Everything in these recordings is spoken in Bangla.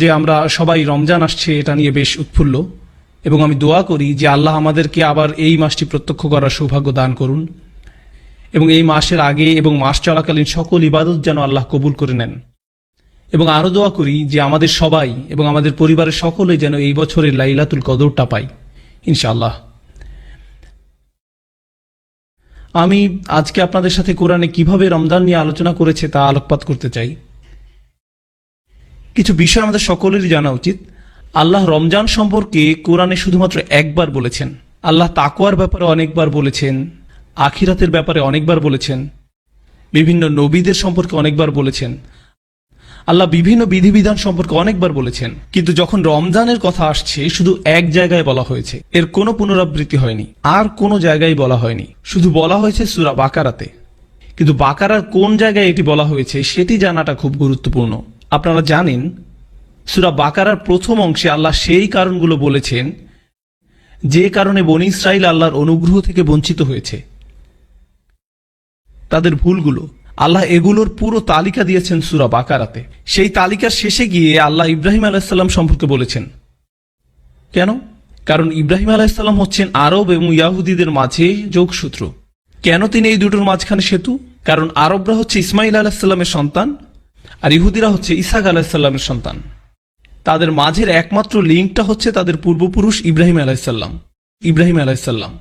যে আমরা সবাই রমজান আসছে এটা নিয়ে বেশ উৎফুল্ল, এবং আমি দোয়া করি যে আল্লাহ আমাদেরকে আবার এই মাসটি প্রত্যক্ষ করার সৌভাগ্য দান করুন, এবং এই মাসের আগে এবং মাস চলাকালীন সকল ইবাদত যেন আল্লাহ কবুল করে নেন। এবং আরও দোয়া করি যে আমাদের সবাই এবং আমাদের পরিবারের সকলে যেন এই বছরের লাইলাতুল কদরটা পাই ইনশাআল্লাহ। আমি আজকে আপনাদের সাথে কোরআনে কিভাবে রমজান নিয়ে আলোচনা করেছে তা আলোকপাত করতে চাই। কিছু বিষয় আমাদের সকলেরই জানা উচিত। আল্লাহ রমজান সম্পর্কে কোরআনে শুধুমাত্র একবার বলেছেন। আল্লাহ তাকওয়ার ব্যাপারে অনেকবার বলেছেন, আখিরাতের ব্যাপারে অনেকবার বলেছেন, বিভিন্ন নবীদের সম্পর্কে অনেকবার বলেছেন, আল্লাহ বিভিন্ন বিধিবিধান সম্পর্কে অনেকবার বলেছেন। কিন্তু যখন রমজানের কথা আসছে শুধু এক জায়গায় বলা হয়েছে, এর কোনো পুনরাবৃত্তি হয়নি, আর কোনো জায়গায় বলা হয়নি, শুধু বলা হয়েছে সূরা বাকারাতে। কিন্তু বাকারার কোন জায়গায় এটি বলা হয়েছে সেটি জানাটা খুব গুরুত্বপূর্ণ। আপনারা জানেন সূরা বাকারার প্রথম অংশে আল্লাহ সেই কারণগুলো বলেছেন যে কারণে বনী ইসরাইল আল্লাহর অনুগ্রহ থেকে বঞ্চিত হয়েছে, তাদের ভুলগুলো। আল্লাহ এগুলোর পুরো তালিকা দিয়েছেন সূরা বাকারাতে। সেই তালিকার শেষে গিয়ে আল্লাহ ইব্রাহিম আলাইহিসসালাম সম্পর্কে বলেছেন। কেন? কারণ ইব্রাহিম আলাইহিসসালাম হচ্ছেন আরব এবং ইয়াহুদীদের মাঝে যোগসূত্র। কেন তিনি এই দুটোর মাঝখানে সেতু? কারণ আরবরা হচ্ছে ইসমাইল আলাইহিসসালামের সন্তান, আর ইহুদিরা হচ্ছে ইসহাক আলাইহিসসালামের সন্তান। তাদের মাঝের একমাত্র লিঙ্কটা হচ্ছে তাদের পূর্বপুরুষ ইব্রাহিম আলাইহিসসালাম।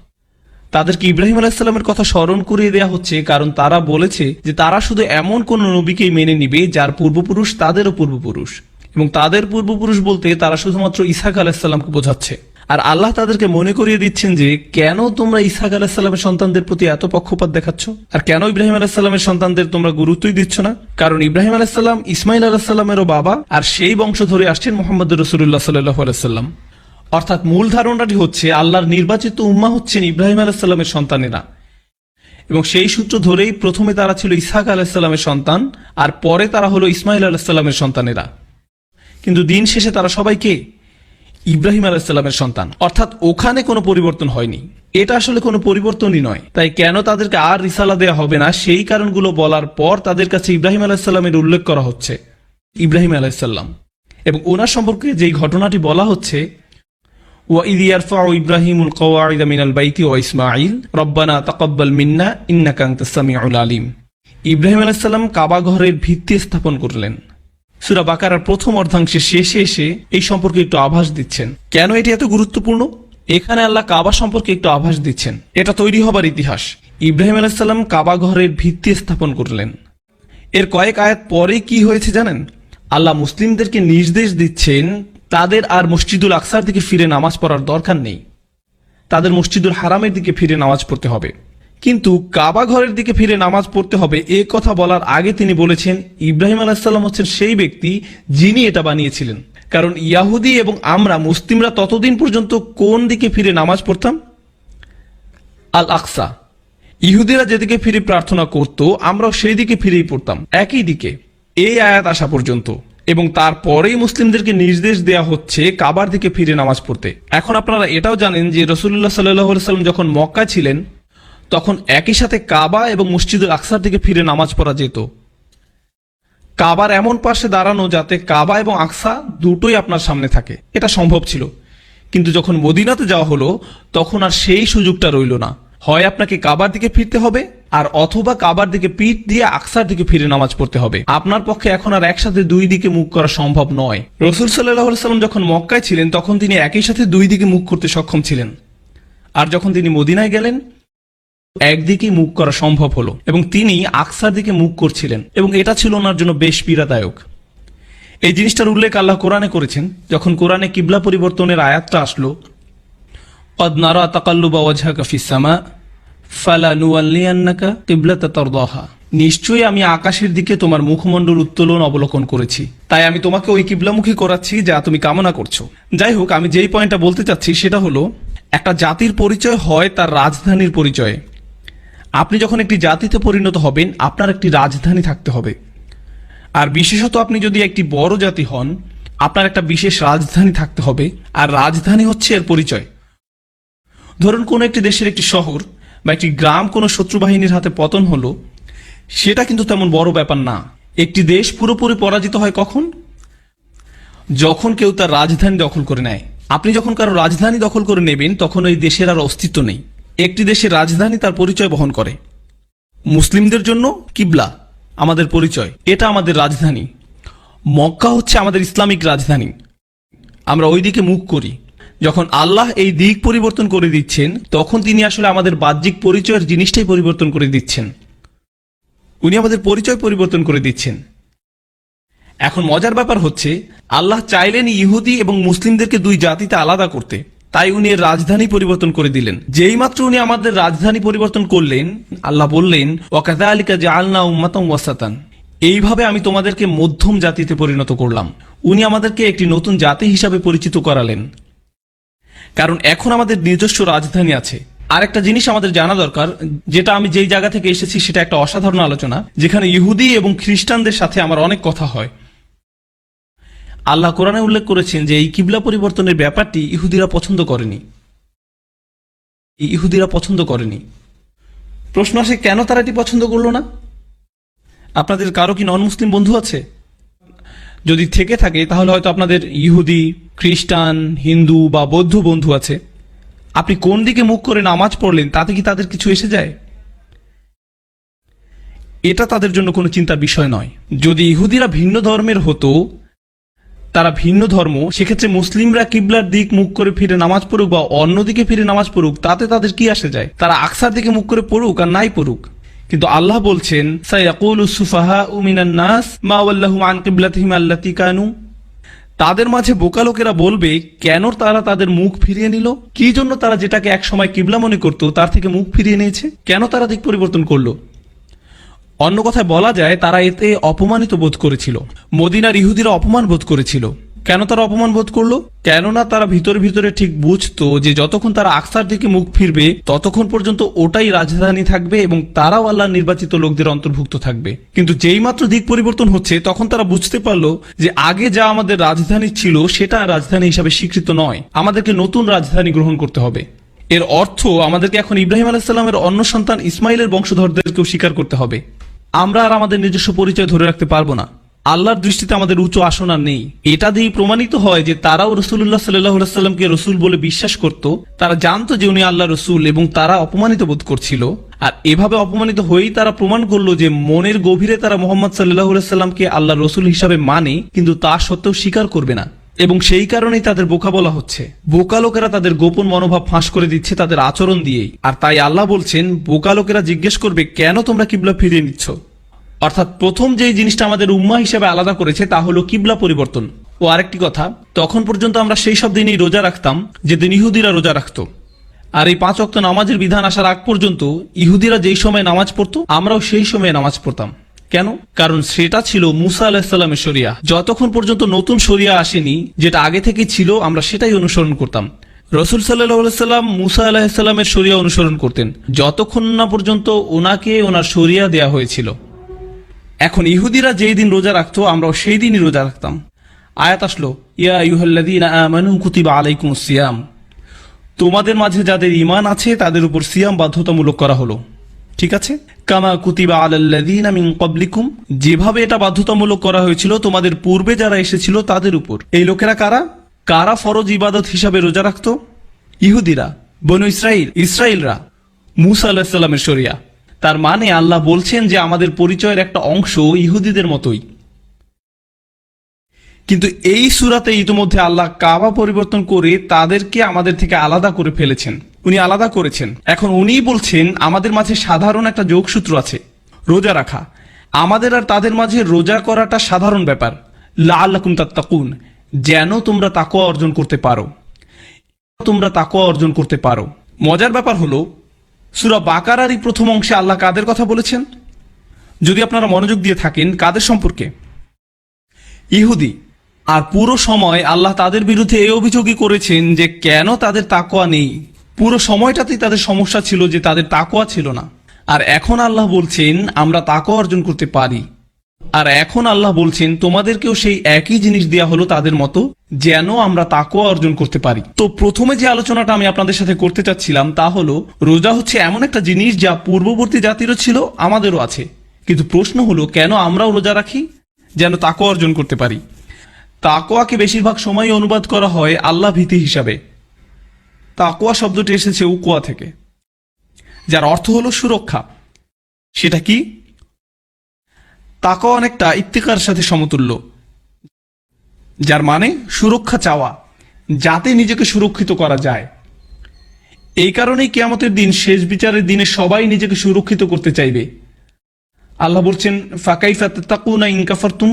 তাদেরকে ইব্রাহিম আলাইহিসসালামের কথা স্মরণ করিয়ে দেয়া হচ্ছে, কারণ তারা বলেছে যে তারা শুধু এমন কোন নবীকেই মেনে নিবে যার পূর্বপুরুষ তাদেরও পূর্বপুরুষ, এবং তাদের পূর্বপুরুষ বলতে তারা শুধুমাত্র ইসহাক আলাইহিসসালামকে বোঝাচ্ছে। আর আল্লাহ তাদেরকে মনে করিয়ে দিচ্ছেন যে কেন তোমরা ইসহাক আলাইহিসসালামের সন্তানদের প্রতি এত পক্ষপাত দেখাচ্ছ, আর কেন ইব্রাহিম আলাইহিসসালামের সন্তানদের তোমরা গুরুত্বই দিচ্ছ না। কারণ ইব্রাহিম আলাইহিসসালাম ইসমাইল আলাইহিসসালামেরও বাবা, আর সেই বংশ ধরে আসছেন মুহাম্মদ রাসূলুল্লাহ সাল্লাল্লাহু আলাইহি ওয়াসাল্লাম। অর্থাৎ মূল ধারণাটি হচ্ছে আল্লাহর নির্বাচিত উম্মাহ হচ্ছেন ইব্রাহিম আলাইহিসসালামের সন্তানেরা, এবং সেই সূত্র ধরেই প্রথমে তারা ছিল ইসহাক আলাইহিসসালামের সন্তান, আর পরে তারা হলো ইসমাইল আলাইহিসসালামের সন্তানেরা। কিন্তু দিন শেষে তারা সবাইকে ইব্রাহিম আলাইহিসসালামের সন্তান, অর্থাৎ ওখানে কোনো পরিবর্তন হয়নি। এটা আসলে কোনো পরিবর্তনই নয়। তাই কেন তাদেরকে আর রিসালা দেয়া হবে না সেই কারণগুলো বলার পর তাদের কাছে ইব্রাহিম আলাইহিসসালামের উল্লেখ করা হচ্ছে, ইব্রাহিম আলাইহিসসালাম, এবং ওনার সম্পর্কে যেই ঘটনাটি বলা হচ্ছে, وَإِذْ يَرْفَعُ إِبْرَاهِيمُ الْقَوَاعِدَ مِنَ الْبَيْتِ وَإِسْمَاعِيلُ رَبَّنَا تَقَبَّلْ مِنَّا إِنَّكَ أَنْتَ السَّمِيعُ الْعَلِيمُ। ইব্রাহিম আলাইহিস সালাম কাবা ঘরের ভিত্তি স্থাপন করলেন। সূরা বাকারার প্রথম অর্ধাংশে শেষে এসে এই সম্পর্কে একটু আভাস দিচ্ছেন। কেন এটি এত গুরুত্বপূর্ণ? এখানে আল্লাহ কাবা সম্পর্কে একটু আভাস দিচ্ছেন। এটা তৈরি হবার ইতিহাস। ইব্রাহিম আলাইহিস সালাম কাবা ঘরের ভিত্তি স্থাপন করলেন। এর কয়েক আয়াত পরে কি হয়েছে জানেন? আল্লাহ মুসলিমদেরকে নির্দেশ দিচ্ছেন তাদের আর মসজিদুল আকসার দিকে ফিরে নামাজ পড়ার দরকার নেই, তাদের মসজিদুল হারামের দিকে ফিরে নামাজ পড়তে হবে। কিন্তু কাবা ঘরের দিকে ফিরে নামাজ পড়তে হবে এ কথা বলার আগে তিনি বলেছেন ইব্রাহিম আলাইহিস সালাম হচ্ছেন সেই ব্যক্তি যিনি এটা বানিয়েছিলেন। কারণ ইয়াহুদি এবং আমরা মুসলিমরা ততদিন পর্যন্ত কোন দিকে ফিরে নামাজ পড়তাম? আল আকসা। ইহুদিরা যেদিকে ফিরে প্রার্থনা করত আমরাও সেই দিকে ফিরেই পড়তাম, একই দিকে, এই আয়াত আসা পর্যন্ত। এবং তারপরেই মুসলিমদেরকে নির্দেশ দেয়া হচ্ছে কাবার দিকে ফিরে নামাজ পড়তে। এখন আপনারা এটাও জানেন যে রাসূলুল্লাহ সাল্লাল্লাহু আলাইহি ওয়াসাল্লাম যখন মক্কায় ছিলেন তখন একই সাথে কাবা এবং মসজিদুল আকসার দিকে ফিরে নামাজ পড়া যেত। কাবার এমন পাশে দাঁড়ানো যাতে কাবা এবং আকসা দুটোই আপনার সামনে থাকে, এটা সম্ভব ছিল। কিন্তু যখন মদিনাতে যাওয়া হলো তখন আর সেই সুযোগটা রইল না। হয় আপনাকে কাবার দিকে ফিরতে হবে, আর অথবা কাবার দিকে পিঠ দিয়ে আকসার দিকে ফিরে নামাজ পড়তে হবে। আপনার পক্ষে এখন আর একসাথে দুই দিকে মুখ করা সম্ভব নয়। রাসূল সাল্লাল্লাহু আলাইহি ওয়াসাল্লাম যখন মক্কায় ছিলেন তখন তিনি একই সাথে দুই দিকে মুখ করতে সক্ষম ছিলেন, আর যখন তিনি মদিনায় গেলেন একদিকে মুখ করা সম্ভব হলো, এবং তিনি আকসার দিকে মুখ করছিলেন, এবং এটা ছিল ওনার জন্য বেশ পীড়াদায়ক। এই জিনিসটার উল্লেখ আল্লাহ কোরআনে করেছেন। যখন কোরআনে কিবলা পরিবর্তনের আয়াতটা আসলো, قد نرى تقلب وجهك في السماء فلنولينك قبلة ترضاها, নিশ্চয়ই আমি আকাশের দিকে তোমার মুখমণ্ডল উত্তোলন অবলোকন করেছি, তাই আমি তোমাকে ওই কিবলামুখী করাচ্ছি যা তুমি কামনা করছো। যাই হোক, আমি যেই পয়েন্টটা বলতে চাচ্ছি সেটা হলো একটা জাতির পরিচয় হয় তার রাজধানীর পরিচয়ে। আপনি যখন একটি জাতিতে পরিণত হবেন আপনার একটি রাজধানী থাকতে হবে, আর বিশেষত আপনি যদি একটি বড় জাতি হন আপনার একটা বিশেষ রাজধানী থাকতে হবে, আর রাজধানী হচ্ছে এর পরিচয়। ধরুন কোন একটি দেশের একটি শহর বা একটি গ্রাম কোনো শত্রু বাহিনীর হাতে পতন হলো, সেটা কিন্তু তেমন বড় ব্যাপার না। একটি দেশ পুরোপুরি পরাজিত হয় কখন? যখন কেউ তার রাজধানী দখল করে নেয়। আপনি যখন কারো রাজধানী দখল করে নেবেন তখন ওই দেশের আর অস্তিত্ব নেই। একটি দেশের রাজধানী তার পরিচয় বহন করে। মুসলিমদের জন্য কিবলা আমাদের পরিচয়, এটা আমাদের রাজধানী। মক্কা হচ্ছে আমাদের ইসলামিক রাজধানী, আমরা ওই দিকে মুখ করি। যখন আল্লাহ এই দিক পরিবর্তন করে দিচ্ছেন তখন তিনি আসলে আমাদের বাহ্যিক পরিচয়ের জিনিসটাই পরিবর্তন করে দিচ্ছেন। উনি আমাদের পরিচয় পরিবর্তন করে দিচ্ছেন। এখন মজার ব্যাপার হচ্ছে আল্লাহ চাইলেন ইহুদি এবং মুসলিমদেরকে দুই জাতিতে আলাদা করতে, তাই উনি এর রাজধানী পরিবর্তন করে দিলেন। যেই মাত্র উনি আমাদের রাজধানী পরিবর্তন করলেন আল্লাহ বললেন ওয়াকাযালিকা জাআলনা উম্মাতান ওয়াসাতান, এইভাবে আমি তোমাদেরকে মধ্যম জাতিতে পরিণত করলাম। উনি আমাদেরকে একটি নতুন জাতি হিসাবে পরিচিত করালেন, কারণ এখন আমাদের নিজস্ব রাজধানী আছে। আর একটা জিনিস আমাদের জানা দরকার, যেটা আমি যেই জায়গা থেকে এসেছি সেটা একটা অসাধারণ আলোচনা, যেখানে ইহুদি এবং খ্রিস্টানদের সাথে আমার অনেক কথা হয়। আল্লাহ কোরআনে উল্লেখ করেছেন যে এই কিবলা পরিবর্তনের ব্যাপারটি ইহুদিরা পছন্দ করেনি। প্রশ্ন আসে কেন তারা এটি পছন্দ করলো না? আপনাদের কারো কি নন মুসলিম বন্ধু আছে? যদি থেকে থাকে তাহলে হয়তো আপনাদের ইহুদি, খ্রিস্টান, হিন্দু বা বৌদ্ধ বন্ধু আছে। আপনি কোন দিকে মুখ করে নামাজ পড়লেন তাতে কি তাদের কিছু এসে যায়? এটা তাদের জন্য কোনো চিন্তার বিষয় নয়। যদি ইহুদিরা ভিন্ন ধর্মের হতো, তারা ভিন্ন ধর্ম, সেক্ষেত্রে মুসলিমরা কিবলার দিক মুখ করে ফিরে নামাজ পড়ুক বা অন্যদিকে ফিরে নামাজ পড়ুক, তাতে তাদের কি আসে যায়? তারা আকসার দিকে মুখ করে পড়ুক আর নাই পড়ুক। কিন্তু আল্লাহ বলছেন সায়াকুলু সুফাহাউ মিনান নাস মা ওয়াল্লাহুম আন কিবলাতিহিম আল্লাতী কানু, তাদের মাঝে বোকা লোকেরা বলবে কেন তারা তাদের মুখ ফিরিয়ে নিল, কি জন্য তারা যেটাকে একসময় কিবলা মনে করত তার থেকে মুখ ফিরিয়ে নিয়েছে, কেন তারা দিক পরিবর্তন করলো। অন্য কথায় বলা যায় তারা এতে অপমানিত বোধ করেছিল। মদিনার ইহুদিরা অপমান বোধ করেছিল। কেন তারা অপমান বোধ করলো? কেননা তারা ভিতরে ভিতরে ঠিক বুঝতো যে যতক্ষণ তারা আকসার দিকে মুখ ফিরবে ততক্ষণ পর্যন্ত ওটাই রাজধানী থাকবে এবং তারাও আল্লাহর নির্বাচিত লোকদের অন্তর্ভুক্ত থাকবে। কিন্তু যেই মাত্র দিক পরিবর্তন হচ্ছে তখন তারা বুঝতে পারলো যে আগে যা আমাদের রাজধানী ছিল সেটা রাজধানী হিসাবে স্বীকৃত নয়, আমাদেরকে নতুন রাজধানী গ্রহণ করতে হবে। এর অর্থ আমাদেরকে এখন ইব্রাহিম আলাইহিস সালামের অন্য সন্তান ইসমাইলের বংশধরদেরকেও স্বীকার করতে হবে। আমরা আর আমাদের নিজস্ব পরিচয় ধরে রাখতে পারবো না। আল্লাহর দৃষ্টিতে আমাদের উচ্চ আসন আর নেই। এটা দিয়ে প্রমাণিত হয় যে তারাও রাসূলুল্লাহ সাল্লাল্লাহু আলাইহি ওয়াসাল্লামকে রাসূল বলে বিশ্বাস করত। তারা জানতো যে উনি আল্লাহর রাসূল এবং তারা অপমানিত বোধ করছিল। আর এভাবে অপমানিত হয়েই তারা প্রমাণ করলো যে মনের গভীরে তারা মুহাম্মদ সাল্লাল্লাহু আলাইহি ওয়াসাল্লামকে আল্লাহর রাসূল হিসাবে মানে, কিন্তু তা সত্ত্বেও স্বীকার করবে না। এবং সেই কারণেই তাদের বোকা বলা হচ্ছে। বোকা লোকেরা তাদের গোপন মনোভাব ফাঁস করে দিচ্ছে তাদের আচরণ দিয়েই। আর তাই আল্লাহ বলছেন বোকা লোকেরা জিজ্ঞেস করবে কেন তোমরা কিবলা ফিরিয়ে নিচ্ছ। অর্থাৎ প্রথম যেই জিনিসটা আমাদের উম্মাহ হিসেবে আলাদা করেছে তা হলো কিবলা পরিবর্তন। ও আরেকটি কথা, তখন পর্যন্ত আমরা সেই সব দিনই রোজা রাখতাম যেদিন ইহুদিরা রোজা রাখতো। আর এই 5 ওয়াক্ত নামাজের বিধান আসার আগ পর্যন্ত ইহুদিরা যেই সময় নামাজ পড়তো আমরাও সেই সময়ে নামাজ পড়তাম। কেন? কারণ সেটা ছিল মুসা আলাইহিস সালামের শরিয়া। যতক্ষণ পর্যন্ত নতুন শরিয়া আসেনি, যেটা আগে থেকেই ছিল, আমরা সেটাই অনুসরণ করতাম। রাসূল সাল্লাল্লাহু আলাইহি সাল্লাম মুসা আলাইহিস সালামের শরিয়া অনুসরণ করতেন যতক্ষণ না পর্যন্ত ওনাকে ওনার শরিয়া দেয়া হয়েছিল। এখন ইহুদিরা যেই দিন রোজা রাখতো আমরাও সেই দিনই রোজা রাখতাম। আয়াত আসলো ইয়া আইয়ুহাল্লাযীনা আমানু কুতিবা আলাইকুমুস সিয়াম, তোমাদের মাঝে যাদের ঈমান আছে তাদের উপর সিয়াম বাধ্যতামূলক করা হলো। ঠিক আছে, কামা কুতিবা আলাল্লাযীনা মিন ক্বাবলিকুম, যেভাবে এটা বাধ্যতামূলক করা হয়েছিল তোমাদের পূর্বে যারা এসেছিল তাদের উপর। এই লোকেরা কারা? কারা ফরজ ইবাদত হিসাবে রোজা রাখতো? ইহুদিরা, বনু ইসরাইলরা, মুসা আলাইহিস সালামের শরিয়া। তার মানে আল্লাহ বলছেন যে আমাদের পরিচয়ের একটা অংশ ইহুদিদের মতোই। কিন্তু এই সূরাতে ইতিমধ্যে আল্লাহ কাবা পরিবর্তন করে তাদেরকে আমাদের থেকে আলাদা করে ফেলেছেন। উনি আলাদা করেছেন। এখন উনিই বলছেন আমাদের মাঝে সাধারণ একটা যোগসূত্র আছে, রোজা রাখা। আমাদের আর তাদের মাঝে রোজা করাটা সাধারণ ব্যাপার। লাআল্লাকুম তাত্তাকুন, যেন তোমরা তাকওয়া অর্জন করতে পারো। মজার ব্যাপার হলো সূরা বাকারার এই প্রথম অংশে আল্লাহ কাদের কথা বলেছেন? যদি আপনারা মনোযোগ দিয়ে থাকেন, কাদের সম্পর্কে? ইহুদি। আর পুরো সময় আল্লাহ তাদের বিরুদ্ধে এই অভিযোগই করেছেন যে কেন তাদের তাকওয়া নেই। পুরো সময়টাতেই তাদের সমস্যা ছিল যে তাদের তাকওয়া ছিল না। আর এখন আল্লাহ বলছেন আমরা তাকওয়া অর্জন করতে পারি। আর এখন আল্লাহ বলছেন তোমাদেরকেও সেই একই জিনিস দেয়া হলো তাদের মতো, যেন আমরা তাকওয়া অর্জন করতে পারি। তো প্রথমে যে আলোচনাটা আমি আপনাদের সাথে করতে চাচ্ছিলাম তা হলো রোজা হচ্ছে এমন একটা জিনিস যা পূর্ববর্তী জাতিরও ছিল, আমাদেরও আছে। কিন্তু প্রশ্ন হলো কেন আমরাও রোজা রাখি? যেন তাকওয়া অর্জন করতে পারি। তাকওয়াকে বেশিরভাগ সময় অনুবাদ করা হয় আল্লাহ ভীতি হিসাবে। তাকওয়া শব্দটি এসেছে উকওয়া থেকে, যার অর্থ হলো সুরক্ষা। সেটা কি? তাকওয়া অনেকটা ইত্তিকার সাথে সমতুল্য, যার মানে সুরক্ষা চাওয়া, যাতে নিজেকে সুরক্ষিত করা যায়। এই কারণেই কিয়ামতের দিন, শেষ বিচারের দিনে সবাই নিজেকে সুরক্ষিত করতে চাইবে। আল্লাহ বলছেন, ফাকাইফা তাত্তাকুনা ইন কাফারতুম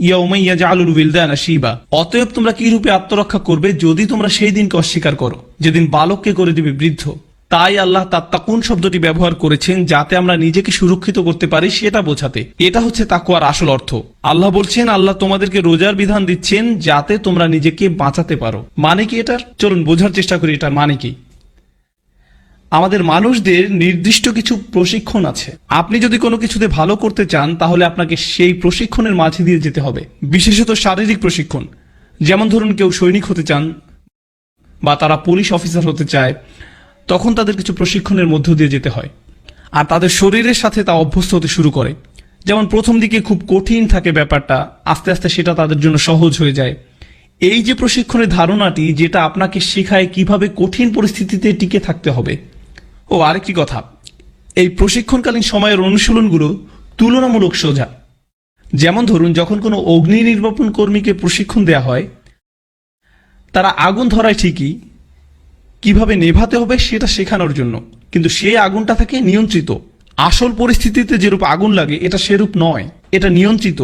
ইয়াউমা ইয়াজআলুল উইলদানা শিবা। অতএব তোমরা কি রূপে আত্মরক্ষা করবে যদি তোমরা সেই দিনকে অস্বীকার করো, যেদিন বালককে করে দিবে বৃদ্ধ। তাই আল্লাহ তাত্তাকুন শব্দটি ব্যবহার করেছেন যাতে আমরা নিজেকে সুরক্ষিত করতে পারি সেটা বোঝাতে। এটা হচ্ছে তাকওয়ার আসল অর্থ। আল্লাহ বলছেন, আল্লাহ তোমাদেরকে রোজার বিধান দিচ্ছেন যাতে তোমরা নিজেকে বাঁচাতে পারো। মানে কি এটার? চলুন বোঝার চেষ্টা করি এটার মানে কি। আমাদের মানুষদের নির্দিষ্ট কিছু প্রশিক্ষণ আছে। আপনি যদি কোনো কিছুতে ভালো করতে চান তাহলে আপনাকে সেই প্রশিক্ষণের মাঝে দিয়ে যেতে হবে, বিশেষত শারীরিক প্রশিক্ষণ। যেমন ধরুন কেউ সৈনিক হতে চান বা তারা পুলিশ অফিসার হতে চায়, তখন তাদের কিছু প্রশিক্ষণের মধ্য দিয়ে যেতে হয়, আর তাদের শরীরের সাথে তা অভ্যস্ত হতে শুরু করে। যেমন প্রথম দিকে খুব কঠিন থাকে ব্যাপারটা, আস্তে আস্তে সেটা তাদের জন্য সহজ হয়ে যায়। এই যে প্রশিক্ষণের ধারণাটি, যেটা আপনাকে শেখায় কিভাবে কঠিন পরিস্থিতিতে টিকে থাকতে হবে। ও আরেকটি কথা, এই প্রশিক্ষণকালীন সময়ের অনুশীলনগুলো তুলনামূলক সোজা। যেমন ধরুন যখন কোনো অগ্নি নির্বাপন কর্মীকে প্রশিক্ষণ দেয়া হয়, তারা আগুন ধরায় ঠিকই, কিভাবে নেভাতে হবে সেটা শেখানোর জন্য, কিন্তু সেই আগুনটা থাকে নিয়ন্ত্রিত। আসল পরিস্থিতিতে যেরূপ আগুন লাগে এটা সেরূপ নয়, এটা নিয়ন্ত্রিত।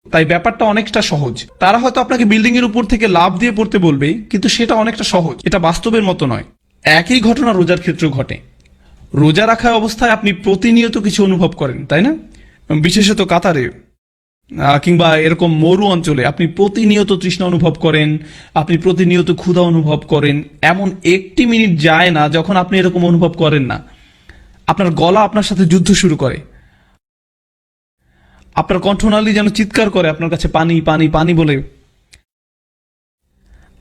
তাই ব্যাপারটা অনেকটা সহজ। তারা হয়তো আপনাকে বিল্ডিং এর উপর থেকে লাফ দিয়ে পড়তে বলবে, কিন্তু সেটা অনেকটা সহজ, এটা বাস্তবের মতো নয়। একই ঘটনা রোজার ক্ষেত্রেও ঘটে। রোজা রাখা অবস্থায় আপনি প্রতিনিয়ত কিছু অনুভব করেন, তাই না? বিশেষত কাতারে কিংবা এরকম মরু অঞ্চলে আপনি প্রতিনিয়ত তৃষ্ণা অনুভব করেন, আপনি প্রতিনিয়ত ক্ষুধা অনুভব করেন। এমন একটি মিনিট যায় না যখন আপনি এরকম অনুভব করেন না। আপনার গলা আপনার সাথে যুদ্ধ শুরু করে, আপনার কণ্ঠনালী যেন চিৎকার করে আপনার কাছে পানি পানি পানি বলে।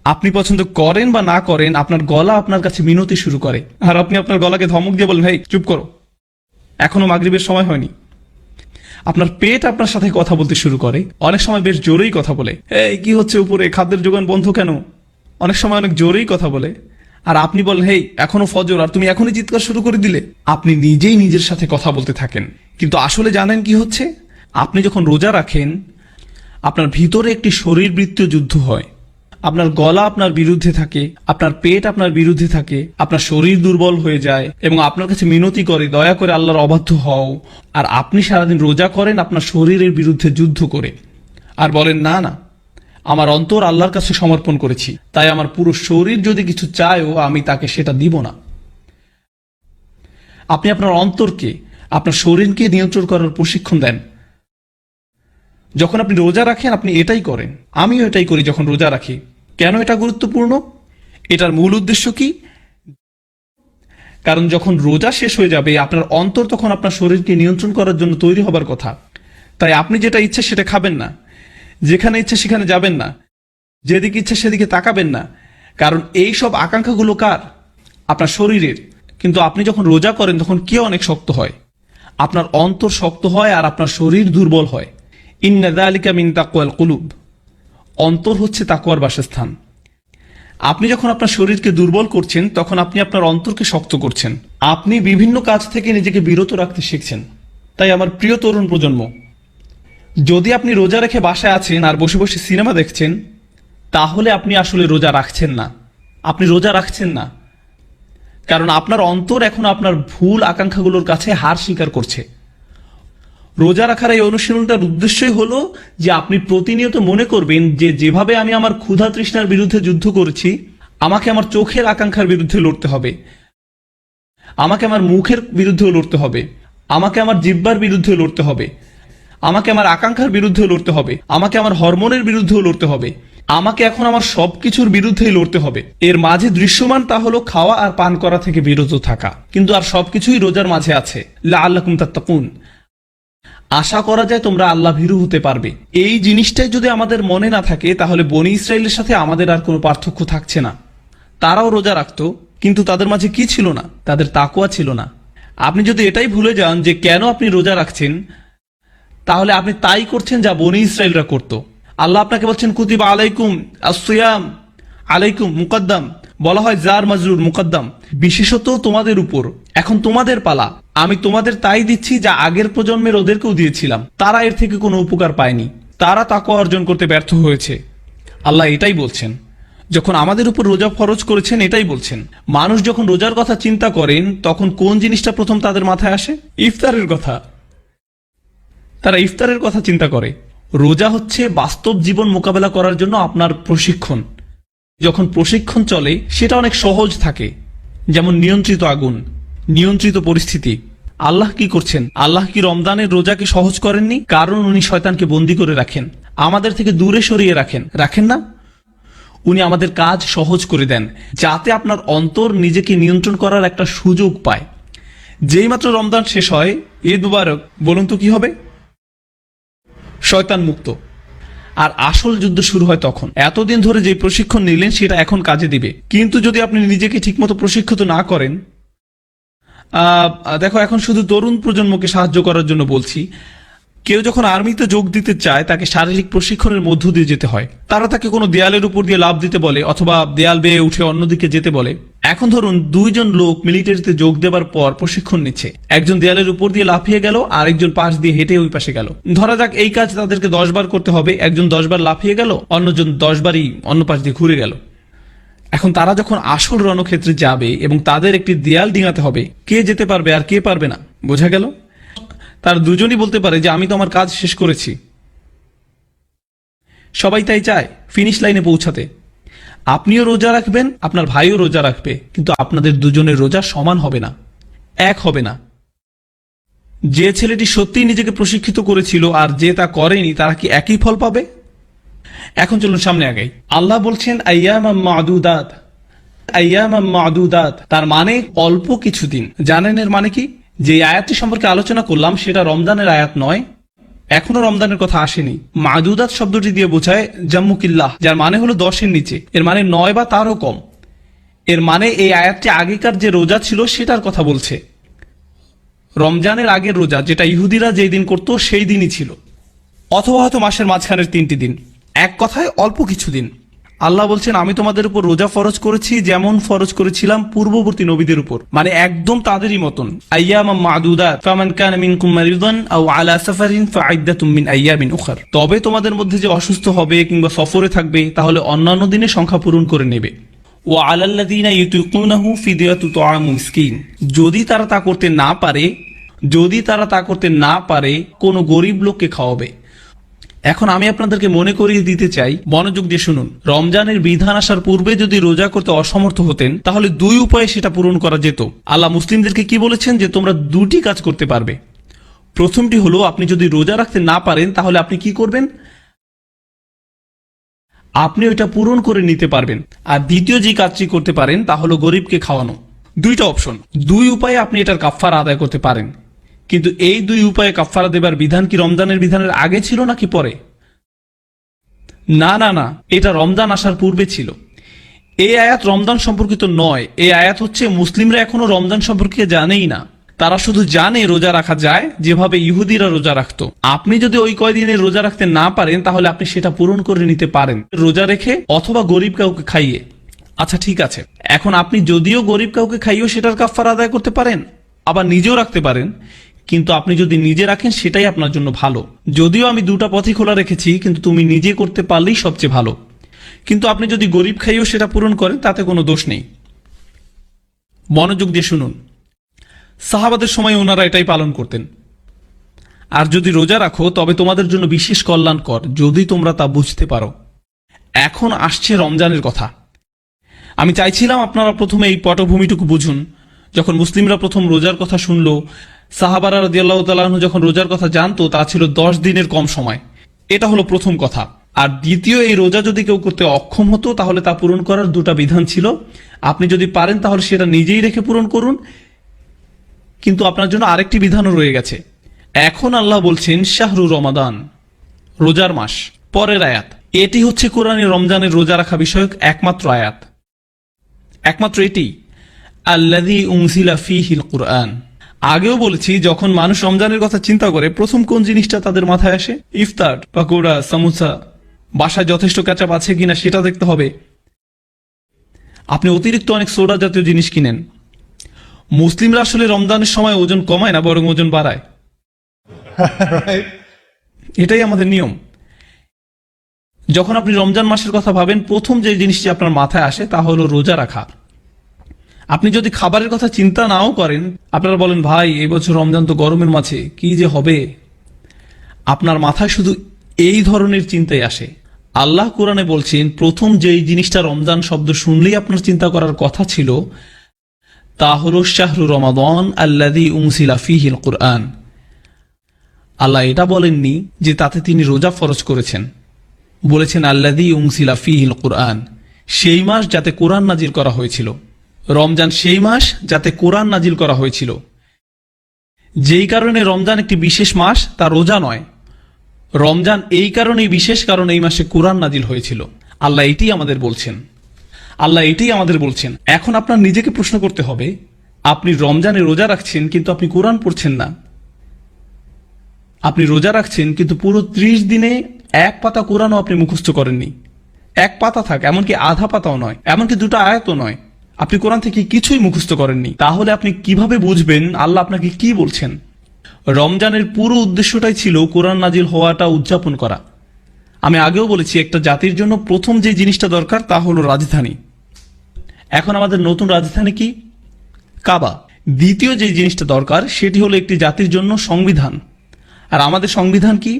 আপনি পছন্দ করেন বা না করেন, আপনার গলা আপনার কাছে মিনতি শুরু করে, আর আপনি আপনার গলাকে ধমক দিয়ে বলেন, ভাই চুপ করো, এখনো মাগরিবের সময় হয়নি। আপনার পেট আপনার সাথে কথা বলতে শুরু করে, অনেক সময় বেশ জোরেই কথা বলে, এই কি হচ্ছে উপরে, খাদ্যের যোগান বন্ধ কেন? অনেক সময় অনেক জোরেই কথা বলে, আর আপনি বলেন, হেই এখনো ফজর, আর তুমি এখনই চিৎকার শুরু করে দিলে। আপনি নিজেই নিজের সাথে কথা বলতে থাকেন, কিন্তু আসলে জানেন কি হচ্ছে? আপনি যখন রোজা রাখেন, আপনার ভিতরে একটি শরীরবৃত্তীয় যুদ্ধ হয়। আপনার গলা আপনার বিরুদ্ধে থাকে, আপনার পেট আপনার বিরুদ্ধে থাকে, আপনার শরীর দুর্বল হয়ে যায় এবং আপনার কাছে মিনতি করে, দয়া করে আল্লাহর অবাধ্য হও। আর আপনি সারাদিন রোজা করেন আপনার শরীরের বিরুদ্ধে যুদ্ধ করে, আর বলেন, না না, আমার অন্তর আল্লাহর কাছে সমর্পণ করেছি, তাই আমার পুরো শরীর যদি কিছু চায়ও আমি তাকে সেটা দিব না। আপনি আপনার অন্তরকে, আপনার শরীরকে নিয়ন্ত্রণ করার প্রশিক্ষণ দেন। যখন আপনি রোজা রাখেন আপনি এটাই করেন, আমিও এটাই করি যখন রোজা রাখি। কেন এটা গুরুত্বপূর্ণ? এটার মূল উদ্দেশ্য কি? কারণ যখন রোজা শেষ হয়ে যাবে আপনার অন্তর তখন আপনার শরীরকে নিয়ন্ত্রণ করার জন্য তৈরি হবার কথা। তাই আপনি যেটা ইচ্ছে সেটা খাবেন না, যেখানে ইচ্ছে সেখানে যাবেন না, যেদিকে ইচ্ছে সেদিকে তাকাবেন না। কারণ এই সব আকাঙ্ক্ষাগুলো কার? আপনার শরীরের। কিন্তু আপনি যখন রোজা করেন তখন কে অনেক শক্ত হয়? আপনার অন্তর শক্ত হয় আর আপনার শরীর দুর্বল হয়। ইন্না যালিকা মিন তাকওয়াল কুলুব। অন্তর হচ্ছে তাকওয়ার বাসস্থান। আপনি যখন আপনার শরীরকে দুর্বল করছেন তখন আপনি আপনার অন্তরকে শক্ত করছেন। আপনি বিভিন্ন কাজ থেকে নিজেকে বিরত রাখতে শিখছেন। তাই আমার প্রিয় তরুণ প্রজন্ম, যদি আপনি রোজা রেখে বাসায় আছেন আর বসে বসে সিনেমা দেখছেন, তাহলে আপনি আসলে রোজা রাখছেন না। আপনি রোজা রাখছেন না, কারণ আপনার অন্তর এখন আপনার ভুল আকাঙ্ক্ষাগুলোর কাছে হার স্বীকার করছে। রোজা রাখার এই অনুশীলনটার উদ্দেশ্যই হলো যে আপনি প্রতিনিয়ত মনে করবেন যে যেভাবে আমি আমার ক্ষুধা তৃষ্ণার বিরুদ্ধে যুদ্ধ করেছি, আমাকে আমার চোখের আকাঙ্ক্ষার বিরুদ্ধে লড়তে হবে, আমাকে আমার মুখের বিরুদ্ধেও লড়তে হবে, আমাকে আমার জিহ্বার বিরুদ্ধে লড়তে হবে, আমাকে আমার আকাঙ্ক্ষার বিরুদ্ধে লড়তে হবে, আমাকে আমার হরমোনের বিরুদ্ধেও লড়তে হবে, আমাকে এখন আমার সবকিছুর বিরুদ্ধেই লড়তে হবে। এর মাঝে দৃশ্যমান তা হলো খাওয়া আর পান করা থেকে বিরত থাকা, কিন্তু আর সবকিছুই রোজার মাঝে আছে। লাআল্লাকুম তাত্তাকুন। আশা করা যায় তোমরা আল্লাহ ভীরু হতে পারবে। এই জিনিসটাই যদি আমাদের মনে না থাকে তাহলে বনি ইসরায়েলের সাথে আমাদের আর কোনো পার্থক্য থাকছে না। তারাও রোজা রাখতো, কিন্তু তাদের মাঝে কি ছিল না? তাদের তাকওয়া ছিল না। আপনি যদি এটাই ভুলে যান যে কেন আপনি রোজা রাখছেন, তাহলে আপনি তাই করছেন যা বনি ইসরায়েলরা করত। আল্লাহ আপনাকে বলছেন কুতিবা আলাইকুম আসসিয়াম, আলাইকুম মুকদ্দাম, বলা হয় জার মাজরুর মুকদ্দাম, বিশেষত তোমাদের উপর, এখন তোমাদের পালা, আমি তোমাদের তাই দিচ্ছি যা আগের প্রজন্মের ওদেরকেও দিয়েছিলাম, তারা এর থেকে কোনো উপকার পায়নি, তারা তাকওয়া অর্জন করতে ব্যর্থ হয়েছে। আল্লাহ এটাই বলছেন, যখন আমাদের উপর রোজা ফরজ করেছেন এটাই বলছেন। মানুষ যখন রোজার কথা চিন্তা করেন তখন কোন জিনিসটা প্রথম তাদের মাথায় আসে? ইফতারের কথা। তারা ইফতারের কথা চিন্তা করে। রোজা হচ্ছে বাস্তব জীবন মোকাবেলা করার জন্য আপনার প্রশিক্ষণ। যখন প্রশিক্ষণ চলে সেটা অনেক সহজ থাকে, যেমন নিয়ন্ত্রিত আগুন, নিয়ন্ত্রিত পরিস্থিতি। আল্লাহ কি করছেন? আল্লাহ কি রমজানের রোজাকে সহজ করেননি? কারণ উনি শয়তানকে বন্দী করে রাখেন, আমাদের থেকে দূরে সরিয়ে রাখেন না? উনি আমাদের কাজ সহজ করে দেন যাতে আপনার অন্তর নিজেকে নিয়ন্ত্রণ করার একটা সুযোগ পায়। যেই মাত্র রমজান শেষ হয়, ঈদ মুবারক, বলুন তো কি হবে? শয়তান মুক্ত। আর আসল যুদ্ধ শুরু হয় তখন। এতদিন ধরে যে প্রশিক্ষণ নিলেন সেটা এখন কাজে দিবে। কিন্তু যদি আপনি নিজেকে ঠিকমতো প্রশিক্ষিত না করেন, দেখো এখন শুধু তরুণ প্রজন্মকে সাহায্য করার জন্য বলছি, কেউ যখন আর্মিতে যোগ দিতে চায় তাকে শারীরিক প্রশিক্ষণের মধ্য দিয়ে যেতে হয়। তারা তাকে কোনো দেয়ালের উপর দিয়ে লাফ দিতে বলে অথবা দেয়াল বেয়ে উঠে অন্যদিকে যেতে বলে। এখন ধরুন দুইজন লোক মিলিটারিতে যোগ দেবার পর প্রশিক্ষণ নিচ্ছে, একজন দেয়ালের উপর দিয়ে লাফিয়ে গেল আর একজন পাশ দিয়ে হেঁটে ওই পাশে গেল। ধরা যাক এই কাজ তাদেরকে 10 বার করতে হবে, একজন 10 বার লাফিয়ে গেল, অন্যজন 10 বারই অন্য পাশ দিয়ে ঘুরে গেল। এখন তারা যখন আসল রণক্ষেত্রে যাবে এবং তাদের একটি দেয়াল ডিঙাতে হবে, কে যেতে পারবে আর কে পারবে না, বোঝা গেল? তার দুজনই বলতে পারে যে আমি তো আমার কাজ শেষ করেছি। সবাই তাই চায় ফিনিশ লাইনে পৌঁছাতে। আপনিও রোজা রাখবেন, আপনার ভাইও রোজা রাখবে, কিন্তু আপনাদের দুজনের রোজা সমান হবে না, এক হবে না। যে ছেলেটি সত্যিই নিজেকে প্রশিক্ষিত করেছিল আর যে তা করেনি, তারা কি একই ফল পাবে? এখন চলুন সামনে আগাই। আল্লাহ বলছেন আইয়ামাম মাদুদাত, আইয়ামাম মাদুদাত, তার মানে অল্প কিছুদিন। জানেন এর মানে কি? যে আয়াতটি সম্পর্কে আলোচনা করলাম সেটা রমজানের আয়াত নয়, এখনো রমজানের কথা আসেনি। মাদুদাত শব্দটি দিয়ে বোঝায় জাম্মুকিল্লাহ, যার মানে হলো 10-এর নিচে, এর মানে 9 বা তারও কম। এর মানে এই আয়াতটি আগেকার যে রোজা ছিল সেটার কথা বলছে। রমজানের আগের রোজা, যেটা ইহুদিরা যেই দিন করতো সেই দিনই ছিল, অথবা হয়তো মাসের মাঝখানের 3টি দিন। এক কথায় অল্প কিছুদিন। আল্লাহ বলছেন আমি তোমাদের উপর রোজা ফরজ করেছি যেমন ফরজ করেছিলাম পূর্ববর্তী নবীদের উপর, মানে একদম তাদেরই মতন। আইয়ামাম মাদুদাত, ফামান কানা মিনকুম মারিদান আও আলা সাফারিন ফাইদ্দাতুম মিন আইয়ামিন উখর। তবে তোমাদের মধ্যে যে অসুস্থ হবে কিংবা সফরে থাকবে তাহলে অন্যান্য দিনে সংখ্যা পূরণ করে নেবে। ওয়া আলাল্লাযিনা ইউতিকুনাহু ফিদিয়াতু তুআমু মিসকিন, যদি তারা তা করতে না পারে কোনো গরিব লোককে খাওয়াবে। এখন আমি আপনাদেরকে মনে করিয়ে দিতে চাই, মনোযোগ দিয়ে শুনুন। রমজানের বিধান আসার পূর্বে যদি রোজা করতে অসমর্থ হতেন তাহলে 2 উপায়ে সেটা পূরণ করা যেত। আল্লাহ মুসলিমদেরকে কি বলেছেন? যে তোমরা 2টি কাজ করতে পারবে। প্রথমটি হলো, আপনি যদি রোজা রাখতে না পারেন তাহলে আপনি কি করবেন? আপনি ওইটা পূরণ করে নিতে পারবেন। আর দ্বিতীয় যে কাজটি করতে পারেন তা হলো গরিবকে খাওয়ানো। 2টা অপশন, 2 উপায়ে আপনি এটার কাফফারা আদায় করতে পারেন। কিন্তু এই 2 উপায়ে কাফফারা দেবার বিধান কি রমজানের বিধানের আগে ছিল নাকি পরে? না, এটা রমজান আসার পূর্বে ছিল। এই আয়াত রমজান সম্পর্কিত নয়, এই আয়াত হচ্ছে মুসলিমরা এখনো রমজান সম্পর্কে জানেই না। তারা শুধু জানে রোজা রাখা যায় যেভাবে ইহুদিরা রোজা রাখতো। আপনি যদি ওই কয়দিনে রোজা রাখতে না পারেন তাহলে আপনি সেটা পূরণ করে নিতে পারেন রোজা রেখে অথবা গরিব কাউকে খাইয়ে। আচ্ছা ঠিক আছে, এখন আপনি যদিও গরিব কাউকে খাইয়েও সেটার কাফফারা আদায় করতে পারেন, আবার নিজেও রাখতে পারেন। কিন্তু আপনি যদি নিজে রাখেন সেটাই আপনার জন্য ভালো। যদিও আমি 2টা পথই খোলা রেখেছি, কিন্তু তুমি নিজে করতে পারলেই সবচেয়ে ভালো। কিন্তু আপনি যদি গরিব খাইয়েও সেটা পূরণ করেন তাতে কোনো দোষ নেই। মনোযোগ দিয়ে শুনুন। সাহাবাদের সময় ওনারা এটাই পালন করতেন। আর যদি রোজা রাখো তবে তোমাদের জন্য বিশেষ কল্যাণকর, যদি তোমরা তা বুঝতে পারো। এখন আসছে রমজানের কথা। আমি চাইছিলাম আপনারা প্রথমে এই পটভূমিটুকু বুঝুন। যখন মুসলিমরা প্রথম রোজার কথা শুনলো, সাহাবারা রাদিয়াল্লাহু তাআলা আনহু যখন রোজার কথা জানতো, তা ছিল 10 দিনের কম সময়। এটা হলো প্রথম কথা। আর দ্বিতীয়, এই রোজা যদি কেউ করতে অক্ষম হতো তাহলে তা পূরণ করার 2টা বিধান ছিল। আপনি যদি পারেন তাহলে সেটা নিজেই রেখে পূরণ করুন, কিন্তু আপনার জন্য আরেকটি বিধানও রয়ে গেছে। এখন আল্লাহ বলছেন শাহরু রমাদান, রোজার মাস। পরের আয়াত, এটি হচ্ছে কোরআনে রমজানের রোজা রাখা বিষয়ক একমাত্র আয়াত, একমাত্র এটি। আল্লাযী উনজিলা ফীহিল কুরআন। আগেও বলেছি, যখন মানুষ রমজানের কথা চিন্তা করে প্রথম কোন জিনিসটা তাদের মাথায় আসে? ইফতার, পাকোড়া, সামোসা, বাসায় যথেষ্ট কেচাপ আছে কিনা সেটা দেখতে হবে। আপনি অতিরিক্ত অনেক সোডা জাতীয় জিনিস কিনেন। মুসলিমরা আসলে রমজানের সময় ওজন কমায় না, বরং ওজন বাড়ায়। Right? এটাই আমাদের নিয়ম। যখন আপনি রমজান মাসের কথা ভাবেন, প্রথম যে জিনিসটি আপনার মাথায় আসে তা হলো রোজা রাখা। আপনি যদি খাবারের কথা চিন্তা নাও করেন, আপনারা বলেন ভাই এবছর রমজান তো গরমের মাঝে কি যে হবে, আপনার মাথায় শুধু এই ধরনের চিন্তাই আসে। আল্লাহ কোরআনে বলছেন, প্রথম যেই জিনিসটা রমজান শব্দ শুনলেই আপনার চিন্তা করার কথা ছিল তা হলো শাহরু রমাদান আল্লাযী উনজিলা ফীহিল কুরআন। আল্লাহ এটা বলেননি যে তাতে তিনি রোজা ফরজ করেছেন, বলেছেন আল্লাযী উনজিলা ফীহিল কুরআন, সেই মাস যাতে কোরআন নাজিল করা হয়েছিল। রমজান সেই মাস যাতে কোরআন নাজিল করা হয়েছিল। যেই কারণে রমজান একটি বিশেষ মাস তা রোজা নয়। রমজান এই কারণেই বিশেষ, কারণ এই মাসে কোরআন নাজিল হয়েছিল। আল্লাহ এটাই আমাদের বলছেন, আল্লাহ এটাই আমাদের বলছেন। এখন আপনার নিজেকে প্রশ্ন করতে হবে, আপনি রমজানে রোজা রাখছেন কিন্তু আপনি কোরআন পড়ছেন না। আপনি রোজা রাখছেন কিন্তু পুরো 30 দিনে এক পাতা কোরআনও আপনি মুখস্থ করেননি। এক পাতা থাক, এমনকি আধা পাতাও নয়, এমনকি 2টা আয়াতও নয়, আপনি কোরআন থেকে কিছুই মুখস্থ করেননি। তাহলে আপনি কিভাবে বুঝবেন আল্লাহ আপনাকে কি বলছেন? রমজানের পুরো উদ্দেশ্যটাই ছিল কোরআন নাজিল হওয়াটা উদযাপন করা। আমি আগেও বলেছি, একটা জাতির জন্য প্রথম যে জিনিসটা দরকার তা হলো রাজধানী। এখন আমাদের নতুন রাজধানী কি? কাবা। দ্বিতীয় যে জিনিসটা দরকার সেটি হলো একটি জাতির জন্য সংবিধান। আর আমাদের সংবিধান কি?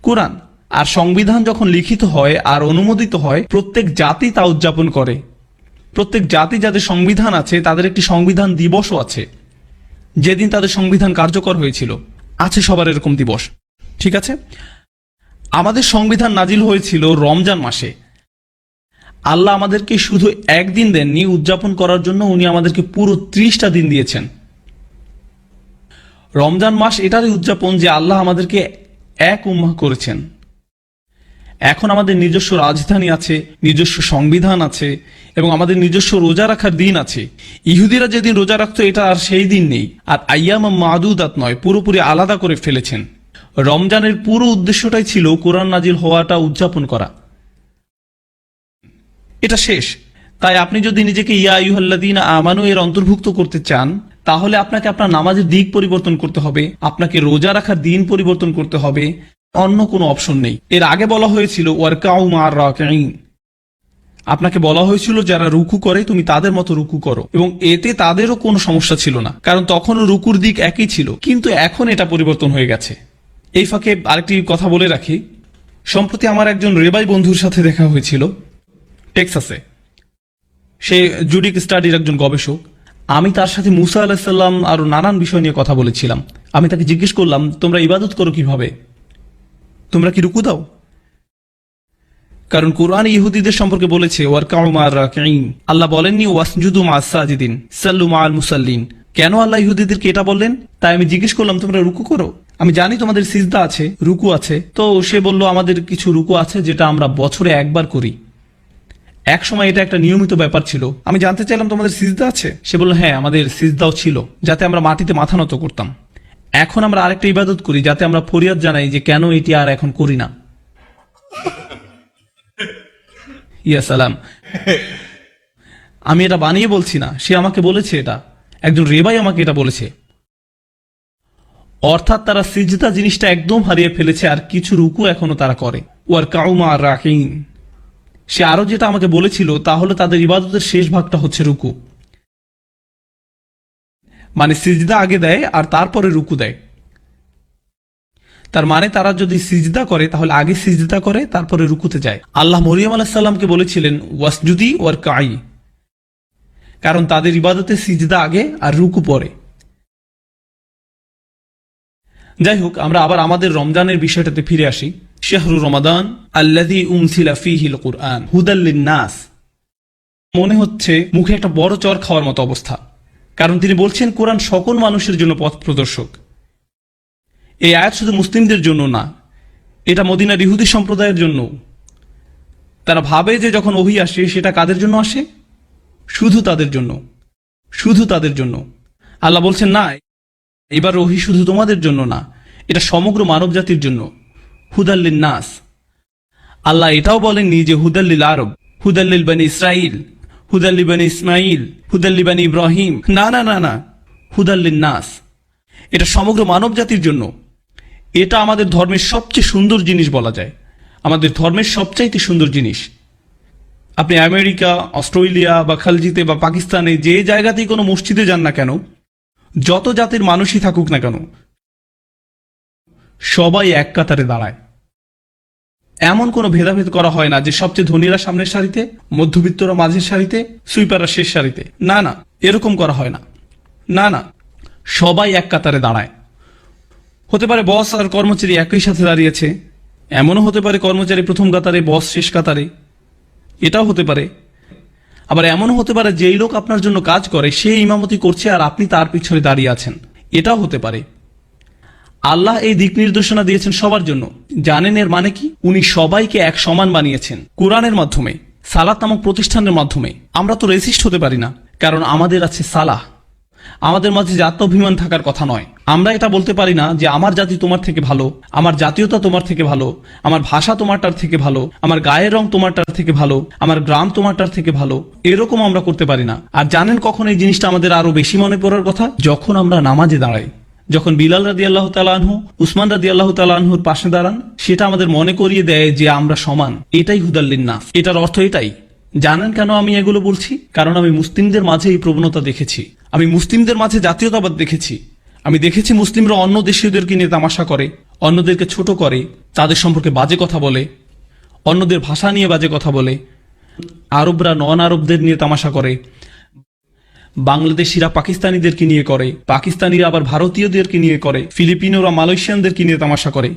কোরআন। আর সংবিধান যখন লিখিত হয় আর অনুমোদিত হয়, প্রত্যেক জাতি তা উদযাপন করে। প্রত্যেক জাতি যাদের সংবিধান আছে তাদের একটি সংবিধান দিবসও আছে, যেদিন তাদের সংবিধান কার্যকর হয়েছিল। আছে সবার এরকম দিবস, ঠিক আছে? আমাদের সংবিধান নাজিল হয়েছিল রমজান মাসে। আল্লাহ আমাদেরকে শুধু একদিন দেননি উদযাপন করার জন্য, উনি আমাদেরকে পুরো 30টা দিন দিয়েছেন। রমজান মাস এটারই উদযাপন যে আল্লাহ আমাদেরকে এক উম্মাহ করেছেন। এখন আমাদের নিজস্ব রাজধানী আছে, নিজস্ব সংবিধান আছে, এবং আমাদের নিজস্ব রোজা রাখার দিন আছে। ইহুদিরা যেদিন রোজা রাখতো এটা আর সেই দিন নেই। আর আইয়াম মাদুদাত নয়, পুরোপুরি আলাদা করে ফেলেছেন। রমজানের পুরো উদ্দেশ্যটাই ছিল কোরআন নাজিল হওয়াটা উদযাপন করা। এটা শেষ। তাই আপনি যদি নিজেকে ইয়া আইয়ুহাল্লাযীনা আমানু এর অন্তর্ভুক্ত করতে চান, তাহলে আপনাকে আপনার নামাজের দিক পরিবর্তন করতে হবে, আপনাকে রোজা রাখার দিন পরিবর্তন করতে হবে। অন্য কোনো অপশন নেই। এর আগে বলা হয়েছিল ওয়ারকাউ মা'আর রাকিঈন, আপনাকে বলা হয়েছিল যারা রুকু করে তুমি তাদের মতো রুকু করো, এবং এতে তাদেরও কোনো সমস্যা ছিল না, কারণ তখনও রুকুর দিক একই ছিল। কিন্তু এখন এটা পরিবর্তন হয়ে গেছে। এই ফাঁকে আরেকটি কথা বলে রাখি, সম্প্রতি আমার একজন রেবাই বন্ধুর সাথে দেখা হয়েছিল টেক্সাসে। সে জুডিক স্টাডির একজন গবেষক। আমি তার সাথে মুসা আলাইহিস সালাম আরো নানান বিষয় নিয়ে কথা বলেছিলাম। আমি তাকে জিজ্ঞেস করলাম, তোমরা ইবাদত করো কিভাবে? তোমরা কি রুকু দাও? কারণ কোরআন ইহুদিদের সম্পর্কে বলেছে ওয়ারকাউ মা'আর রাকিঈন। আল্লাহ বলেননি ওয়াসজুদু মা'আস সাজিদিন সাল্লু মা'আল মুসাল্লিন। কেন আল্লাহ ইহুদিদেরকে এটা বললেন? তাই আমি জিজ্ঞেস করলাম, তোমরা রুকু করো? আমি জানি তোমাদের সিজদা আছে, রুকু আছে। তো সে বলল, আমাদের কিছু রুকু আছে যেটা আমরা বছরে একবার করি। এক সময় এটা একটা নিয়মিত ব্যাপার ছিল। আমি জানতে চাইলাম, তোমাদের সিজদা আছে? সে বলল, হ্যাঁ, আমাদের সিজদাও ছিল, যাতে আমরা মাটিতে মাথা নত করতাম। এখন আমরা আরেকটা ইবাদত করি, যাতে আমরা ফরিয়াদ জানাই যে কেন এটি আর এখন করি না। ইয়া সালাম। আমি এটা বানিয়ে বলছি না, সে আমাকে বলেছে, এটা একজন রেবাই আমাকে এটা বলেছে। অর্থাৎ তারা সিজদা জিনিসটা একদম হারিয়ে ফেলেছে, আর কিছু রুকু এখনো তারা করে। ওয়ারকাউ মা'আর রাকিঈন। সে আরো যেটা আমাকে বলেছিল তা হলো তাদের ইবাদতের শেষ ভাগটা হচ্ছে রুকু, মানে সিজদা আগে দেয় আর তারপরে রুকু দেয়। তার মানে তারা যদি সিজদা করে তাহলে আগে সিজদা করে তারপরে রুকুতে যায়। আল্লাহ মরিয়ম আলাইহিস সালামকে বলেছিলেন ওয়াসজুদি ওয়ারকাই, কারণ তাদের ইবাদতে সিজদা আগে আর রুকু পরে। যাই হোক, আমরা আবার আমাদের রমজানের বিষয়টাতে ফিরে আসি। শাহরু রমাদান আল্লাযী উনজিলা ফীহিল কুরআন হুদাল লিন-নাস। মনে হচ্ছে মুখে একটা বড় চর খাওয়ার মতো অবস্থা, কারণ তিনি বলছেন কোরআন সকল মানুষের জন্য পথ প্রদর্শক। এই আয়াত শুধু মুসলিমদের জন্য না, এটা মদিনার ইহুদি সম্প্রদায়ের জন্য। তারা ভাবে যে যখন ওহী আসে সেটা কাদের জন্য আসে? শুধু তাদের জন্য, শুধু তাদের জন্য। আল্লাহ বলছেন, না, এবার ওহী শুধু তোমাদের জন্য না, এটা সমগ্র মানব জাতির জন্য। হুদাল লিন-নাস। আল্লাহ এটাও বলেননি যে হুদাল্লিল আরব, হুদাল্লিল বানি ইসরাইল, হুদাল্লি বানি ইসমাইল, হুদাল্লি বানি ইব্রাহিম। না না না না, হুদাল্লিন নাস। এটা সমগ্র মানব জাতির জন্য। এটা আমাদের ধর্মের সবচেয়ে সুন্দর জিনিস বলা যায়, আমাদের ধর্মের সবচাইতে সুন্দর জিনিস। আপনি আমেরিকা, অস্ট্রেলিয়া বা খালজিতে বা পাকিস্তানে যে জায়গাতেই কোনো মসজিদে যান না কেন, যত জাতির মানুষই থাকুক না কেন, সবাই এক কাতারে দাঁড়ায়। এমন কোনো ভেদাভেদ করা হয় না যে সবচেয়ে ধনীরা সামনের সারিতে, মধ্যবিত্তরা মাঝের সারিতে, সুইপাররা শেষ সারিতে। না না, এরকম করা হয় না। না না, সবাই এক কাতারে দাঁড়ায়। হতে পারে বস আর কর্মচারী একই সাথে দাঁড়িয়েছে, এমনও হতে পারে কর্মচারী প্রথম কাতারে, বস শেষ কাতারে। এটাও হতে পারে। আবার এমনও হতে পারে যেই লোক আপনার জন্য কাজ করে সে ইমামতি করছে আর আপনি তার পিছনে দাঁড়িয়ে আছেন। এটাও হতে পারে। আল্লাহ এই দিক নির্দেশনা দিয়েছেন সবার জন্য। জানেন এর মানে কি? উনি সবাইকে এক সমান বানিয়েছেন কোরআনের মাধ্যমে, সালাত নামক প্রতিষ্ঠানের মাধ্যমে। আমরা তো রেসিস্ট হতে পারি না, কারণ আমাদের আছে সালাহ। আমাদের মাঝে জাত্যাভিমান থাকার কথা নয়। আমরা এটা বলতে পারি না যে আমার জাতি তোমার থেকে ভালো, আমার জাতীয়তা তোমার থেকে ভালো, আমার ভাষা তোমারটার থেকে ভালো, আমার গায়ের রং তোমারটার থেকে ভালো, আমার গ্রাম তোমারটার থেকে ভালো। এরকম আমরা করতে পারি না। আর জানেন কখন এই জিনিসটা আমাদের আরো বেশি মনে পড়ার কথা? যখন আমরা নামাজে দাঁড়াই, যখন বিলাল রাদিয়াল্লাহু তাআলা আনহু, উসমান রাদিয়াল্লাহু তাআলা আনহুর পাশে দাঁড়ান, সেটা আমাদের মনে করিয়ে দেয় যে আমরা সমান। এটাই হুদাল্লিন নাস। এটার অর্থ এটাই। জানেন কেন আমি এগুলো বলছি? কারণ আমি মুসলিমদের মাঝে এই প্রবণতা দেখেছি। আমি মুসলিমদের মাঝে জাতীয়তাবাদ দেখেছি। আমি দেখেছি মুসলিমরা অন্য দেশীয়দেরকে নিয়ে তামাশা করে, অন্যদেরকে ছোট করে, তাদের সম্পর্কে বাজে কথা বলে, অন্যদের ভাষা নিয়ে বাজে কথা বলে। আরবরা নন আরবদের নিয়ে তামাশা করে, বাংলাদেশিরা পাকিস্তানিদেরকে নিয়ে করে, পাকিস্তানিরা আবার ভারতীয়দেরকে নিয়ে করে, ফিলিপিনোরা মালয়েশিয়ানদেরকে নিয়ে তামাশা করে।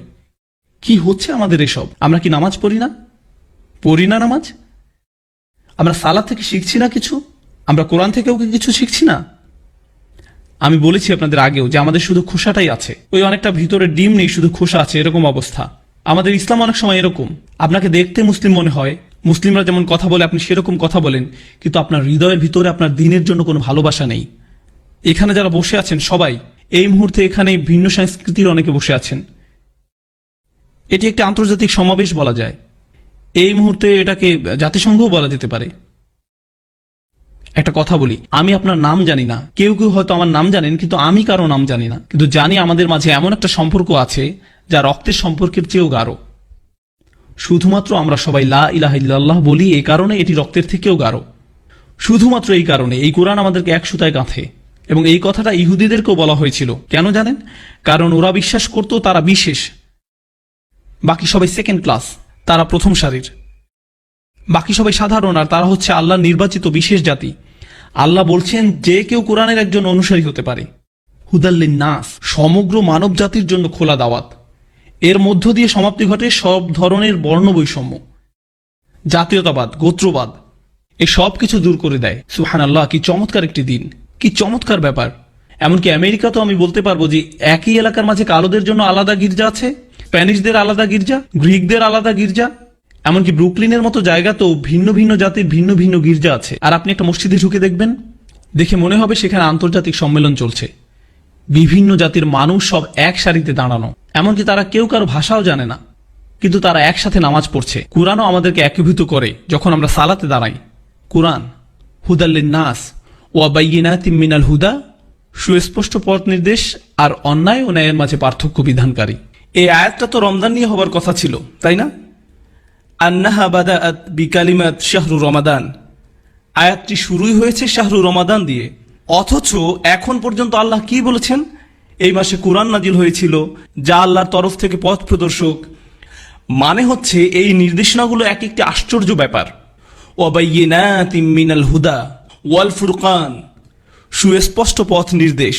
কি হচ্ছে আমাদের এসব? আমরা কি নামাজ পড়ি না? পড়ি না নামাজ? আমরা সালাত থেকে শিখছি না কিছু? আমরা কোরআন থেকেও কি কিছু শিখছি না? আমি বলেছি আপনাদের আগেও যে আমাদের শুধু খোসাটাই আছে, ওই অনেকটা ভিতরে ডিম নেই, শুধু খোসা আছে, এরকম অবস্থা। আমাদের ইসলাম অনেক সময় এরকম। আপনাকে দেখতে মুসলিম মনে হয়, মুসলিমরা যেমন কথা বলে আপনি সেরকম কথা বলেন, কিন্তু আপনার হৃদয়ের ভিতরে আপনার দিনের জন্য কোনো ভালোবাসা নেই। এখানে যারা বসে আছেন সবাই এই মুহূর্তে এখানে ভিন্ন সংস্কৃতির অনেকে বসে আছেন। এটি একটি আন্তর্জাতিক সমাবেশ বলা যায়। এই মুহূর্তে এটাকে জাতিসংঘও বলা যেতে পারে। একটা কথা বলি, আমি আপনার নাম জানি না, কেউ কেউ হয়তো আমার নাম জানেন, কিন্তু আমি কারো নাম জানি না। কিন্তু জানি আমাদের মাঝে এমন একটা সম্পর্ক আছে যা রক্তের সম্পর্কের চেয়েও গাঢ়। শুধুমাত্র আমরা সবাই লা ইলাহা ইল্লাল্লাহ বলি, এই কারণে এটি রক্তের থেকেও গাঢ়। শুধুমাত্র এই কারণে এই কোরআন আমাদেরকে এক সুতায় গাঁথে। এবং এই কথাটা ইহুদিদেরকেও বলা হয়েছিল। কেন জানেন? কারণ ওরা বিশ্বাস করত তারা বিশেষ, বাকি সবাই সেকেন্ড ক্লাস, তারা প্রথম সারির। বাকি সবাই সাধারণ, আর তারা হচ্ছে আল্লাহর নির্বাচিত বিশেষ জাতি। আল্লাহ বলছেন যে কেউ কোরআনের একজন অনুসারী হতে পারে। হুদাল্লিন নাস, সমগ্র মানব জাতির জন্য খোলা দাওয়াত। এর মধ্য দিয়ে সমাপ্তি ঘটে সব ধরনের বর্ণ বৈষম্য, জাতীয়তাবাদ, গোত্রবাদ, এই সব কিছু দূর করে দেয়। সুবহানাল্লাহ, কি চমৎকার একটি দিন, কি চমৎকার ব্যাপার। এমনকি আমেরিকা তো আমি বলতে পারবো যে একই এলাকার মাঝে কালোদের জন্য আলাদা গির্জা আছে, স্প্যানিশদের আলাদা গির্জা, গ্রিকদের আলাদা গির্জা, এমনকি ব্রুকলিনের মতো জায়গাতেও ভিন্ন ভিন্ন জাতির ভিন্ন ভিন্ন গির্জা আছে। আর আপনি একটা মসজিদে ঢুকে দেখবেন, দেখে মনে হবে সেখানে আন্তর্জাতিক সম্মেলন চলছে। বিভিন্ন জাতির মানুষ সব এক সারিতে দাঁড়ানো, এমনকি তারা কেউ কারো ভাষাও জানে না, কিন্তু তারা একসাথে নামাজ পড়ছে। কুরআনও আমাদেরকে একীভূত করে যখন আমরা সালাতে দাঁড়াই। কুরআন হুদাল্লিন নাস ওয়া বাইয়িনাতিম মিনাল হুদা, সুস্পষ্ট পথ নির্দেশ আর অন্যায় ও ন্যায়ের মাঝে পার্থক্য বিধানকারী। এই আয়াতটা তো রমজান নিয়ে হবার কথা ছিল, তাই না? আন্নাহা বাদাআত বিকালিমাত শাহরু রমাদান, আয়াতটি শুরুই হয়েছে শাহরু রমাদান দিয়ে। অথচ এখন পর্যন্ত আল্লাহ কি বলেছেন? এই মাসে কুরআন নাজিল হয়েছিল, যা আল্লাহর তরফ থেকে পথ প্রদর্শক। মানে হচ্ছে এই নির্দেশনাগুলো এক একটি আশ্চর্য ব্যাপার। ওয়াবাইয়িনাতিম মিনাল হুদা ওয়াল ফুরকান, সুস্পষ্ট পথ নির্দেশ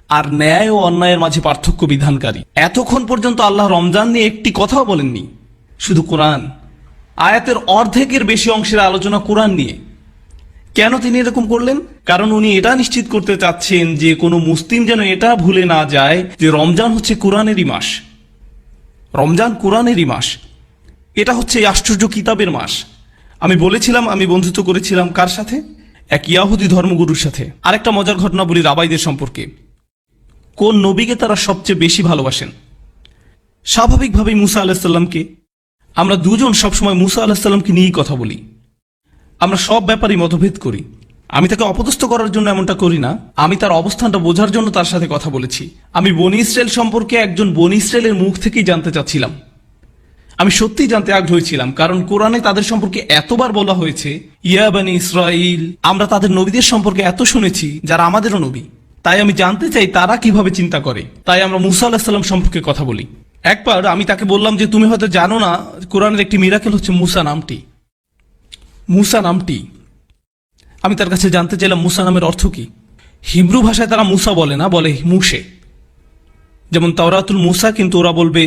আর ন্যায় ও অন্যায়ের মাঝে পার্থক্য বিধানকারী। এতক্ষণ পর্যন্ত আল্লাহ রমজান নিয়ে একটি কথাও বলেননি, শুধু কোরআন। আয়াতের অর্ধেকের বেশি অংশের আলোচনা কোরআন নিয়ে। কেন তিনি এরকম করলেন? কারণ উনি এটা নিশ্চিত করতে চাচ্ছেন যে কোনো মুসলিম যেন এটা ভুলে না যায় যে রমজান হচ্ছে কোরআনেরই মাস। রমজান কোরআনেরই মাস। এটা হচ্ছে এই আশ্চর্য কিতাবের মাস। আমি বলেছিলাম, আমি বন্ধুত্ব করেছিলাম কার সাথে? এক ইয়াহুদি ধর্মগুরুর সাথে। আরেকটা মজার ঘটনা বলি রাবাইদের সম্পর্কে। কোন নবীকে তারা সবচেয়ে বেশি ভালোবাসেন? স্বাভাবিকভাবেই মুসা আলাইহিস সালামকে। আমরা দুজন সবসময় মুসা আলাহিসাল্লামকে নিয়েই কথা বলি। আমরা সব ব্যাপারেই মতভেদ করি। আমি তাকে অপদস্থ করার জন্য এমনটা করি না, আমি তার অবস্থানটা বোঝার জন্য তার সাথে কথা বলেছি। আমি বনি ইসরায়েল সম্পর্কে একজন বনি ইসরায়েলের মুখ থেকেই জানতে চাচ্ছিলাম। আমি সত্যিই জানতে আগ্রহী ছিলাম, কারণ কোরআনে তাদের সম্পর্কে এতবার বলা হয়েছে ইয়া বনি ইসরাইল। আমরা তাদের নবীদের সম্পর্কে এত শুনেছি যারা আমাদেরও নবী। তাই আমি জানতে চাই তারা কিভাবে চিন্তা করে। তাই আমরা মুসা আলাহিস সাল্লাম সম্পর্কে কথা বলি। একবার আমি তাকে বললাম যে তুমি হয়তো জানো না কোরআনের একটি মিরাকেল হচ্ছে মুসা নামটি। মুসা নামটি আমি তার কাছে জানতে চাইলাম মুসা নামের অর্থ কি। হিব্রু ভাষায় তারা মুসা বলে না, বলে মুসে। যেমন তাওরাতুল মুসা, কিন্তু ওরা বলবে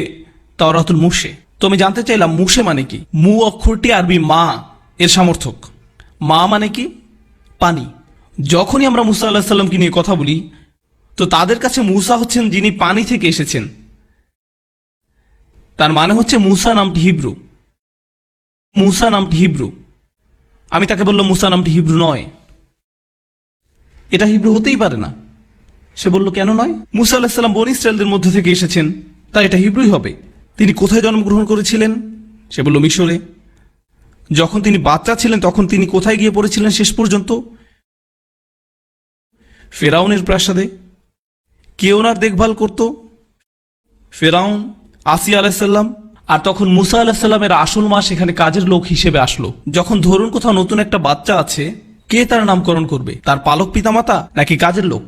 তাওরাতুল মুসে। তো আমি জানতে চাইলাম মুসে মানে কি। মু অক্ষরটি আরবি মা এর সমর্থক। মা মানে কি? পানি। যখনই আমরা মুসা আলাহিস সাল্লামকে নিয়ে কথা বলি তো তাদের কাছে মুসা হচ্ছেন যিনি পানি থেকে এসেছেন। তার মানে হচ্ছে মুসা নামটি হিব্রু। মুসা নামটি হিব্রু। আমি তাকে বললাম মুসা নামটি হিব্রু নয়, এটা হিব্রু হতেই পারে না। সে বলল কেন নয়? মুসা আলাহিস সাল্লাম বনী ইসরায়েলদের মধ্যে থেকে এসেছেন, তাই এটা হিব্রুই হবে। তিনি কোথায় জন্মগ্রহণ করেছিলেন? সে বলল মিশরে। যখন তিনি বাচ্চা ছিলেন তখন তিনি কোথায় গিয়ে পড়েছিলেন শেষ পর্যন্ত? ফেরাউনের প্রাসাদে। কে ওনার দেখভাল করত? ফেরাউন, আসিয়া আলাইসাল্লাম। আর তখন মুসা আলাহিসাল্লামের আসল মা সেখানে কাজের লোক হিসেবে আসলো। যখন ধরুন কোথাও নতুন একটা বাচ্চা আছে, কে তার নামকরণ করবে? তার পালক পিতামাতা নাকি কাজের লোক?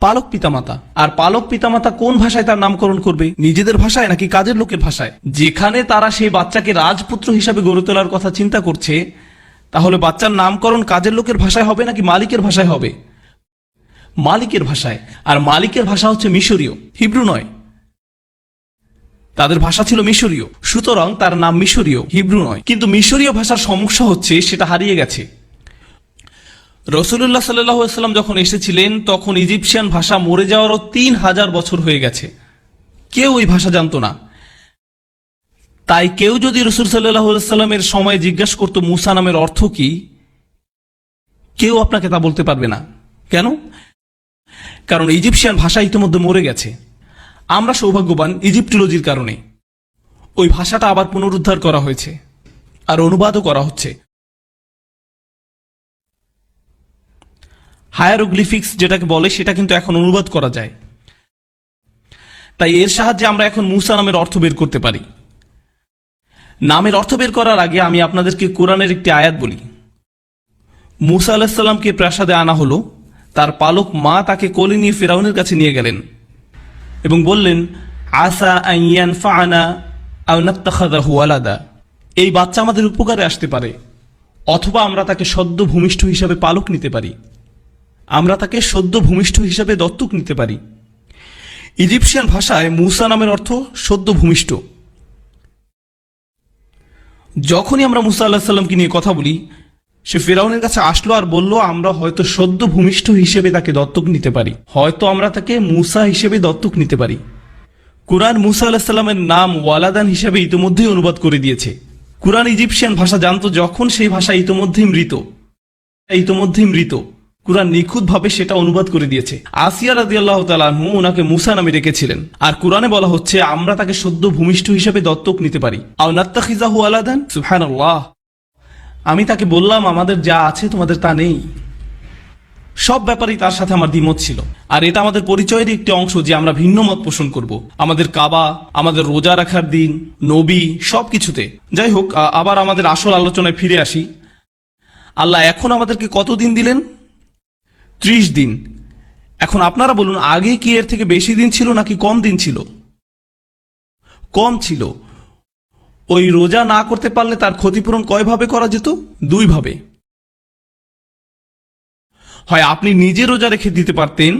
পালক পিতামাতা। আর পালক পিতামাতা কোন ভাষায় তার নামকরণ করবে? নিজেদের ভাষায় নাকি কাজের লোকের ভাষায়? যেখানে তারা সেই বাচ্চাকে রাজপুত্র হিসাবে গড়ে তোলার কথা চিন্তা করছে, তাহলে বাচ্চার নামকরণ কাজের লোকের ভাষায় হবে নাকি মালিকের ভাষায় হবে? মালিকের ভাষায়। আর মালিকের ভাষা হচ্ছে মিশরীয়, হিব্রু নয়। তাদের ভাষা ছিল মিশরীয়, সুতরাং তার নাম মিশরীয়, হিব্রু নয়। কিন্তু মিশরীয় ভাষার সমস্যা হচ্ছে সেটা হারিয়ে গেছে। রাসূলুল্লাহ সাল্লাল্লাহু আলাইহি ওয়াসাল্লাম যখন এসেছিলেন তখন ইজিপশিয়ান ভাষা মরে যাওয়ারও 3000 বছর হয়ে গেছে। কেউ ওই ভাষা জানতো না। তাই কেউ যদি রাসূল সাল্লাল্লাহু আলাইহি ওয়াসাল্লামের সময় জিজ্ঞাসা করতো মুসা নামের অর্থ কি, কেউ আপনাকে তা বলতে পারবে না। কেন? কারণ ইজিপশিয়ান ভাষা ইতিমধ্যে মরে গেছে। আমরা সৌভাগ্যবান ইজিপ্টোলজির কারণে ওই ভাষাটা আবার পুনরুদ্ধার করা হয়েছে আর অনুবাদও করা হচ্ছে। হায়ারোগ্লিফিক্স যেটাকে বলে সেটা কিন্তু এখন অনুবাদ করা যায়। তাই এর সাহায্যে আমরা এখন মুসা নামের অর্থ বের করতে পারি। নামের অর্থ বের করার আগে আমি আপনাদেরকে কোরআনের একটি আয়াত বলি। মুসা আলাইহিস সালামকে প্রাসাদে আনা হলো। তার পালক মা তাকে কোলে নিয়ে ফিরাউনের কাছে নিয়ে গেলেন এবং বললেন আসা আন ইয়ানফা'না আও নাত্তাখিযাহু ওয়ালাদা। এই বাচ্চা আমাদের উপকারে আসতে পারে, অথবা আমরা তাকে সদ্য ভূমিষ্ঠ হিসাবে পালক নিতে পারি। আমরা তাকে সদ্য ভূমিষ্ঠ হিসাবে দত্তক নিতে পারি। ইজিপশিয়ান ভাষায় মুসা নামের অর্থ সদ্য ভূমিষ্ঠ। যখনই আমরা মুসা আলাইহিস সালামকে নিয়ে কথা বলি, সে ফিরাউনের কাছে আসলো আর বলল আমরা হয়তো সদ্য ভূমিষ্ঠ হিসেবে তাকে দত্তক নিতে পারি, হয়তো আমরা তাকে মুসা হিসেবে দত্তক নিতে পারি। কুরআন মুসা আলাইহিস সালামের নাম ওয়ালাদান হিসেবে ইতিমধ্যেই অনুবাদ করে দিয়েছে। কুরআন ইজিপশিয়ান ভাষা জানতো যখন সেই ভাষা ইতিমধ্যেই মৃত। কুরআন নিখুঁতভাবে সেটা অনুবাদ করে দিয়েছে। আসিয়া রাদিয়াল্লাহু তাআলা আনহু ওনাকে মুসা নামে রেখেছিলেন। আর কুরআনে বলা হচ্ছে আমরা তাকে সদ্য ভূমিষ্ঠ হিসেবে দত্তক নিতে পারি। আও নাত্তাখিযাহু ওয়ালাদান। সুবহানাল্লাহ। আমি তাকে বললাম আমাদের যা আছে তোমাদের তা নেই। সব ব্যাপারেই তার সাথে আমার দ্বিমত ছিল। আর এটা আমাদের পরিচয়ের একটি অংশ যে আমরা ভিন্ন মত পোষণ করব। আমাদের কাবা, আমাদের রোজা রাখার দিন, নবী, সবকিছুতে। যাই হোক, আবার আমাদের আসল আলোচনায় ফিরে আসি। আল্লাহ এখন আমাদেরকে কত দিন দিলেন? 30 দিন। এখন আপনারা বলুন, আগে কি এর থেকে বেশি দিন ছিল নাকি কম দিন ছিল? কম ছিল। ওই রোজা না করতে পারলে তার ক্ষতিপূরণ কয়ভাবে করা যেত? 2 ভাবে। হয় আপনি নিজে রোজা রেখে দিতে পারতেন,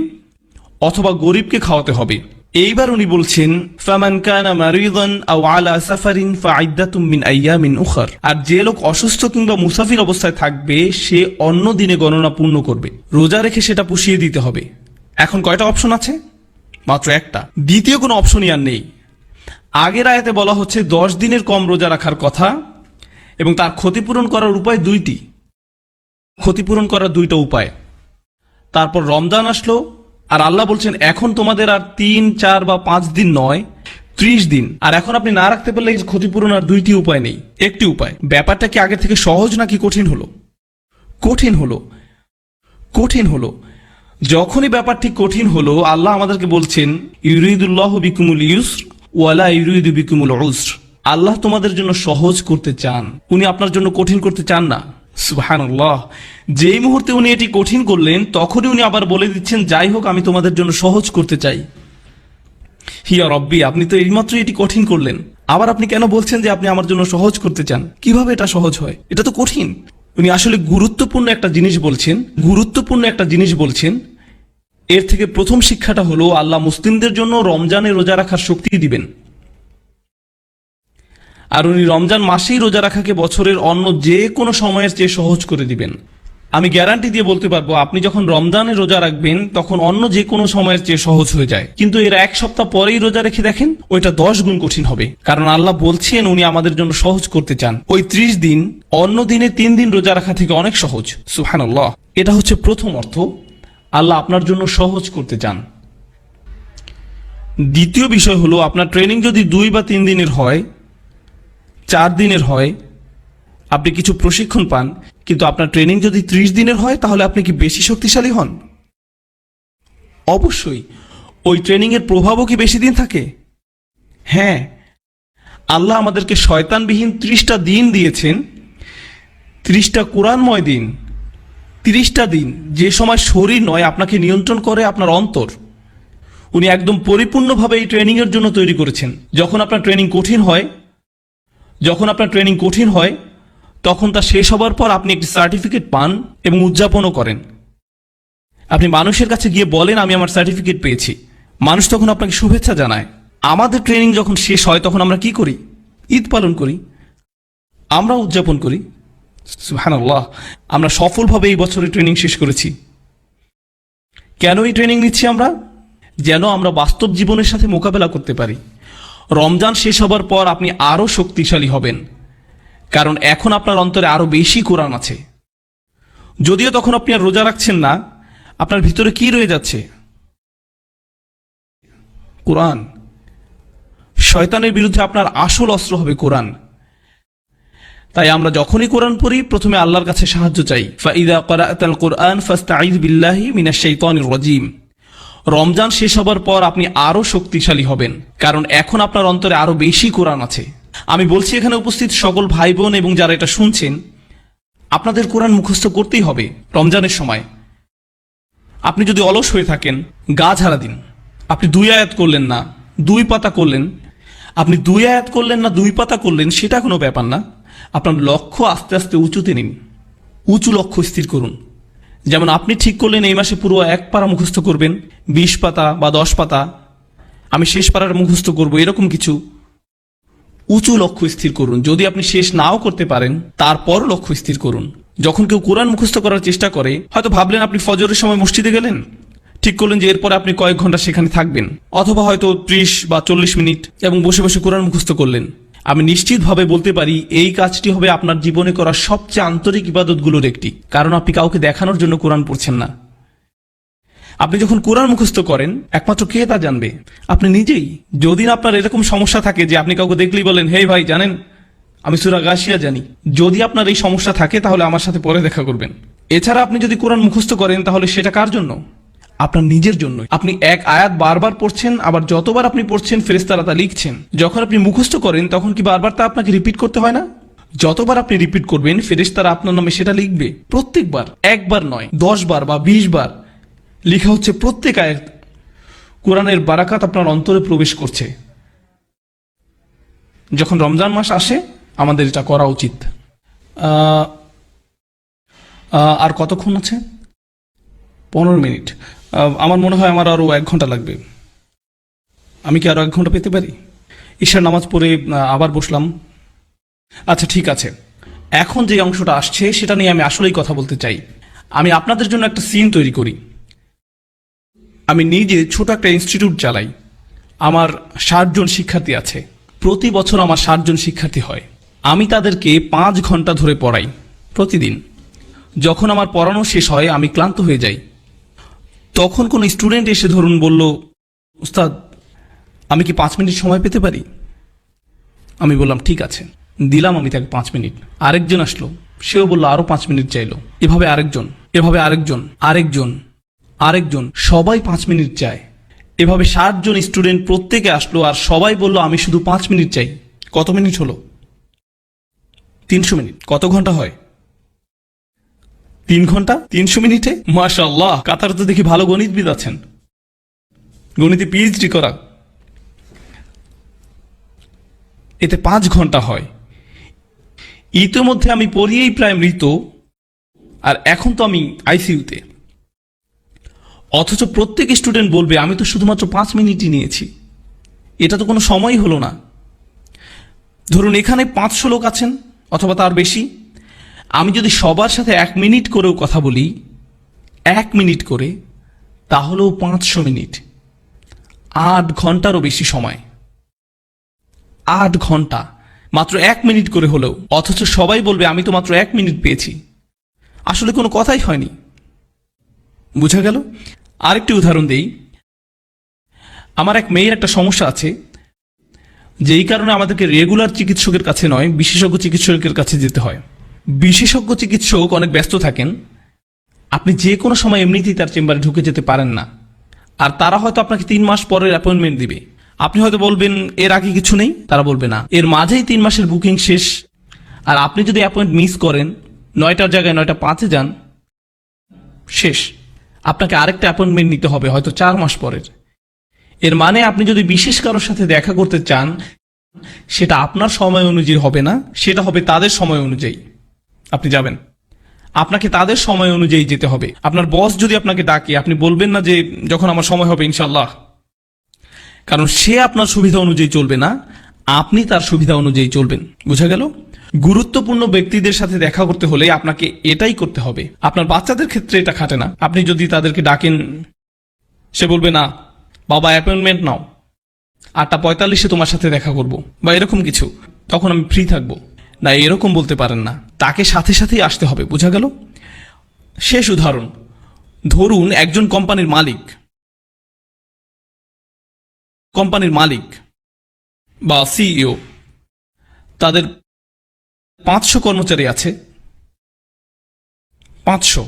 অথবা গরিবকে খাওয়াতে হবে। এইবার উনি বলছেন ফামান কানা মারিদান আও আলা সাফারিন ফাইদ্দাতুম মিন আইয়ামিন উখর। আর যে লোক অসুস্থ কিংবা মুসাফির অবস্থায় থাকবে সে অন্য দিনে গণনা পূর্ণ করবে। রোজা রেখে সেটা পুষিয়ে দিতে হবে। এখন কয়টা অপশন আছে? মাত্র একটা। দ্বিতীয় কোনো অপশনই আর নেই। আগের আয়াতে বলা হচ্ছে 10 দিনের কম রোজা রাখার কথা এবং তার ক্ষতিপূরণ করার উপায় 2টি। ক্ষতিপূরণ করার 2টা উপায়। তারপর রমজান আসলো আর আল্লাহ বলছেন এখন তোমাদের আর 3, 4 বা 5 দিন নয়, 30 দিন। আর এখন আপনি না রাখতে পারলে ক্ষতিপূরণ আর দুইটি উপায় নেই, একটি উপায়। ব্যাপারটা কি আগে থেকে সহজ নাকি কঠিন হলো? কঠিন হলো, কঠিন হলো। যখনই ব্যাপারটি কঠিন হলো, আল্লাহ আমাদেরকে বলছেন ইউরিদুল্লাহু বিকুমুল ইউসর ওয়ালা ইউরিদু বিকুমুল উসর। আল্লাহ তোমাদের জন্য সহজ করতে চান, উনি আপনার জন্য কঠিন করতে চান না। সুবহানাল্লাহ। যেই মুহূর্তে উনি এটি কঠিন করলেন, তখনই উনি আবার বলে দিচ্ছেন যাই হোক আমি তোমাদের জন্য সহজ করতে চাই। হিয়া রব্বি, আপনি তো এইমাত্র এটি কঠিন করলেন, আবার আপনি কেন বলছেন যে আপনি আমার জন্য সহজ করতে চান? কিভাবে এটা সহজ হয়? এটা তো কঠিন। উনি আসলে গুরুত্বপূর্ণ একটা জিনিস বলছেন, গুরুত্বপূর্ণ একটা জিনিস বলছেন। এর থেকে প্রথম শিক্ষাটা হলো আল্লাহ মুসলিমদের জন্য রমজানে রোজা রাখার শক্তি দিবেন। আর উনি রমজান মাসেই রোজা রাখাকে বছরের অন্য যে কোনো সময়ের চেয়ে সহজ করে দিবেন। আমি গ্যারান্টি দিয়ে বলতে পারবো আপনি যখন রমজানে রোজা রাখবেন তখন অন্য যে কোনো সময়ের চেয়ে সহজ হয়ে যায়, কিন্তু এর এক সপ্তাহ পরেই রোজা রেখে দেখেন ওইটা 10 গুণ কঠিন হবে। কারণ আল্লাহ বলছেন উনি আমাদের জন্য সহজ করতে চান। ওই 30 দিন অন্য দিনে 3 দিন রোজা রাখা থেকে অনেক সহজ। সুবহানাল্লাহ। এটা হচ্ছে প্রথম অর্থ, আল্লাহ আপনার জন্য সহজ করতে চান। দ্বিতীয় বিষয় হলো আপনার ট্রেনিং যদি 2 বা 3 দিনের হয়, 4 দিনের হয়, আপনি কিছু প্রশিক্ষণ পান, কিন্তু আপনার ট্রেনিং যদি 30 দিনের হয়, তাহলে আপনি কি বেশি শক্তিশালী হন? অবশ্যই। ওই ট্রেনিং এর প্রভাবও কি বেশি দিন থাকে? হ্যাঁ। আল্লাহ আমাদেরকে শয়তানবিহীন 30টা দিন দিয়েছেন, 30টা কোরআনময় দিন, 30টা দিন যে সময় শরীর নয় আপনাকে নিয়ন্ত্রণ করে আপনার অন্তর। উনি একদম পরিপূর্ণভাবে এই ট্রেনিং এর জন্য তৈরি করেছেন। যখন আপনার ট্রেনিং কঠিন হয়, যখন আপনার ট্রেনিং কঠিন হয়, তখন তা শেষ হবার পর আপনি একটি সার্টিফিকেট পান এবং উদযাপনও করেন। আপনি মানুষের কাছে গিয়ে বলেন আমি আমার সার্টিফিকেট পেয়েছি, মানুষ তখন আপনাকে শুভেচ্ছা জানায়। আমাদের ট্রেনিং যখন শেষ হয় তখন আমরা কি করি? ঈদ পালন করি, আমরা উদযাপন করি। সুবহানাল্লাহ। আমরা সফলভাবে এই বছরে ট্রেনিং শেষ করেছি। কেন এই ট্রেনিং নিচ্ছি আমরা? যেন আমরা বাস্তব জীবনের সাথে মোকাবেলা করতে পারি। রমজান শেষ হবার পর আপনি আরো শক্তিশালী হবেন, কারণ এখন আপনার অন্তরে আরো বেশি কোরআন আছে। যদিও তখন আপনি আর রোজা রাখছেন না, আপনার ভিতরে কি রয়ে যাচ্ছে? কোরআন। শয়তানের বিরুদ্ধে আপনার আসল অস্ত্র হবে কোরআন। তাই আমরা যখনই কোরআন পড়ি প্রথমে আল্লাহর কাছে সাহায্য চাই। ফাইদা ক্বরাআতাল কুরআন ফাস্তাঈয বিল্লাহি মিনাশ শাইতানির রাজীম। রমজান শেষ হবার পর আপনি আরো শক্তিশালী হবেন, কারণ এখন আপনার অন্তরে আরো বেশি কোরআন আছে। আমি বলছি এখানে উপস্থিত সকল ভাই বোন এবং যারা এটা শুনছেন, আপনাদের কোরআন মুখস্থ করতেই হবে রমজানের সময়। আপনি যদি অলস হয়ে থাকেন, গা ঝাড়া দিন। আপনি 2 আয়াত করলেন না, 2 পাতা করলেন, আপনি 2 আয়াত করলেন না 2 পাতা করলেন, সেটা কোনো ব্যাপার না। আপনার লক্ষ্য আস্তে আস্তে উঁচুতে নিন, উঁচু লক্ষ্য স্থির করুন। যেমন আপনি ঠিক করলেন এই মাসে পুরো 1 পারা মুখস্থ করবেন, 20 পাতা বা 10 পাতা, আমি শেষ পারার মুখস্থ করব, এরকম কিছু উঁচু লক্ষ্য স্থির করুন। যদি আপনি শেষ নাও করতে পারেন তারপর লক্ষ্য স্থির করুন। যখন কেউ কোরআন মুখস্থ করার চেষ্টা করে, হয়তো ভাবলেন আপনি ফজরের সময় মসজিদে গেলেন, ঠিক করলেন যে এরপরে আপনি কয়েক ঘন্টা সেখানে থাকবেন, অথবা হয়তো 30 বা 40 মিনিট এবং বসে বসে কোরআন মুখস্থ করলেন। আমি নিশ্চিতভাবে বলতে পারি এই কাজটি হবে আপনার জীবনে করা সবচেয়ে আন্তরিক ইবাদতগুলোর একটি, কারণ আপনি কাউকে দেখানোর জন্য কোরআন পড়ছেন না। আপনি যখন কোরআন মুখস্থ করেন একমাত্র কে তা জানবে? আপনি নিজেই। যদি আপনার এরকম সমস্যা থাকে যে আপনি কাউকে দেখলেই বলেন হে ভাই জানেন আমি সূরা গাশিয়া জানি, যদি আপনার এই সমস্যা থাকে তাহলে আমার সাথে পরে দেখা করবেন। এছাড়া আপনি যদি কোরআন মুখস্থ করেন তাহলে সেটা কার জন্য? আপনার নিজের জন্য। আপনি এক আয়াত বারবার পড়ছেন, আবার যতবার আপনি পড়ছেন ফেরেশতারা তা লিখছেন। যখন আপনি মুখস্থ করেন তখন কি বারবার তা আপনাকে রিপিট করতে হয় না? যতবার আপনি রিপিট করবেন ফেরেশতারা আপনার নামে সেটা লিখবে প্রত্যেকবার, একবার নয় 10 বার বা 20 বার লেখা হচ্ছে প্রত্যেক আয়াত। কোরআনের বারাকাত আপনার অন্তরে প্রবেশ করছে। যখন রমজান মাস আসে আমাদের এটা করা উচিত। আর কতক্ষণ আছে? 15 মিনিট। আমার মনে হয় আমার আরো 1 ঘন্টা লাগবে। আমি কি আরো 1 ঘন্টা পেতে পারি? ঈশার নামাজ পড়ে আবার বসলাম। আচ্ছা ঠিক আছে, এখন যে অংশটা আসছে সেটা নিয়ে আমি আসলেই কথা বলতে চাই। আমি আপনাদের জন্য একটা সিন তৈরি করি। আমি নিজে ছোট একটা ইনস্টিটিউট চালাই। আমার 60 জন শিক্ষার্থী আছে। প্রতি বছর আমার 60 জন শিক্ষার্থী হয়। আমি তাদেরকে 5 ঘন্টা ধরে পড়াই প্রতিদিন। যখন আমার পড়ানো শেষ হয় আমি ক্লান্ত হয়ে যাই। তখন কোন স্টুডেন্ট এসে ধরুন বলল উস্তাদ আমি কি 5 মিনিট সময় পেতে পারি? আমি বললাম ঠিক আছে, দিলাম আমি তাকে 5 মিনিট। আরেকজন আসলো, সেও বললো আরো 5 মিনিট চাইলো। এভাবে আরেকজন, এভাবে আরেকজন, আরেকজন, আরেকজন, সবাই 5 মিনিট চায়। এভাবে 60 জন স্টুডেন্ট প্রত্যেকে আসলো আর সবাই বলল আমি শুধু 5 মিনিট চাই। কত মিনিট হলো? 300 মিনিট। কত ঘন্টা হয়? 3 ঘন্টা 300 মিনিটে। মাশাআল্লাহ, কাতারে তো দেখি ভালো গণিতবিদ আছেন, গণিতে পিএইচডি করা। এতে 5 ঘন্টা হয়। ইতিমধ্যে আমি পড়িয়েই প্রায় মৃত, আর এখন তো আমি আইসিইউতে। অথচ প্রত্যেক স্টুডেন্ট বলবে আমি তো শুধুমাত্র 5 মিনিটই নিয়েছি। এটা তো কোনো সময়ই হলো না। ধরুন এখানে 500 লোক আছেন অথবা তার বেশি। আমি যদি সবার সাথে 1 মিনিট করেও কথা বলি, 1 মিনিট করে, তাহলেও 500 মিনিট, 8 ঘন্টারও বেশি সময়। 8 ঘন্টা মাত্র 1 মিনিট করে হলেও, অথচ সবাই বলবে আমি তো মাত্র 1 মিনিট পেয়েছি। আসলে কোনো কথাই হয়নি। বুঝা গেল? আরেকটি উদাহরণ দেই। আমার এক মেয়ের একটা সমস্যা আছে, যেই কারণে আমাদেরকে রেগুলার চিকিৎসকের কাছে নয়, বিশেষজ্ঞ চিকিৎসকের কাছে যেতে হয়। বিশেষজ্ঞ চিকিৎসক অনেক ব্যস্ত থাকেন, আপনি যে কোনো সময় এমনিতেই তার চেম্বারে ঢুকে যেতে পারেন না। আর তারা হয়তো আপনাকে 3 মাস পরের অ্যাপয়েন্টমেন্ট দিবে। আপনি হয়তো বলবেন এর আগে কিছু নেই, তারা বলবে না, এর মাঝেই 3 মাসের বুকিং শেষ। আর আপনি যদি অ্যাপয়েন্ট মিস করেন, 9টার জায়গায় 9টা 5-এ যান, শেষ। আপনাকে আরেকটা অ্যাপয়েন্টমেন্ট নিতে হবে হয়তো 4 মাস পরের। এর মানে আপনি যদি বিশেষ কারোর সাথে দেখা করতে চান, সেটা আপনার সময় অনুযায়ী হবে না, সেটা হবে তাদের সময় অনুযায়ী। আপনি যাবেন, আপনাকে তাদের সময় অনুযায়ী যেতে হবে। আপনার বস যদি আপনাকে ডাকে, আপনি বলবেন না যে যখন আমার সময় হবে ইনশাল্লাহ, কারণ সে আপনার সুবিধা অনুযায়ী চলবে না, আপনি তার সুবিধা অনুযায়ী চলবেন। বুঝা গেল? গুরুত্বপূর্ণ ব্যক্তিদের সাথে দেখা করতে হলে আপনাকে এটাই করতে হবে। আপনার বাচ্চাদের ক্ষেত্রে এটা খাটে না। আপনি যদি তাদেরকে ডাকেন, সে বলবে না বাবা অ্যাপয়েন্টমেন্ট নাও, 8:45-এ তোমার সাথে দেখা করব, বা এরকম কিছু, তখন আমি ফ্রি থাকবো না, এরকম বলতে পারেন না। তাকে সাথে সাথেই আসতে হবে। বুঝা গেল? শেষ উদাহরণ, ধরুন একজন কোম্পানির মালিক বা সিইও, তাদের 500 কর্মচারী আছে। 500।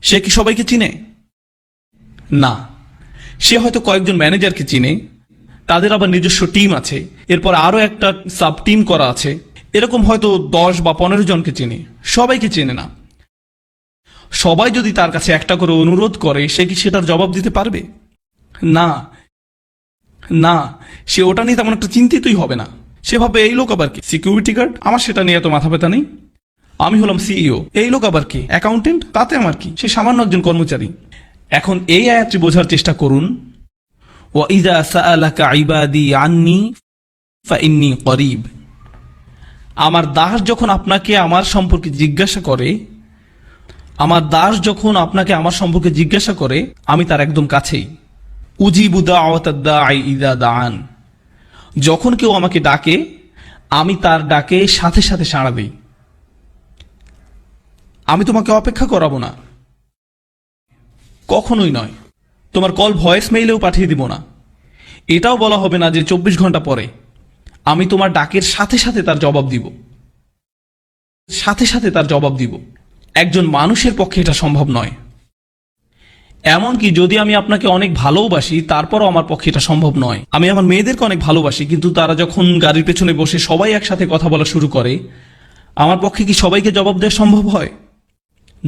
সে কি সবাইকে চিনে? না। সে হয়তো কয়েকজন ম্যানেজারকে চিনে, তাদের আবার নিজস্ব টিম আছে, এরপর আরো একটা সাব টিম করা আছে, এরকম হয়তো 10 বা 15 জনকে চিনে। সবাইকে চেনে না। সবাই যদি তার কাছে একটা করে অনুরোধ করে, সে কি সেটার জবাব দিতে পারবে? না, না, সে ওটা নিয়ে তেমন একটা চিন্তিতই হবে না। সে ভাবে এই লোক আবার কি সিকিউরিটি গার্ড, আমার সেটা নিয়ে এত মাথা ব্যথা নেই। আমি হলাম সিইও, এই লোক আবার কি অ্যাকাউন্টেন্ট, তাতে আমার কি, সে সামান্য একজন কর্মচারী। এখন এই আয়াতটি বোঝার চেষ্টা করুন। ওয়াইযা সাআলাকা ইবাদি আন্নী ফাইন্নী করিব। আমার দাস যখন আপনাকে আমার সম্পর্কে জিজ্ঞাসা করে, আমি তার একদম কাছেই। উজিবু দাওয়াতাদ দাঈ ইযা দাআন। যখন কেউ আমাকে ডাকে, আমি তার ডাকে সাথে সাথে সাড়া দিই। আমি তোমাকে অপেক্ষা করাবো না, কখনোই নয়। তোমার কল ভয়েস মেইলেও পাঠিয়ে দিব না। এটাও বলা হবে না যে 24 ঘন্টা পরে। আমি তোমার ডাকের সাথে সাথে তার জবাব দিব। একজন মানুষের পক্ষে এটা সম্ভব নয়। এমনকি যদি আমি আপনাকে অনেক ভালোবাসি, তারপরও আমার পক্ষে এটা সম্ভব নয়। আমি আমার মেয়েদেরকে অনেক ভালোবাসি, কিন্তু তারা যখন গাড়ির পেছনে বসে সবাই একসাথে কথা বলা শুরু করে, আমার পক্ষে কি সবাইকে জবাব দেওয়া সম্ভব হয়?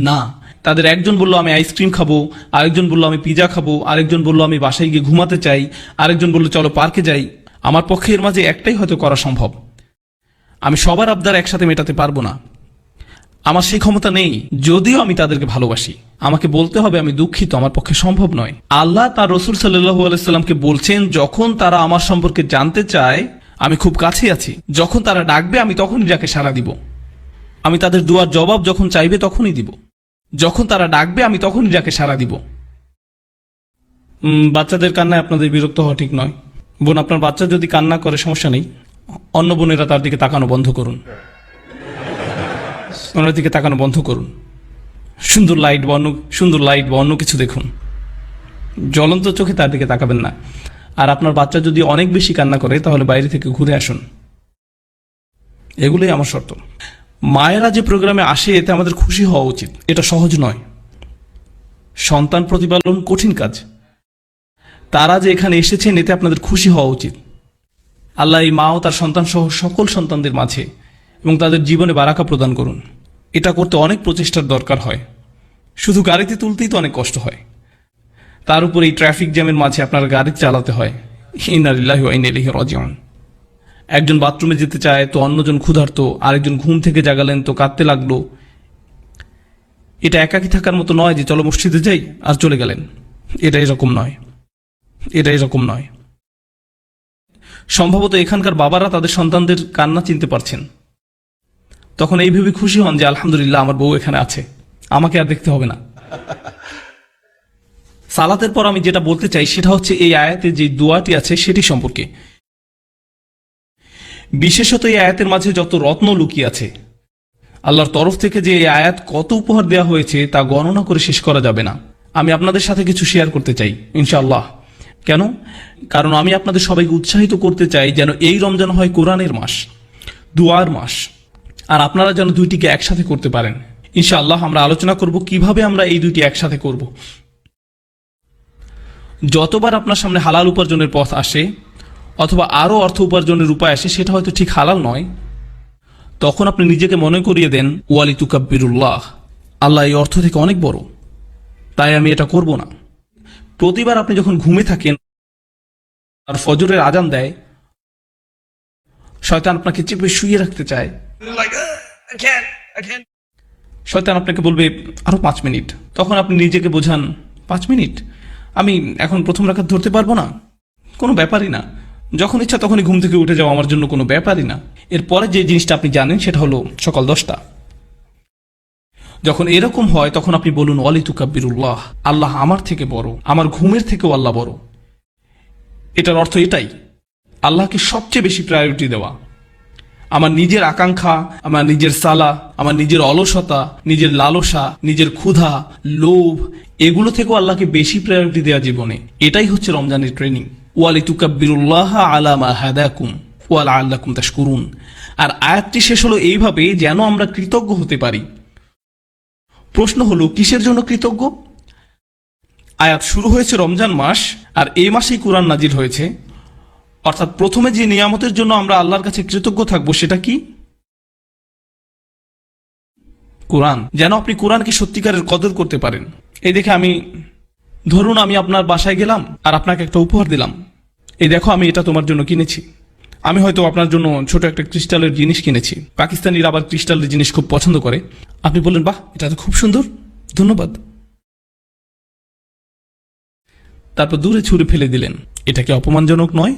না। তাদের একজন বলল আমি আইসক্রিম খাবো, আরেকজন বলল আমি পিজা খাবো, আরেকজন বলল আমি বাসায় গিয়ে ঘুমাতে চাই, আরেকজন বলল চলো পার্কে যাই। আমার পক্ষে এর মাঝে একটাই হয়তো করা সম্ভব। আমি সবার আবদার একসাথে মেটাতে পারবো না, আমার সেই ক্ষমতা নেই। যদিও আমি তাদেরকে ভালোবাসি, আমাকে বলতে হবে আমি দুঃখিত, আমার পক্ষে সম্ভব নয়। আল্লাহ তার রসুল সাল্লাল্লাহু আলাইহি সাল্লামকে বলছেন, যখন তারা আমার সম্পর্কে জানতে চায়, আমি খুব কাছে আছি। যখন তারা ডাকবে, আমি তখনই যাকে সাড়া দিব। আমি তাদের দুয়ার জবাব যখন চাইবে তখনই দিব। যখন তারা ডাকবে, আমি তখনই যাকে সাড়া দিব। বাচ্চাদের কান্নায় আপনাদের বিরক্ত হওয়া ঠিক নয়। বোন, আপনার বাচ্চা যদি কান্না করে সমস্যা নেই, অন্য বোনেরা তার দিকে তাকানো বন্ধ করুন। ওনার দিকে তাকানো বন্ধ করুন। সুন্দর লাইট বা অন্য কিছু দেখুন। জ্বলন্ত চোখে তার দিকে তাকাবেন না। আর আপনার বাচ্চা যদি অনেক বেশি কান্না করে তাহলে বাইরে থেকে ঘুরে আসুন। এগুলোই আমার শর্ত। মায়েরা যে প্রোগ্রামে আসে এতে আমাদের খুশি হওয়া উচিত। এটা সহজ নয়, সন্তান প্রতিপালন কঠিন কাজ। তারা যে এখানে এসেছেন এতে আপনাদের খুশি হওয়া উচিত। আল্লাহ এই মা ও তার সন্তান সহ সকল সন্তানদের মাঝে এবং তাদের জীবনে বারাকা প্রদান করুন। এটা করতে অনেক প্রচেষ্টার দরকার হয়, শুধু গাড়িতে তুলতেই তো অনেক কষ্ট হয়, তার উপর এই ট্রাফিক জ্যামের মাঝে আপনার গাড়ি চালাতে হয়। ইন্না লিল্লাহি ওয়া ইন্না ইলাইহি রাজিউন। একজন বাথরুমে যেতে চায় তো অন্যজন ক্ষুধার্ত, আরেকজন ঘুম থেকে জাগালেন তো কাঁদতে লাগলো। এটা একাকী থাকার মতো নয় যে চলো মসজিদে যাই আর চলে গেলেন। এটা এরকম নয়, এটা এরকম নয়। সম্ভবত এখানকার বাবারা তাদের সন্তানদের কান্না চিনতে পারছেন, তখন এই ভেবে খুশি হন যে আলহামদুলিল্লাহ আমার বউ এখানে আছে, আমাকে আর দেখতে হবে না। সালাতের পর আমি যেটা বলতে চাই সেটা হচ্ছে এই আয়াতে যে দোয়াটি আছে সেটি সম্পর্কে। বিশেষত এই আয়াতের মাঝে যত রত্ন লুকিয়ে আছে, আল্লাহর তরফ থেকে যে এই আয়াত কত উপহার দেওয়া হয়েছে তা গণনা করে শেষ করা যাবে না। আমি আপনাদের সাথে কিছু শেয়ার করতে চাই ইনশাআল্লাহ। কেন? কারণ আমি আপনাদের সবাইকে উৎসাহিত করতে চাই যেন এই রমজান হয় কোরআনের মাস, দুয়ার মাস, আর আপনারা যেন দুইটিকে একসাথে করতে পারেন। ইনশাআল্লাহ আমরা আলোচনা করব কিভাবে আমরা এই দুইটি একসাথে করব। যতবার আপনার সামনে হালাল উপার্জনের পথ আসে অথবা আরও অর্থ উপার্জনের উপায় আসে সেটা হয়তো ঠিক হালাল নয়, তখন আপনি নিজেকে মনে করিয়ে দেন ওয়ালি তুকাব্বিরুল্লাহ, আল্লাহ এই অর্থ থেকে অনেক বড়, তাই আমি এটা করব না। প্রতিবার আপনি যখন ঘুমে থাকেন আর ফজরের আজান দেয়, শয়তান আপনাকে চেপে শুয়ে রাখতে চায়, শয়তান আপনাকে বলবে আরো 5 মিনিট। তখন আপনি নিজেকে বোঝান 5 মিনিট, আমি এখন প্রথম রাকাত ধরতে পারবো না, কোনো ব্যাপারই না, যখন ইচ্ছা তখনই ঘুম থেকে উঠে যাওয়া আমার জন্য কোনো ব্যাপারই না। এরপরে যে জিনিসটা আপনি জানেন সেটা হলো সকাল 10টা। যখন এরকম হয় তখন আপনি বলুন ওয়ালি তুকাব্বিরুল্লাহ, আল্লাহ আমার থেকে বড়, আমার ঘুমের থেকেও আল্লাহ বড়। এটার অর্থ এটাই, আল্লাহকে সবচেয়ে বেশি প্রায়োরিটি দেওয়া। আমার নিজের আকাঙ্ক্ষা, আমার নিজের সালা, আমার নিজের অলসতা, নিজের লালসা, নিজের ক্ষুধা, লোভ, এগুলো থেকেও আল্লাহকে বেশি প্রায়োরিটি দেওয়া জীবনে। এটাই হচ্ছে রমজানের ট্রেনিং। ওয়ালি তুকাব্বিরুল্লাহ আলা মা হাদাকুম ওয়া লাআল্লাকুম তাশকুরুন। আর আয়াতটি শেষ হলো এইভাবে যেন আমরা কৃতজ্ঞ হতে পারি। প্রশ্ন হলো কিসের জন্য কৃতজ্ঞ? আয়াত শুরু হয়েছে রমজান মাস, আর এই মাসেই কোরআন নাজিল হয়েছে। অর্থাৎ প্রথমে যে নিয়ামতের জন্য আমরা আল্লাহর কাছে কৃতজ্ঞ থাকবো সেটা কি? কোরআন। যেন আপনি কোরআনকে সত্যিকারের কদর করতে পারেন। এই দেখে ধরুন আমি আপনার বাসায় গেলাম আর আপনাকে একটা উপহার দিলাম, এই দেখো আমি এটা তোমার জন্য কিনেছি। আমি হয়তো আপনার জন্য ছোট একটা ক্রিস্টালের জিনিস কিনেছি, পাকিস্তানিরা আবার ক্রিস্টালের জিনিস খুব পছন্দ করে। আপনি বললেন বাহ, এটা তো খুব সুন্দর, ধন্যবাদ। তারপর দূরে ছুঁড়ে ফেলে দিলেন। এটা কি অপমানজনক নয়?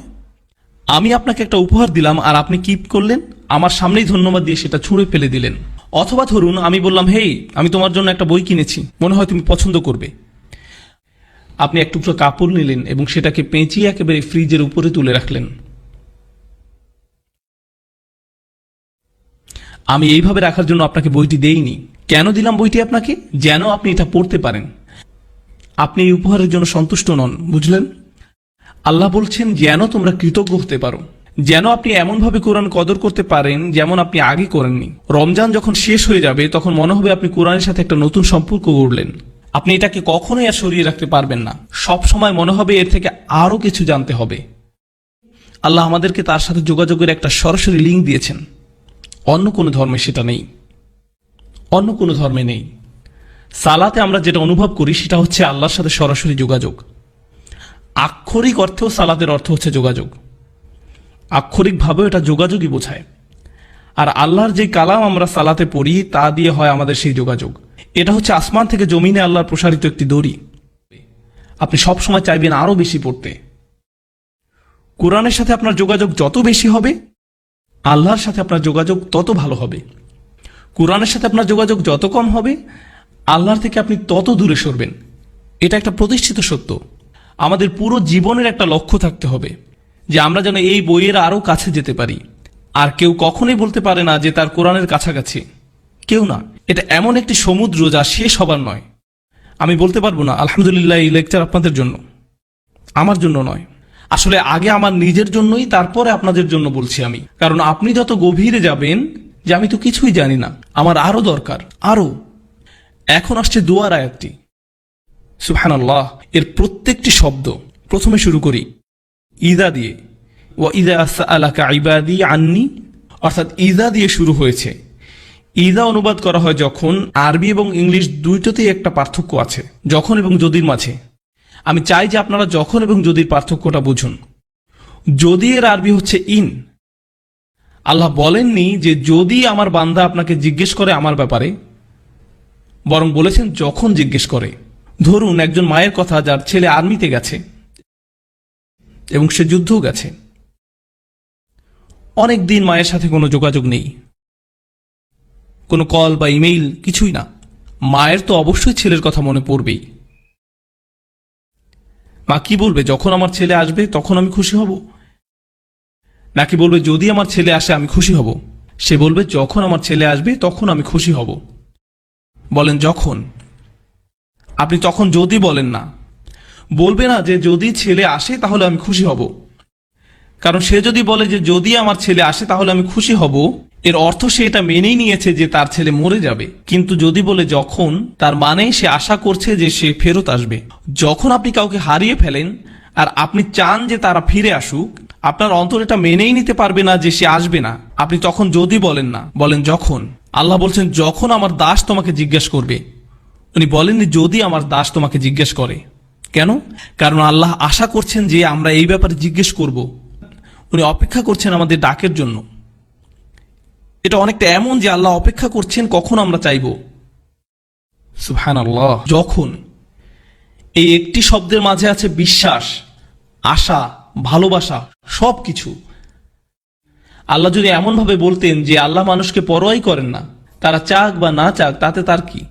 আমি আপনাকে একটা উপহার দিলাম আর আপনি কি করলেন? আমার সামনেই ধন্যবাদ দিয়ে সেটা ছুঁড়ে ফেলে দিলেন। অথবা ধরুন আমি বললাম হেই, আমি তোমার জন্য একটা বই কিনেছি, মনে হয় তুমি পছন্দ করবে। আপনি এক টুকরো কাপড় নিলেন এবং সেটাকে পেঁচিয়ে একেবারে ফ্রিজের উপরে তুলে রাখলেন। আমি এইভাবে রাখার জন্য আপনাকে বইটি দেইনি। কেন দিলাম বইটি আপনাকে? যেন আপনি এটা পড়তে পারেন। আপনি এই উপহারের জন্য সন্তুষ্ট নন, বুঝলেন? আল্লাহ বলছেন যেন তোমরা কৃতজ্ঞ হতে পারো, যেন আপনি এমনভাবে কোরআন কদর করতে পারেন যেমন আপনি আগে করেননি। রমজান যখন শেষ হয়ে যাবে তখন মনে হবে আপনি কোরআনের সাথে একটা নতুন সম্পর্ক গড়লেন। আপনি এটাকে কখনোই আর সরিয়ে রাখতে পারবেন না। সব সময় মনে হবে এর থেকে আরো কিছু জানতে হবে। আল্লাহ আমাদেরকে তার সাথে যোগাযোগের একটা সরাসরি লিঙ্ক দিয়েছেন। অন্য কোনো ধর্মে সেটা নেই, অন্য কোনো ধর্মে নেই। সালাতে আমরা যেটা অনুভব করি সেটা হচ্ছে আল্লাহর সাথে সরাসরি যোগাযোগ। আক্ষরিক অর্থেও সালাতের অর্থ হচ্ছে যোগাযোগ। আক্ষরিকভাবেও এটা যোগাযোগই বোঝায়। আর আল্লাহর যে কালাম আমরা সালাতে পড়ি তা দিয়ে হয় আমাদের সেই যোগাযোগ। এটা হচ্ছে আসমান থেকে জমিনে আল্লাহর প্রসারিত একটি দড়ি। আপনি সব সময় চাইবেন আরো বেশি পড়তে। কোরআনের সাথে আপনার যোগাযোগ যত বেশি হবে, আল্লাহর সাথে আপনার যোগাযোগ তত ভালো হবে। কোরআনের সাথে আপনার যোগাযোগ যত কম হবে, আল্লাহর থেকে আপনি তত দূরে সরবেন। এটা একটা প্রতিষ্ঠিত সত্য। আমাদের পুরো জীবনের একটা লক্ষ্য থাকতে হবে যে আমরা যেন এই বইয়ের আরো কাছে যেতে পারি। আর কেউ কখনোই বলতে পারে না যে তার কোরআনের কাছাকাছি, কেউ না। এটা এমন একটি সমুদ্র যা শেষ হবার নয়। আমি বলতে পারবো না আলহামদুলিল্লাহ এই লেকচার আপনাদের জন্য, আমার জন্য নয়। আসলে আগে আমার নিজের জন্যই, তারপরে আপনাদের জন্য বলছি আমি। কারণ আপনি যত গভীরে যাবেন যে আমি তো কিছুই জানি না, আমার আরো দরকার, আরো। এখন আসছে দোয়ার আয়াতটি। সুবহানাল্লাহ, এর প্রত্যেকটি শব্দ, প্রথমে শুরু করি ইদা দিয়ে। ওয়া ইদা সাআলাকা ইবাদি আন্নি, অর্থাৎ ইদা দিয়ে শুরু হয়েছে। ইদা অনুবাদ করা হয় যখন, আরবি এবং ইংলিশ দুইটাতেই একটা পার্থক্য আছে, যখন এবং যদির মাঝে। আমি চাই যে আপনারা যখন এবং যদির পার্থক্যটা বুঝুন। যদি এর আরবি হচ্ছে ইন। আল্লাহ বলেননি যে যদি আমার বান্দা আপনাকে জিজ্ঞেস করে আমার ব্যাপারে, বরং বলেছেন যখন জিজ্ঞেস করে। ধরুন একজন মায়ের কথা, যার ছেলে আর্মিতে গেছে এবং সে যুদ্ধও গেছে। অনেক দিন মায়ের সাথে কোনো যোগাযোগ নেই, কোনো কল বা ইমেইল কিছুই না। মায়ের তো অবশ্যই ছেলের কথা মনে পড়বেই। মা কি বলবে, যখন আমার ছেলে আসবে তখন আমি খুশি হব? নাকি বলবে যদি আমার ছেলে আসে আমি খুশি হব? সে বলবে যখন আমার ছেলে আসবে তখন আমি খুশি হব। বলেন যখন। আপনি তখন যদি বলেন না, বলবে না যে যদি ছেলে আসে তাহলে আমি খুশি হব। কারণ সে যদি বলে যে যদি আমার ছেলে আসে তাহলে আমি খুশি হব, এর অর্থ সে এটা মেনেই নিয়েছে যে তার ছেলে মরে যাবে। কিন্তু যদি বলে যখন, তার মানে সে আশা করছে যে সে ফেরত আসবে। যখন আপনি কাউকে হারিয়ে ফেলেন আর আপনি চান যে তারা ফিরে আসুক, আপনার অন্তর এটা মেনেই নিতে পারবে না যে সে আসবে না। আপনি তখন যদি বলেন না, বলেন যখন। আল্লাহ বলছেন যখন আমার দাস তোমাকে জিজ্ঞেস করবে। উনি বলেননি যদি আমার দাস তোমাকে জিজ্ঞেস করে। কেন? কারণ আল্লাহ আশা করছেন যে আমরা এই ব্যাপারে জিজ্ঞেস করব। উনি অপেক্ষা করছেন আমাদের ডাকের জন্য। এটা অনেকটা এমন যে আল্লাহ অপেক্ষা করছেন কখন আমরা চাইব। সুবহানাল্লাহ। যখন, এই একটি শব্দের মাঝে আছে বিশ্বাস, আশা, ভালোবাসা, সবকিছু। আল্লাহ যদি এমন ভাবে বলতেন যে আল্লাহ মানুষকে পরোয়াই করেন না, তারা চাক বা না চাক তাতে তার কি।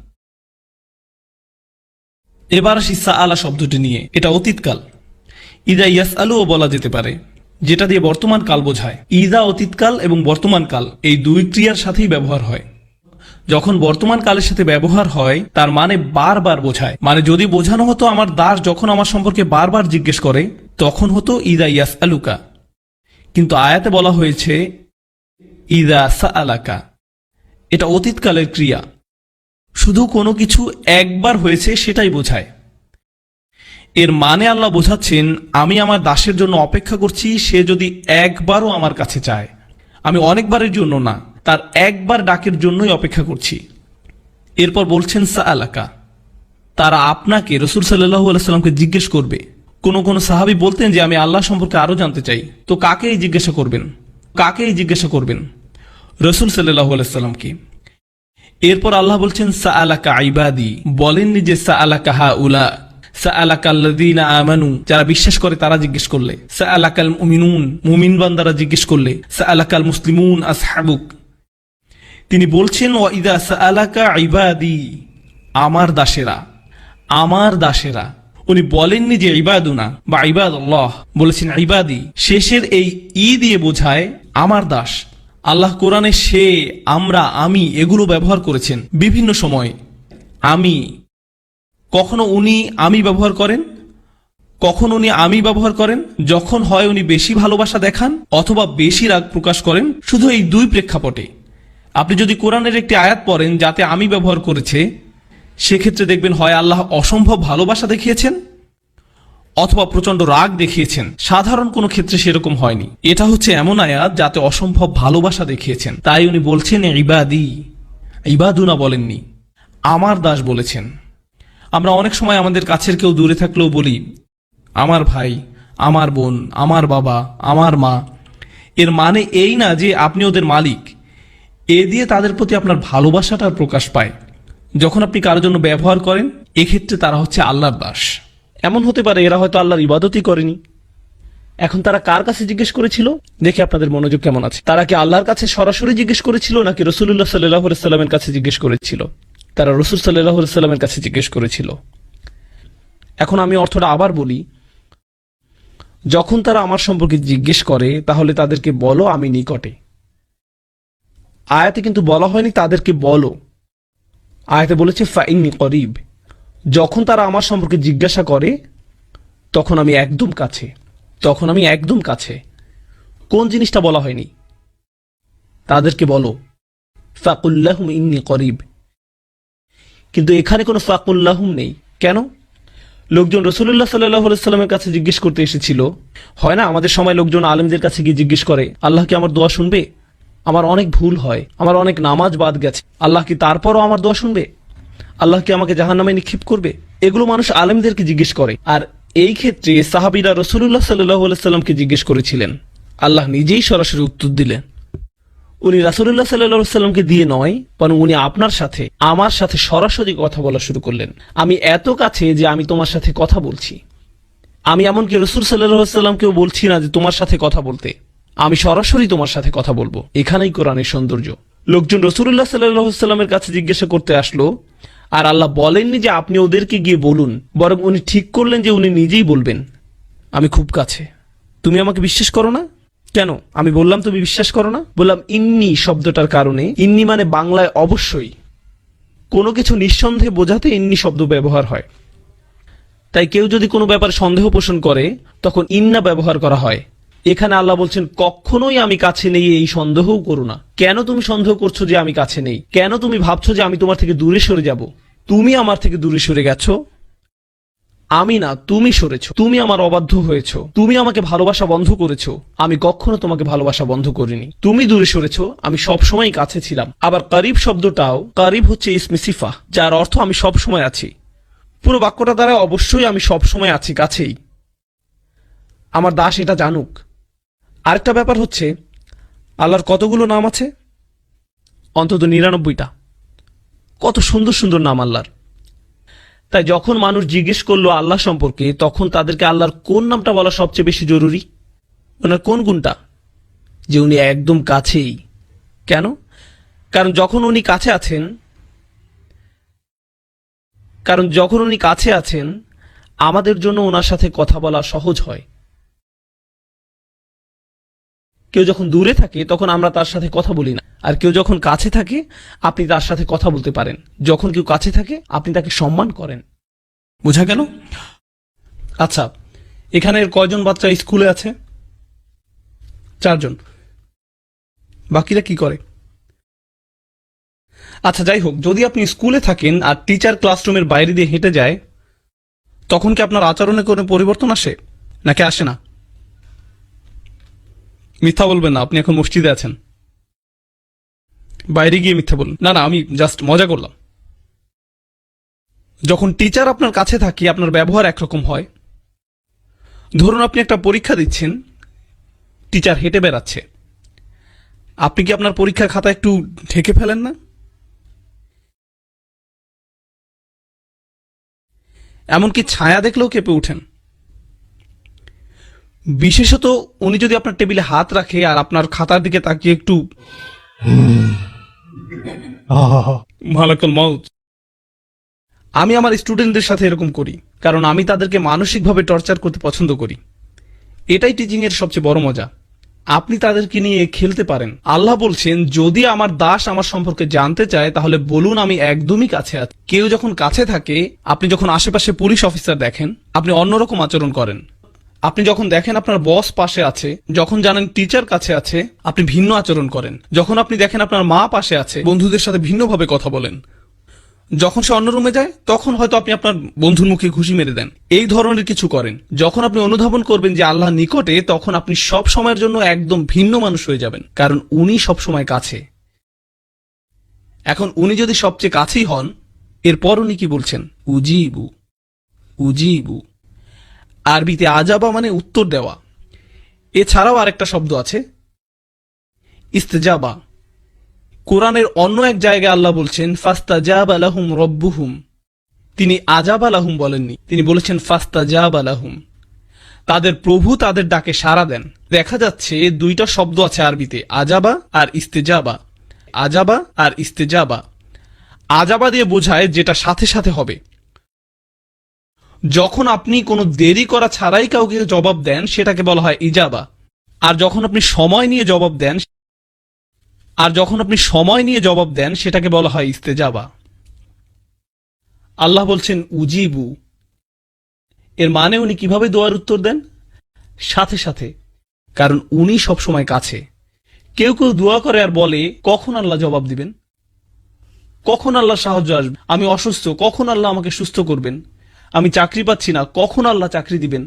এবার আসি সাআলা শব্দটি নিয়ে। এটা অতীতকাল। ইদা ইয়াসআলুও বলা যেতে পারে, যেটা দিয়ে বর্তমান কাল বোঝায়। ইদা অতীতকাল এবং বর্তমান কাল এই দুই ক্রিয়ার সাথেই ব্যবহার হয়। যখন বর্তমান কালের সাথে ব্যবহার হয় তার মানে বারবার বোঝায়। মানে যদি বোঝানো হতো আমার দাস যখন আমার সম্পর্কে বারবার জিজ্ঞেস করে, তখন হতো ইদা ইয়াসআলুকা। কিন্তু আয়াতে বলা হয়েছে ইদা সাআলাকা। এটা অতীতকালের ক্রিয়া, শুধু কোনো কিছু একবার হয়েছে সেটাই বোঝায়। এর মানে আল্লাহ বোঝাচ্ছেন আমি আমার দাসের জন্য অপেক্ষা করছি, সে যদি একবারও আমার কাছে চায়। আমি অনেকবারের জন্য না, তার একবার ডাকের জন্যই অপেক্ষা করছি। এরপর বলছেন সাআলাকা, তারা আপনাকে, রাসূল সাল্লাল্লাহু আলাইহি সাল্লামকে জিজ্ঞেস করবে। কোন কোন সাহাবী বলতেন যে আমি আল্লাহ সম্পর্কে আরো জানতে চাই। তো কাকেই জিজ্ঞাসা করবেন? কাকেই জিজ্ঞাসা করবেন? রাসূল সাল্লাল্লাহু আলাইহি সাল্লামকে। এরপর আল্লাহ বলছেন সাআলাকা ইবাদি, বলেননি যে সাআলাকা হাউলা। সাআলাকাল্লাযীনা আমানু, যারা বিশ্বাস করে তারা জিজ্ঞেস করলে। সাআলাকাল মুমিনুন, মুমিন বান্দারা জিজ্ঞেস করলে। সাআলাকাল মুসলিমুন আসহাবুক। তিনি বলছেন ওয়া ইযা সাআলাকা ইবাদি, আমার দাসেরা, আমার দাসেরা। উনি বলেননি যে ইবাদুনা বা ইবাদুল্লাহ, বলেছেন ইবাদি। শেষের এই ই দিয়ে বোঝায় আমার দাস। আল্লাহ কোরআনে সে, আমরা, আমি এগুলো ব্যবহার করেছেন বিভিন্ন সময়। আমি, কখনো উনি আমি ব্যবহার করেন, কখন উনি আমি ব্যবহার করেন যখন হয় উনি বেশি ভালোবাসা দেখান অথবা বেশি রাগ প্রকাশ করেন। শুধু এই দুই প্রেক্ষাপটে। আপনি যদি কোরআনের একটি আয়াত পড়েন যাতে আমি ব্যবহার করেছে, সেক্ষেত্রে দেখবেন হয় আল্লাহ অসম্ভব ভালোবাসা দেখিয়েছেন অথবা প্রচন্ড রাগ দেখিয়েছেন। সাধারণ কোনো ক্ষেত্রে সেরকম হয়নি। এটা হচ্ছে এমন আয়াত যাতে অসম্ভব ভালোবাসা দেখিয়েছেন। তাই উনি বলছেন ইবাদি, ইবাদুনা বলেননি, আমার দাস বলেছেন। আমরা অনেক সময় আমাদের কাছের কেউ দূরে থাকলেও বলি আমার ভাই, আমার বোন, আমার বাবা, আমার মা। এর মানে এই না যে আপনি ওদের মালিক। এ দিয়ে তাদের প্রতি আপনার ভালোবাসাটার প্রকাশ পায়। যখন আপনি কারোর জন্য ব্যবহার করেন, এক্ষেত্রে তারা হচ্ছে আল্লাহর দাস। এমন হতে পারে এরা হয়তো আল্লাহর ইবাদতই করেনি। এখন তারা কার কাছে জিজ্ঞেস করেছিল? দেখি আপনাদের মনোযোগ কেমন আছে। তারা কি আল্লাহর কাছে সরাসরি জিজ্ঞেস করেছিল নাকি রাসূলুল্লাহ সাল্লাল্লাহু আলাইহি সাল্লামের কাছে জিজ্ঞেস করেছিল? তারা রাসূল সাল্লাল্লাহু আলাইহি সাল্লামের কাছে জিজ্ঞেস করেছিল। এখন আমি অর্থটা আবার বলি, যখন তারা আমার সম্পর্কে জিজ্ঞেস করে তাহলে তাদেরকে বলো আমি নিকটে। আয়াতে কিন্তু বলা হয়নি তাদেরকে বলো, আয়াতে বলেছে ফাইন্নী করিব। যখন তারা আমার সম্পর্কে জিজ্ঞাসা করে তখন আমি একদম কাছে। তখন আমি একদম কাছে। কোন জিনিসটা বলা হয়নি? তাদেরকে বলো ফাকুল্লাহুম ইন্নী করিব। কিন্তু এখানে কোনো ফাকুল্লাহুম নেই। কেন? লোকজন রাসূলুল্লাহ সাল্লাল্লাহু আলাইহি সাল্লামের কাছে জিজ্ঞেস করতে এসেছিল। হয় না আমাদের সময় লোকজন আলেমদের কাছে গিয়ে জিজ্ঞেস করে, আল্লাহ কি আমার দোয়া শুনবে? আমার অনেক ভুল হয়, আমার অনেক নামাজ বাদ গেছে, আল্লাহ কি তারপরও আমার দোয়া শুনবে? আল্লাহ কি আমাকে জাহান্নামে নিক্ষেপ করবে? এগুলো মানুষ আলেমদেরকে জিজ্ঞেস করে। আর এই ক্ষেত্রে সাহাবীরা রাসূলুল্লাহ সাল্লাল্লাহু আলাইহি সাল্লামকে জিজ্ঞেস করেছিলেন। আল্লাহ নিজেই সরাসরি উত্তর দিলেন। উনি রাসূলুল্লাহ সাল্লাল্লাহু আলাইহি সাল্লামকে দিয়ে নয়, বরং উনি আপনার সাথে, আমার সাথে সরাসরি কথা বলা শুরু করলেন। আমি এত কাছে যে আমি তোমার সাথে কথা বলছি। আমি এমনকি রাসূল সাল্লাল্লাহু আলাইহি সাল্লামকেও বলছি না যে তোমার সাথে কথা বলতে, আমি সরাসরি তোমার সাথে কথা বলবো। এখানেই কোরআনের সৌন্দর্য। লোকজন রাসূলুল্লাহ সাল্লাল্লাহু আলাইহি সাল্লামের কাছে জিজ্ঞাসা করতে আসলো, আর আল্লাহ বলেননি যে আপনি ওদেরকে গিয়ে বলুন, বরং উনি ঠিক করলেন যে উনি নিজেই বলবেন, আমি খুব কাছে। তুমি আমাকে বিশ্বাস করো না কেন? আমি বললাম তুমি বিশ্বাস করো না? বললাম ইন্নি শব্দটার কারণে। ইন্নি মানে বাংলায় অবশ্যই, কোনো কিছু নিঃসন্দেহে বোঝাতে ইন্নি শব্দ ব্যবহার হয়। তাই কেউ যদি কোনো ব্যাপারে সন্দেহ পোষণ করে তখন ইন্না ব্যবহার করা হয়। এখানে আল্লাহ বলছেন কখনোই আমি কাছে নেই, এই সন্দেহও করো না। কেন তুমি সন্দেহ করছো যে আমি কাছে নেই? কেন তুমি ভাবছো যে আমি তোমার থেকে দূরে সরে যাব? তুমি আমার থেকে দূরে সরে গেছো, আমি না, তুমি সরেছো। তুমি আমার অবাধ্য হয়েছো, তুমি আমাকে ভালোবাসা বন্ধ করেছো। আমি কখনো তোমাকে ভালোবাসা বন্ধ করিনি। তুমি দূরে সরেছো, আমি সবসময় কাছে ছিলাম। আবার করিব শব্দটাও, করিব হচ্ছে ইসমে সিফা, যার অর্থ আমি সবসময় আছি। পুরো বাক্যটা দ্বারা অবশ্যই আমি সবসময় আছি, কাছেই। আমার দাস এটা জানুক। আরেকটা ব্যাপার হচ্ছে, আল্লাহর কতগুলো নাম আছে? অন্তত ৯৯টা। কত সুন্দর সুন্দর নাম আল্লাহর। তাই যখন মানুষ জিজ্ঞেস করলো আল্লাহ সম্পর্কে, তখন তাদেরকে আল্লাহর কোন নামটা বলা সবচেয়ে বেশি জরুরি? ওনার কোন গুণটা? যে উনি একদম কাছেই। কেন? কারণ যখন উনি কাছে আছেন, আমাদের জন্য ওনার সাথে কথা বলা সহজ হয়। কেউ যখন দূরে থাকে তখন আমরা তার সাথে কথা বলি না, আর কেউ যখন কাছে থাকে আপনি তার সাথে কথা বলতে পারেন। যখন কেউ কাছে থাকে আপনি তাকে সম্মান করেন। বোঝা গেল? আচ্ছা, এখানের কয়জন বাচ্চা স্কুলে আছে? 4 জন। বাকিরা কি করে? আচ্ছা যাই হোক, যদি আপনি স্কুলে থাকেন আর টিচার ক্লাসরুমের বাইরে দিয়ে হেঁটে যায়, তখন কি আপনার আচরণে কোনো পরিবর্তন আসে নাকি আসে না? মিথ্যা বলবেন না, আপনি এখন মসজিদে আছেন। বাইরে গিয়ে মিথ্যা বলুন। না না, আমি জাস্ট মজা করলাম। যখন টিচার আপনার কাছে থাকে আপনার ব্যবহার একরকম হয়। ধরুন আপনি একটা পরীক্ষা দিচ্ছেন, টিচার হেঁটে বেড়াচ্ছে, আপনি কি আপনার পরীক্ষার খাতা একটু ঢেকে ফেলেন না? এমনকি ছায়া দেখলেও কেঁপে উঠেন। বিশেষত উনি যদি আপনার টেবিলে হাত রাখে আর আপনার খাতার দিকে তাকিয়ে একটু মালাকুল মউত। আমি আমার স্টুডেন্টদের সাথে এরকম করি, কারণ আমি তাদেরকে মানসিকভাবে টর্চার করতে পছন্দ করি। এটাই টিচিং এর সবচেয়ে বড় মজা। আপনি তাদেরকে নিয়ে খেলতে পারেন। আল্লাহ বলছেন, যদি আমার দাস আমার সম্পর্কে জানতে চায় তাহলে বলুন আমি একদমই কাছে আছি। কেউ যখন কাছে থাকে, আপনি যখন আশেপাশে পুলিশ অফিসার দেখেন, আপনি অন্যরকম আচরণ করেন। আপনি যখন দেখেন আপনার বস পাশে আছে, যখন জানেন টিচার কাছে আছে, আপনি ভিন্ন আচরণ করেন। যখন আপনি দেখেন আপনার মা পাশে আছে, বন্ধুদের সাথে ভিন্নভাবে কথা বলেন। যখন সে অন্য রুমে যায়, তখন হয়তো আপনি আপনার বন্ধুর মুখে ঘুষি মেরে দেন। এই ধরনের কিছু করেন। যখন আপনি অনুধাবন করবেন যে আল্লাহ নিকটে, তখন আপনি সব সময়ের জন্য একদম ভিন্ন মানুষ হয়ে যাবেন, কারণ উনি সব সময় কাছে। এখন উনি যদি সবচেয়ে কাছেই হন, এরপর উনি কি বলছেন? উজিবু। উজিবু আরবিতে আজাবা মানে উত্তর দেওয়া। এছাড়াও আরেকটা শব্দ আছে ইস্তেজাবা। কোরআনের অন্য এক জায়গায় আল্লাহ বলছেন ফাস্তাজাবা লাহুম রব্বুহুম। তিনি আজাবা লাহুম বলেননি, তিনি বলেছেন ফাস্তাজাবা লাহুম। তাদের প্রভু তাদের ডাকে সাড়া দেন। দেখা যাচ্ছে দুইটা শব্দ আছে আরবিতে, আজাবা আর ইস্তেজাবা। আজাবা আর ইস্তেজাবা। আজাবা দিয়ে বোঝায় যেটা সাথে সাথে হবে। যখন আপনি কোনো দেরি করা ছাড়াই কাউকে জবাব দেন, সেটাকে বলা হয় ইজাবা। আর যখন আপনি সময় নিয়ে জবাব দেন, সেটাকে বলা হয় ইস্তেজাবা। আল্লাহ বলছেন উজিবু। এর মানে উনি কিভাবে দোয়ার উত্তর দেন? সাথে সাথে, কারণ উনি সবসময় কাছে। কেউ কেউ দোয়া করে আর বলে কখন আল্লাহ জবাব দিবেন, কখন আল্লাহ সাহায্য আসবে, আমি অসুস্থ, কখন আল্লাহ আমাকে সুস্থ করবেন, আমি চাকরি পাচ্ছি না, কখন আল্লাহ চাকরি দিবেন,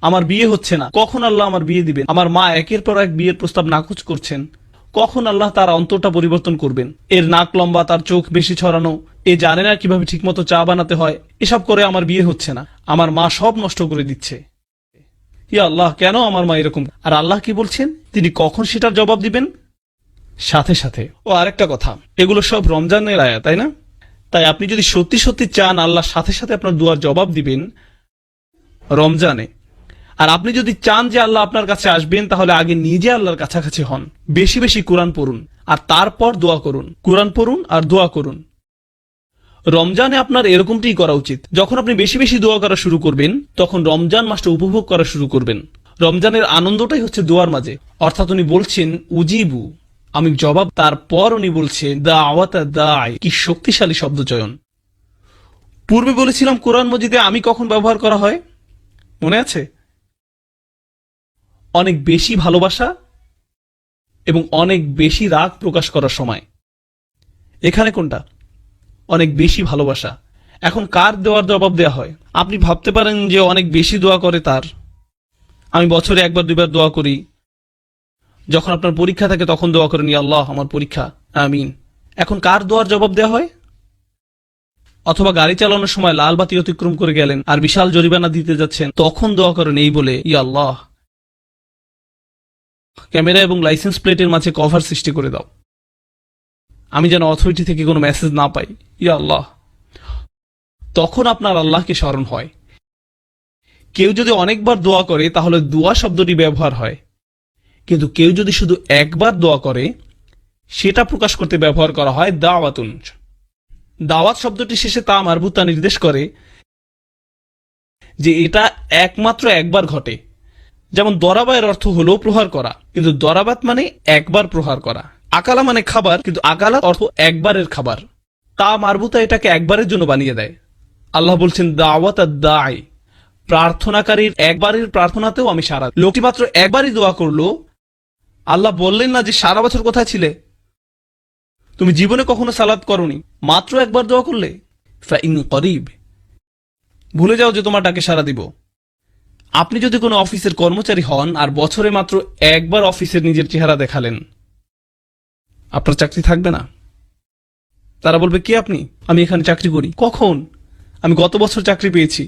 আমার বিয়ে হচ্ছে না, কখন আল্লাহ আমার বিয়ে দিবেন, আমার মা একের পর এক বিয়ের প্রস্তাব নাকচ করছেন, কখন আল্লাহ তার অন্তরটা পরিবর্তন করবেন, এর নাক লম্বা, তার চোখ বেশি ছড়ানো, এ জানে না কিভাবে ঠিকমতো চা বানাতে হয়, এসব করে আমার বিয়ে হচ্ছে না, আমার মা সব নষ্ট করে দিচ্ছে, ইয়া আল্লাহ কেন আমার মা এরকম। আর আল্লাহ কি বলছেন, তিনি কখন সেটার জবাব দিবেন, সাথে সাথে। ও আরেকটা কথা, এগুলো সব রমজানের আয়াত, তাই না? তাই আপনি যদি সত্যি সত্যি চান আল্লাহ সাথে সাথে আপনার দুয়ার জবাব দিবেন রমজানে, আর আপনি যদি চান যে আল্লাহ আপনার কাছে আসবেন, তাহলে আগে নিজে আল্লাহর কাছাকাছি হন, বেশি বেশি কোরআন পড়ুন, আর তারপর দোয়া করুন। কোরআন পড়ুন আর দোয়া করুন। রমজানে আপনার এরকমটাই করা উচিত। যখন আপনি বেশি বেশি দোয়া করা শুরু করবেন, তখন রমজান মাসটা উপভোগ করা শুরু করবেন। রমজানের আনন্দটাই হচ্ছে দোয়ার মাঝে। অর্থাৎ উনি বলছেন উজিবু, আমি জবাব। তারপর উনি বলছেন দাওয়াতা দাই, কি শক্তিশালী শব্দ চয়ন। পূর্বে বলেছিলাম কোরআন মজিদে আমি কখন ব্যবহার করা হয়, মনে আছে? অনেক বেশি ভালোবাসা এবং অনেক বেশি রাগ প্রকাশ করার সময়। এখানে কোনটা? অনেক বেশি ভালোবাসা। এখন কার দেওয়ার জবাব দেওয়া হয়? আপনি ভাবতে পারেন যে অনেক বেশি দোয়া করে তার। আমি বছরে একবার দুইবার দোয়া করি। যখন আপনার পরীক্ষা থাকে তখন দোয়া করেন, ইয়া আল্লাহ আমার পরীক্ষা, আমিন। এখন কার দোয়ার জবাব দেওয়া হয়? অথবা গাড়ি চালানোর সময় লাল বাতি অতিক্রম করে গেলেন আর বিশাল জরিমানা দিতে যাচ্ছেন, তখন দোয়া করেন এই বলে, ইয়া আল্লাহ ক্যামেরা এবং লাইসেন্স প্লেটের মাঝে কভার সৃষ্টি করে দাও, আমি যেন অথরিটি থেকে কোনো মেসেজ না পাই, ইয়া আল্লাহ। তখন আপনার আল্লাহকে স্মরণ হয়। কেউ যদি অনেকবার দোয়া করে তাহলে দোয়া শব্দটি ব্যবহার হয়, কিন্তু কেউ যদি শুধু একবার দোয়া করে সেটা প্রকাশ করতে ব্যবহার করা হয় দাওয়াতুন। দাওয়াত শব্দটি শেষে তা মারবুতা নির্দেশ করে যে এটা একমাত্র একবার ঘটে। যেমন দরাবায়ের অর্থ হলো প্রহার করা, কিন্তু দরাবাত মানে একবার প্রহার করা। আকালা মানে খাবার, কিন্তু আকালা অর্থ একবারের খাবার। তা মারবুতা এটাকে একবারের জন্য বানিয়ে দেয়। আল্লাহ বলছেন দাওয়াত দাই, প্রার্থনাকারীর একবারের প্রার্থনাতেও আমি সাড়া। লোকটি মাত্র একবারই দোয়া করলো, আল্লাহ বললেন না যে সারা বছর কোথায় ছিলে, তুমি জীবনে কখনো সালাত করনি, মাত্র একবার দোয়া করলে, ফাইন করিব, ভুলে যাও যে তোমার ডাকে সাড়া দিব। আপনি যদি কোনো অফিসের কর্মচারী হন আর বছরে মাত্র একবার অফিসের নিজের চেহারা দেখালেন, আপনার চাকরি থাকবে না। তারা বলবে কে আপনি? আমি এখানে চাকরি করি। কখন? আমি গত বছর চাকরি পেয়েছি।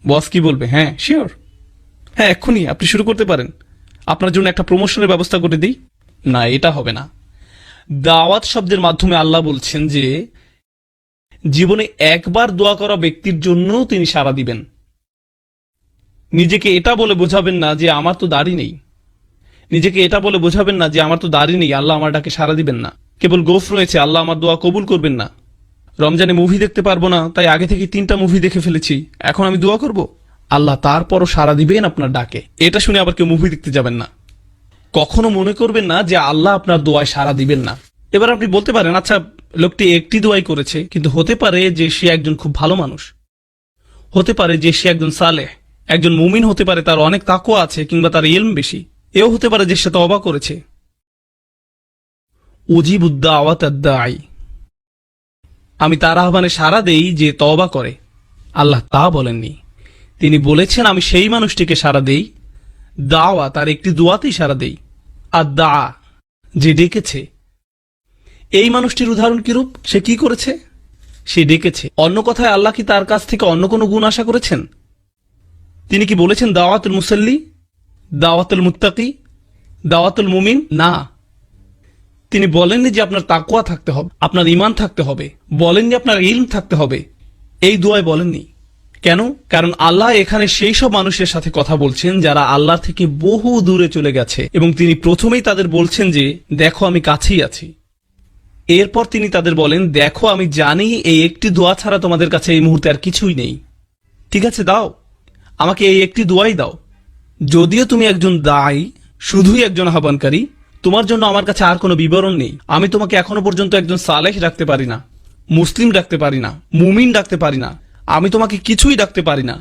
বস কি বলবে? হ্যাঁ শিওর, হ্যাঁ এক্ষুনি আপনি শুরু করতে পারেন, আপনার জন্য একটা প্রমোশনের ব্যবস্থা করে দিই। না, এটা হবে না। দাওয়াত শব্দের মাধ্যমে আল্লাহ বলছেন যে জীবনে একবার দোয়া করা ব্যক্তির জন্য তিনি সাড়া দিবেন। নিজেকে এটা বলে বোঝাবেন না যে আমার তো দাড়ি নেই, নিজেকে এটা বলে বোঝাবেন না যে আমার তো দাড়ি নেই, আল্লাহ আমার ডাকে সাড়া দিবেন না। কেবল গোফ রয়েছে, আল্লাহ আমার দোয়া কবুল করবেন না। রমজানে মুভি দেখতে পারবো না, তাই আগে থেকে 3টা মুভি দেখে ফেলেছি, এখন আমি দোয়া করব। আল্লাহ তারপরও সাড়া দিবেন আপনার ডাকে। এটা শুনে আবার কেউ মুভি দেখতে যাবেন না। কখনো মনে করবেন না যে আল্লাহ আপনার দোয়ায় সাড়া দিবেন না। এবার আপনি বলতে পারেন, আচ্ছা লোকটি একটি দোয়াই করেছে, কিন্তু হতে পারে যে সে একজন খুব ভালো মানুষ, হতে পারে যে সে একজন সালেহ, একজন মুমিন, হতে পারে তার অনেক তাকওয়া আছে কিংবা তার ইলম বেশি, এও হতে পারে যে সে তওবা করেছে। উজিবুদ দাওয়াত দাই, আমি তার আহ্বানে সাড়া দেই যে তওবা করে। আল্লাহ তা বলেননি, তিনি বলেছেন আমি সেই মানুষটিকে সাড়া দেই, দাওয়া তার একটি দোয়াতেই সাড়া দেই। আর দা, যে ডেকেছে। এই মানুষটির উদাহরণ কিরূপ? সে কি করেছে? সে ডেকেছে। অন্য কথায় আল্লাহ কি তার কাছ থেকে অন্য কোনো গুণ আশা করেছেন? তিনি কি বলেছেন দাওয়াতুল মুসাল্লি, দাওয়াতুল মুত্তাকি, দাওয়াতুল মুমিন? না, তিনি বলেননি যে আপনার তাকওয়া থাকতে হবে, আপনার ঈমান থাকতে হবে, বলেননি আপনার ইলম থাকতে হবে। এই দোয়ায় বলেননি। কেন? কারণ আল্লাহ এখানে সেই সব মানুষের সাথে কথা বলছেন যারা আল্লাহ থেকে বহু দূরে চলে গেছে, এবং তিনি প্রথমেই তাদের বলছেন যে দেখো আমি কাছেই আছি। এরপর তিনি তাদের বলেন দেখো আমি জানি এই একটি দোয়া ছাড়া তোমাদের কাছে এই মুহূর্তে আর কিছুই নেই, ঠিক আছে দাও আমাকে এই একটি দোয়াই দাও। যদিও তুমি একজন দায়ী, শুধুই একজন আহ্বানকারী, তোমার জন্য আমার কাছে আর কোনো বিবরণ নেই। আমি তোমাকে এখনো পর্যন্ত একজন সালেহ রাখতে পারি না, মুসলিম ডাকতে পারি না, মুমিন ডাকতে পারি না, আমি তোমাকে কিছুই ডাকতে পারি না।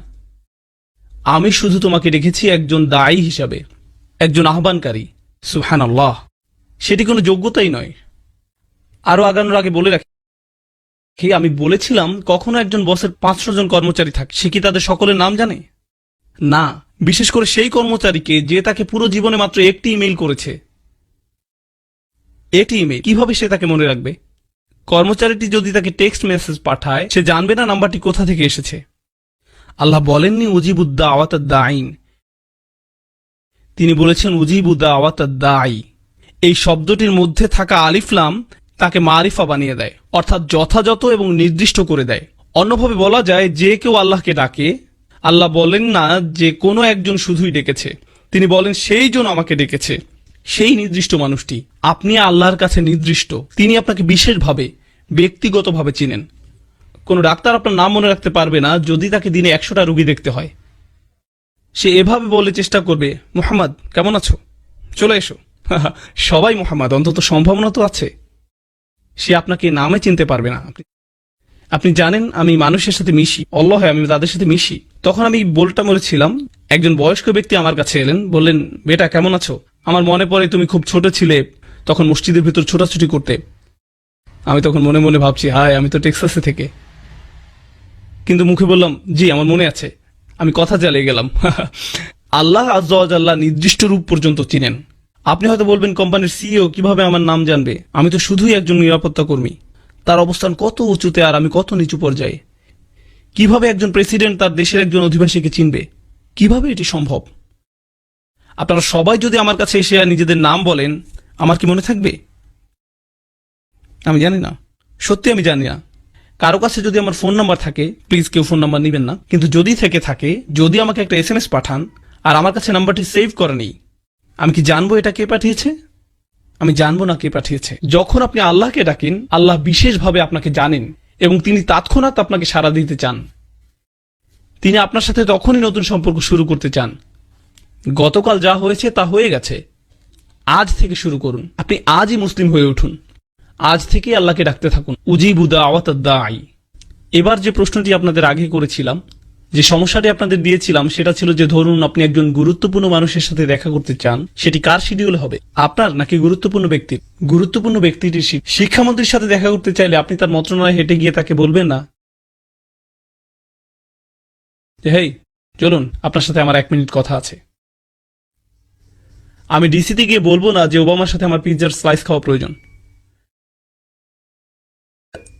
আমি শুধু তোমাকে রেখেছি একজন দায়ী হিসাবে, একজন আহ্বানকারী। সুবহানাল্লাহ, সেটি কোনো যোগ্যতাই নয়। আরো আগানোর আগে বলে রাখি, আমি বলেছিলাম কখনো একজন বসের 500 জন কর্মচারী থাকে, সে কি তাদের সকলের নাম জানে? না, বিশেষ করে সেই কর্মচারীকে যে তাকে পুরো জীবনে মাত্র একটি ইমেইল করেছে। একটি ইমেইল কিভাবে সে তাকে মনে রাখবে? কর্মচারীটি যদি তাকে টেক্সট মেসেজ পাঠায়, সে জানবে না নাম্বারটি কোথা থেকে এসেছে। আল্লাহ বলেননি উজিবুদ্দা আওয়াতাদ্দাইন, তিনি বলেছেন উজিবুদ্দা আওয়াতাদ্দাই। এই শব্দটির মধ্যে থাকা আলিফলাম তাকে মারিফা বানিয়ে দেয়, অর্থাৎ যথাযথ এবং নির্দিষ্ট করে দেয়। অন্যভাবে বলা যায়, যে কেউ আল্লাহকে ডাকে, আল্লাহ বলেন না যে কোনো একজন শুধুই ডেকেছে, তিনি বলেন সেই জন আমাকে ডেকেছে, সেই নির্দিষ্ট মানুষটি। আপনি আল্লাহর কাছে নির্দিষ্ট, তিনি আপনাকে বিশেষভাবে ব্যক্তিগতভাবে চিনেন। কোনো ডাক্তার আপনার নাম মনে রাখতে পারবে না যদি তাকে দিনে 100টা রোগী দেখতে হয়। সে এভাবে বলে চেষ্টা করবে, মুহাম্মদ কেমন আছো, চলে এসো। সবাই মুহাম্মদ, অন্তত সম্ভাবনা তো আছে। সে আপনাকে নামে চিনতে পারবে না। আপনি জানেন আমি মানুষের সাথে মিশি, আল্লাহ আমি তাদের সাথে মিশি। তখন আমি বলটা মরেছিলাম, একজন বয়স্ক ব্যক্তি আমার কাছে এলেন, বললেন, বেটা কেমন আছো? আমার মনে পড়ে তুমি খুব ছোট ছিলে, তখন মসজিদের ভিতর ছোটাছুটি করতে। আমি তখন মনে মনে ভাবছি, হায় আমি তো টেক্সাসে থেকে, কিন্তু মুখে বললাম, জি আমার মনে আছে। আমি কথা চালিয়ে গেলাম। আল্লাহ আজ্জা ওয়া জাল্লা নির্দিষ্ট রূপ পর্যন্ত চিনেন। আপনি হয়তো বলবেন, কোম্পানির সিইও কিভাবে আমার নাম জানবে? আমি তো শুধুই একজন নিরাপত্তা কর্মী। তার অবস্থান কত উঁচুতে আর আমি কত নিচু পর্যায়ে। কিভাবে একজন প্রেসিডেন্ট তার দেশের একজন অধিবাসীকে চিনবে? কিভাবে এটি সম্ভব? আপনারা সবাই যদি আমার কাছে এসে নিজেদের নাম বলেন, আমার কি মনে থাকবে? আমি জানি না, সত্যি আমি জানি না। কারো কাছে যদি আমার ফোন নাম্বার থাকে, প্লিজ কেউ ফোন নাম্বার নেবেন না, কিন্তু যদি থেকে থাকে, যদি আমাকে একটা SMS পাঠান আর আমার কাছে নাম্বারটি সেভ করা নেই, আমি কি জানবো এটা কে পাঠিয়েছে? আমি জানবো না কে পাঠিয়েছে। যখন আপনি আল্লাহকে ডাকেন, আল্লাহ বিশেষভাবে আপনাকে জানেন এবং তিনি তৎক্ষণাৎ আপনাকে সাড়া দিতে চান। তিনি আপনার সাথে তখনই নতুন সম্পর্ক শুরু করতে চান। গতকাল যা হয়েছে তা হয়ে গেছে, আজ থেকে শুরু করুন। আপনি আজই মুসলিম হয়ে উঠুন, আজ থেকেই আল্লাহকে ডাকতে থাকুন। উজিবু দাওয়াতাদ-দাঈ। এবার যে প্রশ্নটি আপনাদের আগে করেছিলাম, যে সমস্যাটি আপনাদের দিয়েছিলাম, সেটা ছিল যে ধরুন আপনি একজন গুরুত্বপূর্ণ মানুষের সাথে দেখা করতে চান, সেটি কার শিডিউল হবে, আপনার নাকি গুরুত্বপূর্ণ ব্যক্তির? গুরুত্বপূর্ণ ব্যক্তিটির শিক্ষামন্ত্রীর সাথে দেখা করতে চাইলে আপনি তার মন্ত্রণালয়ে হেঁটে গিয়ে তাকে বলবেন না যে, হেই চলুন আপনার সাথে আমার 1 মিনিট কথা আছে। আমি ডিসিতে গিয়ে বলবো না যে ওবামার সাথে আমার পিৎজার স্লাইস খাওয়া প্রয়োজন।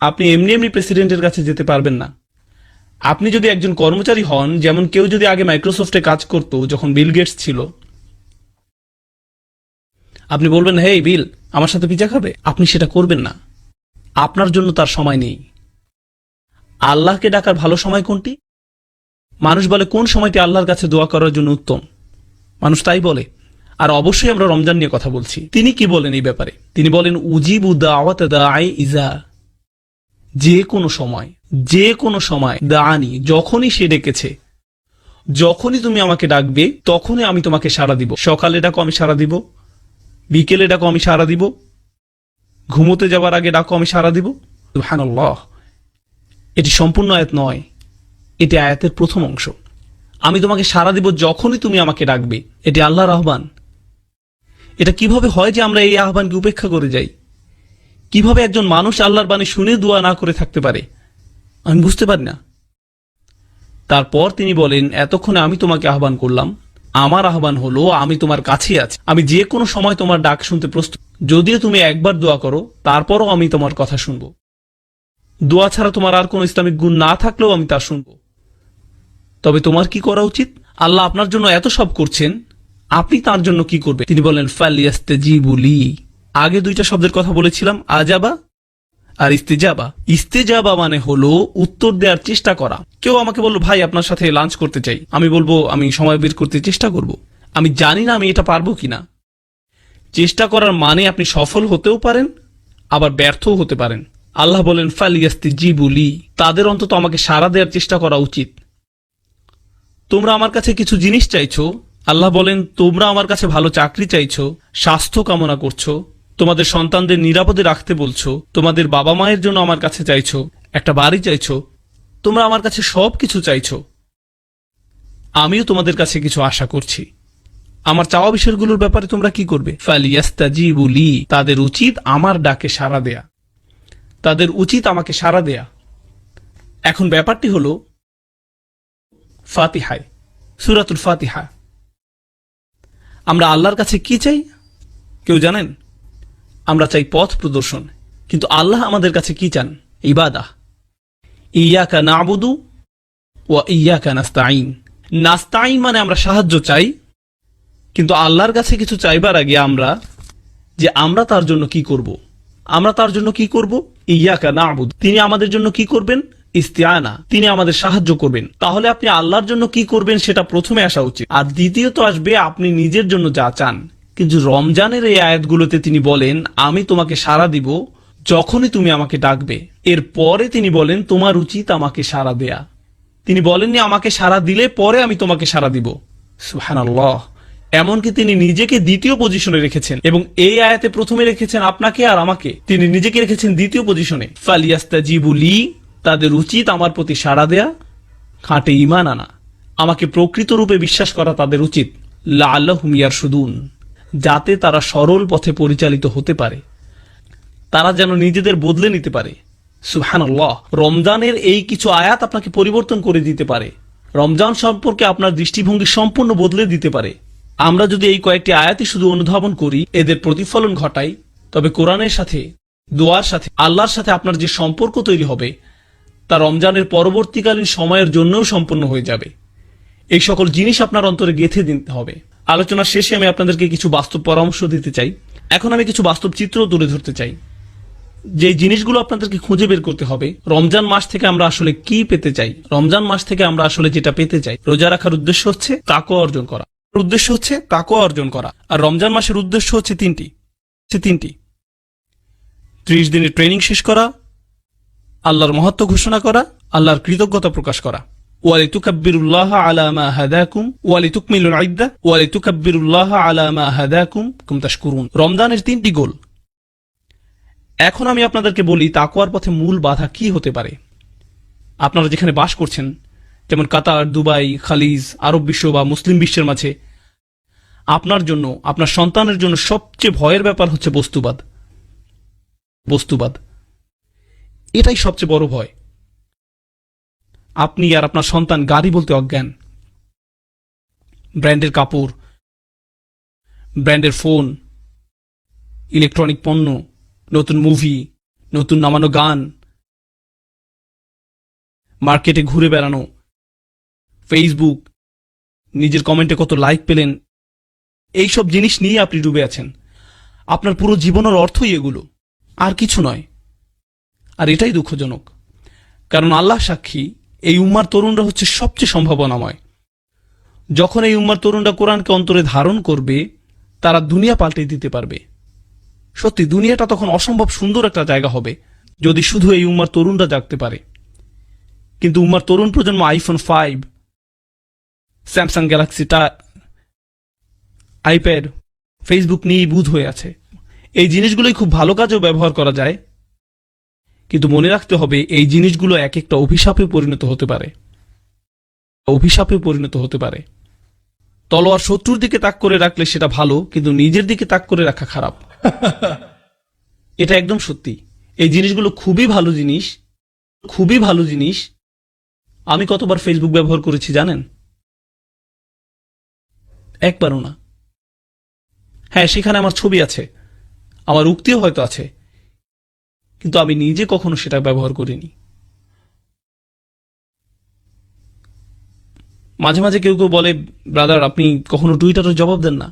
আপনি এমনি এমনি প্রেসিডেন্টের কাছে যেতে পারবেন না। আপনি যদি একজন কর্মচারী হন, যেমন কেউ যদি আগে মাইক্রোসফটে কাজ করত যখন বিল গেটস ছিল, আপনি বলবেন, হেই বিল আমার সাথে পিৎজা খাবে? আপনি সেটা করবেন না, আপনার জন্য তার সময় নেই। আল্লাহকে ডাকার ভালো সময় কোনটি? মানুষ বলে কোন সময়টি আল্লাহর কাছে দোয়া করার জন্য উত্তম, মানুষ তাই বলে। আর অবশ্যই আমরা রমজান নিয়ে কথা বলছি। তিনি কি বলেন এই ব্যাপারে? তিনি বলেন উজিবু দাওয়াতাদ-দাঈ ইজা, যে কোনো সময়, যে কোনো সময়, দাআনি যখনই সে ডেকেছে, যখনই তুমি আমাকে ডাকবে তখনই আমি তোমাকে সাড়া দিব। সকালে ডাকো আমি সাড়া দিব, বিকেলে ডাকো আমি সাড়া দিব, ঘুমোতে যাওয়ার আগে ডাকো আমি সাড়া দিব। সুবহানাল্লাহ, এটি সম্পূর্ণ আয়াত নয়, এটি আয়াতের প্রথম অংশ। আমি তোমাকে সাড়া দিব যখনই তুমি আমাকে ডাকবে, এটি আল্লাহর আহ্বান। এটা কিভাবে হয় যে আমরা এই আহ্বানকে উপেক্ষা করে যাই? কিভাবে একজন মানুষ আল্লাহর বাণী শুনে দোয়া না করে থাকতে পারে? আমি বুঝতে পারি না। তারপর তিনি বলেন, এতক্ষণে আমি তোমাকে আহ্বান করলাম, আমার আহ্বান হলো আমি তোমার কাছে আছি, আমি যে কোনো সময় তোমার ডাক শুনতে প্রস্তুত। যদিও তুমি একবার দোয়া করো, তারপরও আমি তোমার কথা শুনবো। দোয়া ছাড়া তোমার আর কোনো ইসলামিক গুণ না থাকলেও আমি তা শুনবো। তবে তোমার কি করা উচিত? আল্লাহ আপনার জন্য এত সব করছেন, আপনি তার জন্য কি করবে? তিনি বলেন ফালিয়াস্তাজিবু লি। আগে 2টা শব্দের কথা বলেছিলাম, আজাবা আর ইস্তেজাবা। ইস্তেজাবা মানে হলো উত্তর দেওয়ার চেষ্টা করা। কেউ আমাকে বললো, ভাই আপনার সাথে লাঞ্চ করতে চাই, আমি বলবো আমি সময় বের করতে চেষ্টা করব। আমি জানি না আমি এটা পারবো কিনা। চেষ্টা করার মানে আপনি সফল হতেও পারেন, আবার ব্যর্থও হতে পারেন। আল্লাহ বলেন ফালিয়াস্তাজিবু লি, তাদের অন্তত আমাকে সাড়া দেওয়ার চেষ্টা করা উচিত। তোমরা আমার কাছে কিছু জিনিস চাইছো, আল্লাহ বলেন তোমরা আমার কাছে ভালো চাকরি চাইছো, স্বাস্থ্য কামনা করছো, তোমাদের সন্তানদের নিরাপদে রাখতে বলছো, তোমাদের বাবা মায়ের জন্য আমার কাছে চাইছো, একটা বাড়ি চাইছো, তোমরা আমার কাছে সব কিছু চাইছো। আমিও তোমাদের কাছে কিছু আশা করছি। আমার চাওয়া বিষয়গুলোর ব্যাপারে তোমরা কি করবে? ফালিয়াস্তাজিবু লি, তাদের উচিত আমার ডাকে সাড়া দেয়া, তাদের উচিত আমাকে সাড়া দেয়া। এখন ব্যাপারটি হলো ফাতিহায়, সূরাতুল ফাতিহা, আমরা আল্লাহর কাছে কি চাই কেউ জানেন? আমরা চাই পথ প্রদর্শন, কিন্তু আল্লাহ আমাদের কাছে কি চান? ইবাদাহ। ইয়াকা নাবুদু ওয়া ইয়াকা নাস্তাইন। নাস্তাইন মানে আমরা সাহায্য চাই, কিন্তু আল্লাহর কাছে কিছু চাইবার আগে আমরা তার জন্য কি করব, আমরা তার জন্য কি করব? ইয়াকা নাবুদু, তিনি আমাদের জন্য কি করবেন? ইস্তিআনা, তিনি আমাদের সাহায্য করবেন। তাহলে আপনি আল্লাহর জন্য কি করবেন সেটা প্রথমে আসা উচিত, আর দ্বিতীয়ত আসবে আপনি নিজের জন্য যা চান। কিন্তু রমজানের এই আয়াতগুলোতে তিনি বলেন আমি তোমাকে সাড়া দিব যখনই তুমি আমাকে ডাকবে। এরপরে তিনি বলেন তোমার উচিত আমাকে সাড়া দেয়া। তিনি বলেননি আমাকে সাড়া দিলে পরে আমি তোমাকে সাড়া দিব। সুবহানাল্লাহ। এমনকি তিনি নিজেকে দ্বিতীয় পজিশনে রেখেছেন, এবং এই আয়াতে প্রথমে রেখেছেন আপনাকে আর আমাকে, তিনি নিজেকে রেখেছেন দ্বিতীয় পজিশনে। ফালিয়াস্তাজিবু লি, তাদের উচিত আমার প্রতি সাড়া দেয়া, খাঁটে ঈমান আনা, আমাকে প্রকৃত রূপে বিশ্বাস করা তাদের উচিত। লাআল্লাহুম ইয়ারশুদুন, যাতে তারা সরল পথে পরিচালিত হতে পারে, তারা যেন নিজেদের বদলে নিতে পারে। সুবহানাল্লাহ। রমজানের এই কিছু আয়াত আপনাকে পরিবর্তন করে দিতে পারে, রমজান সম্পর্কে আপনার দৃষ্টিভঙ্গি সম্পূর্ণ বদলে দিতে পারে। আমরা যদি এই কয়েকটি আয়াতই শুধু অনুধাবন করি, এদের প্রতিফলন ঘটাই, তবে কোরআনের সাথে, দোয়ার সাথে, আল্লাহর সাথে আপনার যে সম্পর্ক তৈরি হবে তা রমজানের পরবর্তীকালীন সময়ের জন্যও সম্পূর্ণ হয়ে যাবে। এই সকল জিনিস আপনার অন্তরে গেঁথে দিতে হবে। আলোচনার শেষে আমি আপনাদেরকে কিছু বাস্তব পরামর্শ দিতে চাই। এখন আমি কিছু বাস্তব চিত্র তুলে ধরতে চাই, যে জিনিসগুলো আপনাদেরকে খুঁজে বের করতে হবে। রমজান মাস থেকে আমরা আসলে কি পেতে চাই, রমজান মাস থেকে আমরা আসলে যেটা পেতে চাই। রোজা রাখার উদ্দেশ্য হচ্ছে তাকওয়া অর্জন করা, উদ্দেশ্য হচ্ছে তাকওয়া অর্জন করা। আর রমজান মাসের উদ্দেশ্য হচ্ছে তিনটি। 30 দিনের ট্রেনিং শেষ করা, আল্লাহর মহত্ব ঘোষণা করা, আল্লাহর কৃতজ্ঞতা প্রকাশ করা। ওয়ালিতুকাব্বিরুল্লাহ আলা মা হাদাকুম ওয়ালিতুকমিলুল ইদ্দাহ ওয়ালিতুকাব্বিরুল্লাহ আলা মা হাদাকুম কুম তাশকুরুন। রমজানের 3টি গোল। এখন আমি আপনাদেরকে বলি তাকওয়ার পথে মূল বাধা কি হতে পারে। আপনারা যেখানে বাস করছেন, যেমন কাতার, দুবাই, খালিজ, আরব বিশ্ব বা মুসলিম বিশ্বের মাঝে, আপনার জন্য, আপনার সন্তানের জন্য সবচেয়ে ভয়ের ব্যাপার হচ্ছে বস্তুবাদ। এটাই সবচেয়ে বড় ভয়। আপনি আর আপনার সন্তান গাড়ি বলতে অজ্ঞান, ব্র্যান্ডের কাপড়, ব্র্যান্ডের ফোন, ইলেকট্রনিক পণ্য, নতুন মুভি, নতুন নামানো গান, মার্কেটে ঘুরে বেড়ানো, ফেসবুক, নিজের কমেন্টে কত লাইক পেলেন, এইসব জিনিস নিয়ে আপনি ডুবে আছেন। আপনার পুরো জীবনের অর্থই এগুলো, আর কিছু নয়। আর এটাই দুঃখজনক, কারণ আল্লাহ সাক্ষী, এই উম্মার তরুণরা হচ্ছে সবচেয়ে সম্ভাবনাময়। যখন এই উম্মার তরুণরা কোরআনকে অন্তরে ধারণ করবে, তারা দুনিয়া পাল্টে দিতে পারবে। সত্যি দুনিয়াটা তখন অসম্ভব সুন্দর একটা জায়গা হবে, যদি শুধু এই উম্মার তরুণরা জাগতে পারে। কিন্তু উম্মার তরুণ প্রজন্ম আইফোন 5, স্যামসাং গ্যালাক্সিটা, আইপ্যাড, ফেসবুক নিয়েই বুঁদ হয়ে আছে। এই জিনিসগুলোই খুব ভালো কাজেও ব্যবহার করা যায়, কিন্তু মনে রাখতে হবে এই জিনিসগুলো এক একটা অভিশাপে পরিণত হতে পারে। তলোয়ার শত্রুর দিকে তাক করে রাখলে সেটা ভালো, কিন্তু নিজের দিকে তাক করে রাখা খারাপ। এটা একদম সত্যি। এই জিনিসগুলো খুবই ভালো জিনিস। আমি কতবার ফেসবুক ব্যবহার করেছি জানেন? একবারও না। হ্যাঁ, সেখানে আমার ছবি আছে, আমার উক্তিও হয়তো আছে, কিন্তু আমি নিজে কখনো সেটা ব্যবহার করিনি। মাঝে মাঝে কেউ কেউ বলে, ব্রাদার আপনি কখনো টুইটারের জবাব দেন না।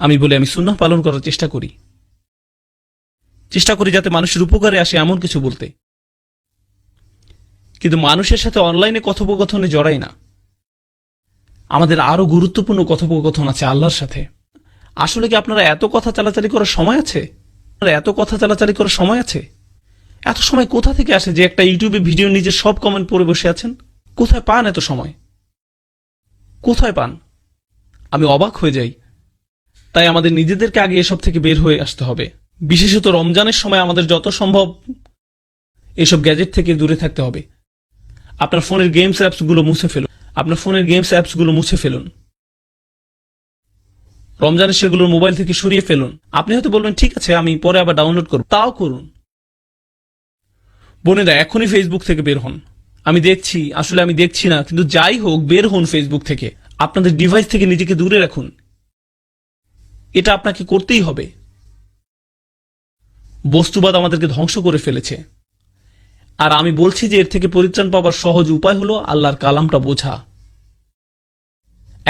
আমি বলি আমি সুন্নাহ পালন করার চেষ্টা করি যাতে মানুষের উপকারে আসে এমন কিছু বলতে, কিন্তু মানুষের সাথে অনলাইনে কথোপকথনে জড়াই না। আমাদের আরো গুরুত্বপূর্ণ কথোপকথন আছে আল্লাহর সাথে। আসলে কি আপনারা এত কথা চালাচালি করার সময় আছে? এত সময় কোথা থেকে আসে যে একটা ইউটিউবে ভিডিও নিজের সব কমেন্ট পড়ে বসে আছেন? কোথায় পান এত সময়? কোথায় পান? আমি অবাক হয়ে যাই। তাই আমাদের নিজেদেরকে আগে এসব থেকে বের হয়ে আসতে হবে। বিশেষত রমজানের সময় আমাদের যত সম্ভব এসব গ্যাজেট থেকে দূরে থাকতে হবে। আপনার ফোনের গেমস অ্যাপসগুলো মুছে ফেলুন। রমজানে সেগুলো মোবাইল থেকে সরিয়ে ফেলুন। আপনি হয়তো বলবেন ঠিক আছে আমি পরে আবার ডাউনলোড করব, তাও করুন। বোনেরা, এখনই ফেসবুক থেকে বের হন। আমি দেখছি না, কিন্তু যাই হোক বের হন ফেসবুক থেকে। আপনাদের ডিভাইস থেকে নিজেকে দূরে রাখুন। এটা আপনাকে করতেই হবে। বস্তুবাদ আমাদেরকে ধ্বংস করে ফেলেছে, আর আমি বলছি যে এর থেকে পরিত্রাণ পাওয়ার সহজ উপায় হলো আল্লাহর কালামটা বোঝা।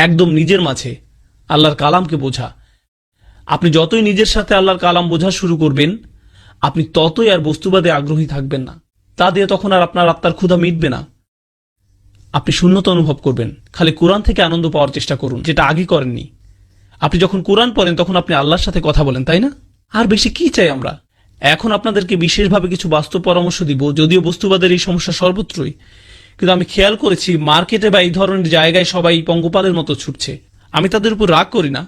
একদম নিজের মাঝে আল্লাহর কালামকে বোঝা। আপনি যতই নিজের সাথে আল্লাহর কালাম বোঝা শুরু করবেন, আপনি ততই আর বস্তুবাদে আগ্রহী থাকবেন না। তা দিয়ে তখন আর আপনার আত্মার ক্ষুধা মিটবে না। আপনি শূন্যতা অনুভব করবেন। খালি কোরআন থেকে আনন্দ পাওয়ার চেষ্টা করুন, যেটা আগে করেননি। আপনি যখন কোরআন পড়েন তখন আপনি আল্লাহর সাথে কথা বলেন, তাই না? আর বেশি কি চাই আমরা? এখন আপনাদেরকে বিশেষভাবে কিছু বাস্তব পরামর্শ দিব, যদিও বস্তুবাদের এই সমস্যা সর্বত্রই। কিন্তু আমি খেয়াল করেছি মার্কেটে বা এই ধরনের জায়গায় সবাই পঙ্গপালের মতো ছুটছে। আমি তাদের উপর রাগ করি না,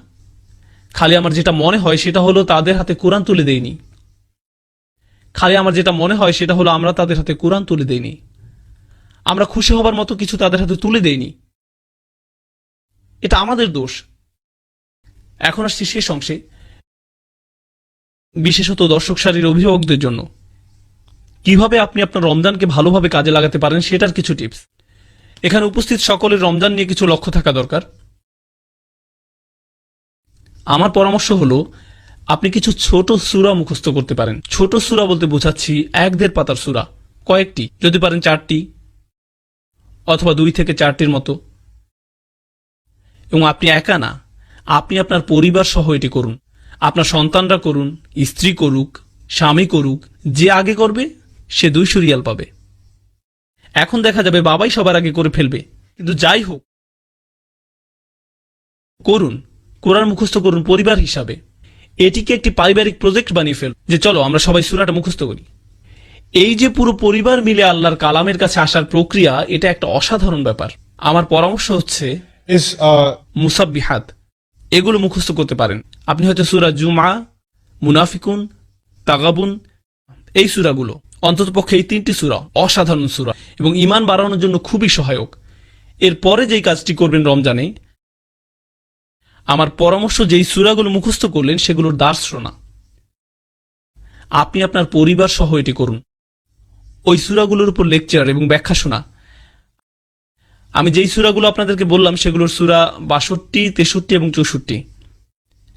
খালি আমার যেটা মনে হয় সেটা হলো তাদের হাতে কোরআন তুলে দেইনি। আমরা তাদের হাতে কোরআন তুলে দেইনি। আমরা খুশি হবার মতো কিছু তাদের হাতে তুলে দেইনি। এটা আমাদের দোষ। এখন আসছি শেষ অংশে, বিশেষত দর্শক সারির অভিভাবকদের জন্য কিভাবে আপনি আপনার রমজানকে ভালোভাবে কাজে লাগাতে পারেন সেটার কিছু টিপস। এখানে উপস্থিত সকলের রমজান নিয়ে কিছু লক্ষ্য থাকা দরকার। আমার পরামর্শ হলো আপনি কিছু ছোট সূরা মুখস্থ করতে পারেন। ছোট সূরা বলতে বোঝাচ্ছি 1-1.5 পাতার সূরা, কয়েকটি, যদি পারেন 4টি অথবা 2 থেকে 4টির মতো। এবং আপনি একা না, আপনি আপনার পরিবার সহ এটি করুন। আপনার সন্তানরা করুন, স্ত্রী করুক, স্বামী করুক, যে আগে করবে সে 200 রিয়াল পাবে। এখন দেখা যাবে বাবাই সবার আগে করে ফেলবে, কিন্তু যাই হোক করুন, কোরআন মুখস্থ করুন পরিবার হিসাবে। এটিকে একটি পারিবারিক প্রজেক্ট বানিয়ে ফেল, যে চলো আমরা সবাই সূরাটা মুখস্থ করি। এই যে পুরো পরিবার মিলে আল্লাহর কালামের কাছে আসার প্রক্রিয়া, এটা একটা অসাধারণ ব্যাপার। আমার পরামর্শ হচ্ছে is মুসাব্বিহাত, এগুলো মুখস্থ করতে পারেন। আপনি হয়তো সূরা জুমা, মুনাফিকুন, তাগাবুন, এই সূরাগুলো, অন্ততপক্ষে এই 3টি সূরা অসাধারণ সূরা এবং ঈমান বাড়ানোর জন্য খুবই সহায়ক। এরপরে যেই কাজটি করবেন রমজানে, আমার পরামর্শ যেই সূরাগুলো মুখস্থ করলেন সেগুলোর দার্স শোনা। আপনি আপনার পরিবার সহ এটি করুন। ওই সূরাগুলোর উপর লেকচার এবং ব্যাখ্যা শোনা। আমি যেই সূরাগুলো আপনাদেরকে বললাম সেগুলোর সূরা 62, 63 এবং 64,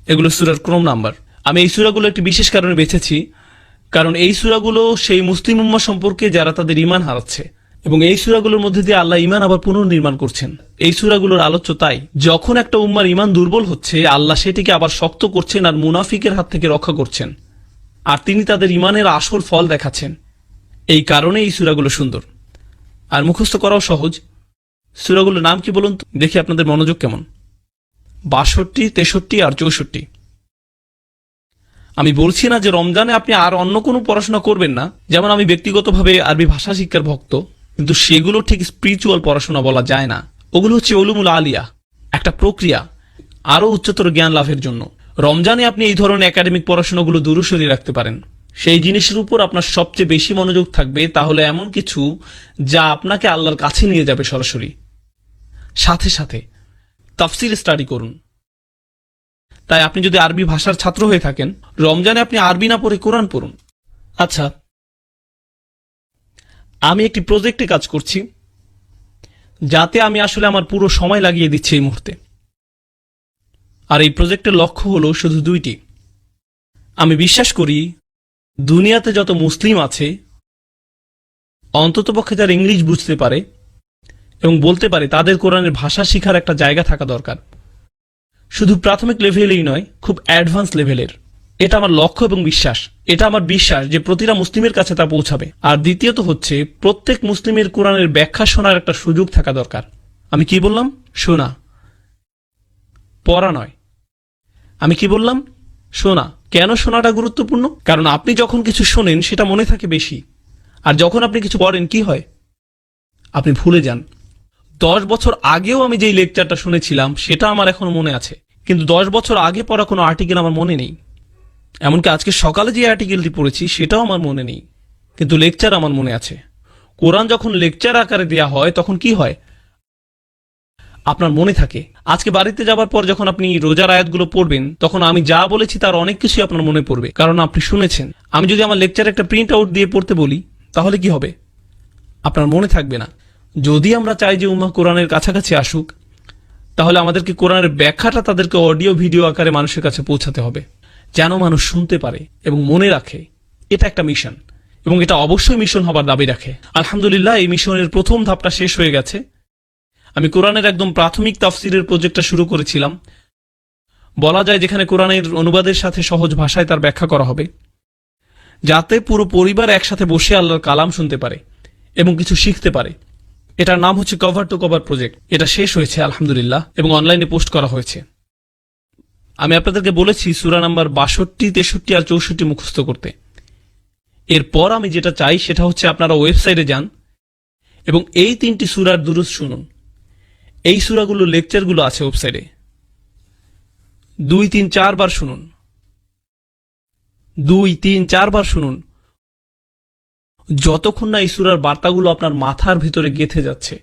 এগুলো সূরার ক্রম নাম্বার। আমি এই সূরাগুলো একটি বিশেষ কারণে বেছেছি, কারণ এই সূরাগুলো সেই মুসলিম উম্মাহ সম্পর্কে যারা তাদের ঈমান হারাচ্ছে, এবং এই সূরাগুলোর মধ্যে দিয়ে আল্লাহ ঈমান আবার পুনর্নির্মাণ করছেন। এই সূরাগুলোর আলোচ্য তাই, যখন একটা উম্মার ঈমান দুর্বল হচ্ছে, আল্লাহ সেটিকে আবার শক্ত করছেন আর মুনাফিকের হাত থেকে রক্ষা করছেন, আর তিনি তাদের ঈমানের আসল ফল দেখাচ্ছেন। এই কারণে এই সূরাগুলো সুন্দর আর মুখস্থ করাও সহজ। সূরাগুলোর নাম কি বলুন তো, দেখি আপনাদের মনোযোগ কেমন। 62, 63 আর 64। আমি বলছি না যে রমজানে আপনি আর অন্য কোনো পড়াশোনা করবেন না, যেমন আমি ব্যক্তিগতভাবে আরবি ভাষা শিক্ষার ভক্ত, কিন্তু সেগুলো ঠিক স্পিরিচুয়াল পড়াশোনা বলা যায় না। ওগুলো হচ্ছে উলুমুল আলিয়া, একটা প্রক্রিয়া আরো উচ্চতর জ্ঞান লাভের জন্য। রমজানে আপনি এই ধরনের একাডেমিক পড়াশোনাগুলো দূরে সরিয়ে রাখতে পারেন। সেই জিনিসের উপর আপনার সবচেয়ে বেশি মনোযোগ থাকবে, তাহলে এমন কিছু যা আপনাকে আল্লাহর কাছে নিয়ে যাবে সরাসরি। সাথে সাথে তাফসীর স্টাডি করুন। তাই আপনি যদি আরবি ভাষার ছাত্র হয়ে থাকেন, রমজানে আপনি আরবি না পড়ে কোরআন পড়ুন। আচ্ছা, আমি একটি প্রজেক্টে কাজ করছি, যাতে আমি আসলে আমার পুরো সময় লাগিয়ে দিচ্ছি এই মুহূর্তে। আর এই প্রজেক্টের লক্ষ্য হলো শুধু 2টি। আমি বিশ্বাস করি দুনিয়াতে যত মুসলিম আছে, অন্ততপক্ষে যারা ইংলিশ বুঝতে পারে এবং বলতে পারে, তাদের কোরআনের ভাষা শিখার একটা জায়গা থাকা দরকার। শুধু প্রাথমিক লেভেলেই নয়, খুব অ্যাডভান্স লেভেলের। এটা আমার লক্ষ্য এবং বিশ্বাস। এটা আমার বিশ্বাস যে প্রতিটা মুসলিমের কাছে তা পৌঁছাবে। আর দ্বিতীয়ত হচ্ছে, প্রত্যেক মুসলিমের কোরআনের ব্যাখ্যা শোনার একটা সুযোগ থাকা দরকার। আমি কি বললাম? শোনা, পড়া নয়। আমি কি বললাম? শোনা। কেন শোনাটা গুরুত্বপূর্ণ? কারণ আপনি যখন কিছু শোনেন সেটা মনে থাকে বেশি, আর যখন আপনি কিছু পড়েন কি হয়? আপনি ভুলে যান। 10 বছর আগেও আমি যেই লেকচারটা শুনেছিলাম সেটা আমার এখনো মনে আছে, কিন্তু 10 বছর আগে পড়া কোনো আর্টিকেল আমার মনে নেই। এমনকি আজকে সকালে যে আর্টিকেলটি পড়েছি সেটাও আমার মনে নেই, কিন্তু লেকচার আমার মনে আছে। কোরআন যখন লেকচার আকারে দেয়া হয় তখন কি হয়, আপনার মনে থাকে। আজকে বাড়িতে যাবার পর যখন আপনি রোজার আয়াতগুলো পড়বেন তখন আমি যা বলেছি তার অনেক কিছুই আপনার মনে পড়বে, কারণ আপনি শুনেছেন। আমি যদি আমার লেকচার একটা প্রিন্ট আউট দিয়ে পড়তে বলি তাহলে কি হবে, আপনার মনে থাকবে না। যদি আমরা চাই যে উম্মাহ কোরআনের কাছাকাছি আসুক, তাহলে আমাদেরকে কোরআনের ব্যাখ্যাটা তাদেরকে অডিও ভিডিও আকারে মানুষের কাছে পৌঁছাতে হবে, যেন মানুষ শুনতে পারে এবং মনে রাখে। এটা একটা মিশন, এবং এটা অবশ্যই মিশন হবার দাবি রাখে। আলহামদুলিল্লাহ, এই মিশনের প্রথম ধাপটা শেষ হয়ে গেছে। আমি কোরআনের একদম প্রাথমিক তাফসিরের প্রজেক্টটা শুরু করেছিলাম, বলা যায় যেখানে কোরআনের অনুবাদের সাথে সহজ ভাষায় তার ব্যাখ্যা করা হবে, যাতে পুরো পরিবার একসাথে বসে আল্লাহর কালাম শুনতে পারে এবং কিছু শিখতে পারে। এটার নাম হচ্ছে কভার টু কভার প্রজেক্ট। এটা শেষ হয়েছে আলহামদুলিল্লাহ, এবং অনলাইনে পোস্ট করা হয়েছে। আমি আপনাদেরকে বলেছি সূরা নাম্বার 62, 63 আর 64 মুখস্থ করতে। এরপর আমি যেটা চাই সেটা হচ্ছে আপনারা ওয়েবসাইটে যান এবং এই 3টি সূরার দুরূদ শুনুন। এই সূরাগুলো লেকচারগুলো আছে ওয়েবসাইটে, 2, 3, 4 বার শুনুন, 2, 3, 4 বার শুনুন, যতক্ষণ না এই সূরার বার্তাগুলো আপনার মাথার ভিতরে গেঁথে যাচ্ছে।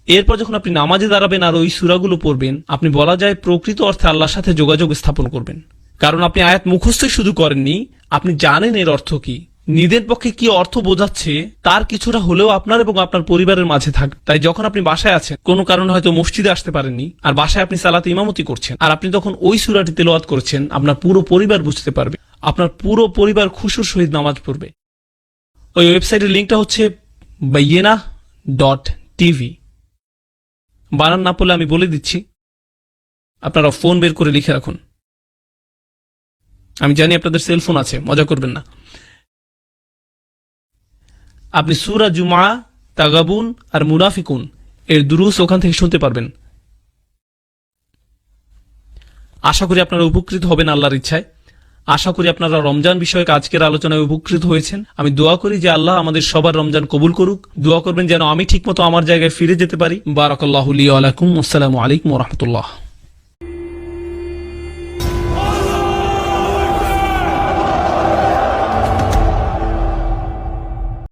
এরপর যখন আপনি নামাজে দাঁড়াবেন আর ওই সূরাগুলো পড়বেন, আপনি বলা যায় প্রকৃত অর্থে আল্লাহর সাথে যোগাযোগ স্থাপন করবেন। কারণ আপনি আয়াত মুখস্থই শুধু করেননি, আপনি জানেন এর অর্থ কি, নিজের পক্ষে কি অর্থ বোঝাচ্ছে তার কিছুটা হলেও আপনার এবং আপনার পরিবারের মাঝে থাকবে। তাই যখন আপনি বাসায় আছেন, কোনো কারণে হয়তো মসজিদে আসতে পারেননি, আর বাসায় আপনি সালাতে ইমামতি করছেন, আর আপনি তখন ওই সূরাটি তেলাওয়াত করছেন, আপনার পুরো পরিবার বুঝতে পারবে, আপনার পুরো পরিবার খুশুর সহিত নামাজ পড়বে। ওই ওয়েবসাইটের লিঙ্কটা হচ্ছে bayyinah.tv। বানান না পড়লে আমি বলে দিচ্ছি, আপনারা ফোন বের করে লিখে রাখুন। আমি জানি আপনাদের সেলফোন আছে, মজা করবেন না। আপনি সূরা জুমআ, তাগাবুন আর মুনাফিকুন এর দুরূস ওখান থেকে শুনতে পারবেন। আশা করি আপনারা উপকৃত হবেন আল্লাহর ইচ্ছায়। আশা করি আপনারা রমজান বিষয়ক আজকের আলোচনায় উপকৃত হয়েছেন। আমি দোয়া করি যে আল্লাহ আমাদের সবার রমজান কবুল করুক। দোয়া করবেন যেন আমি ঠিকমতো আমার জায়গায় ফিরে যেতে পারি। বারাকাল্লাহু লি ওয়া লাকুম। আসসালামু আলাইকুম ওয়া রাহমাতুল্লাহ।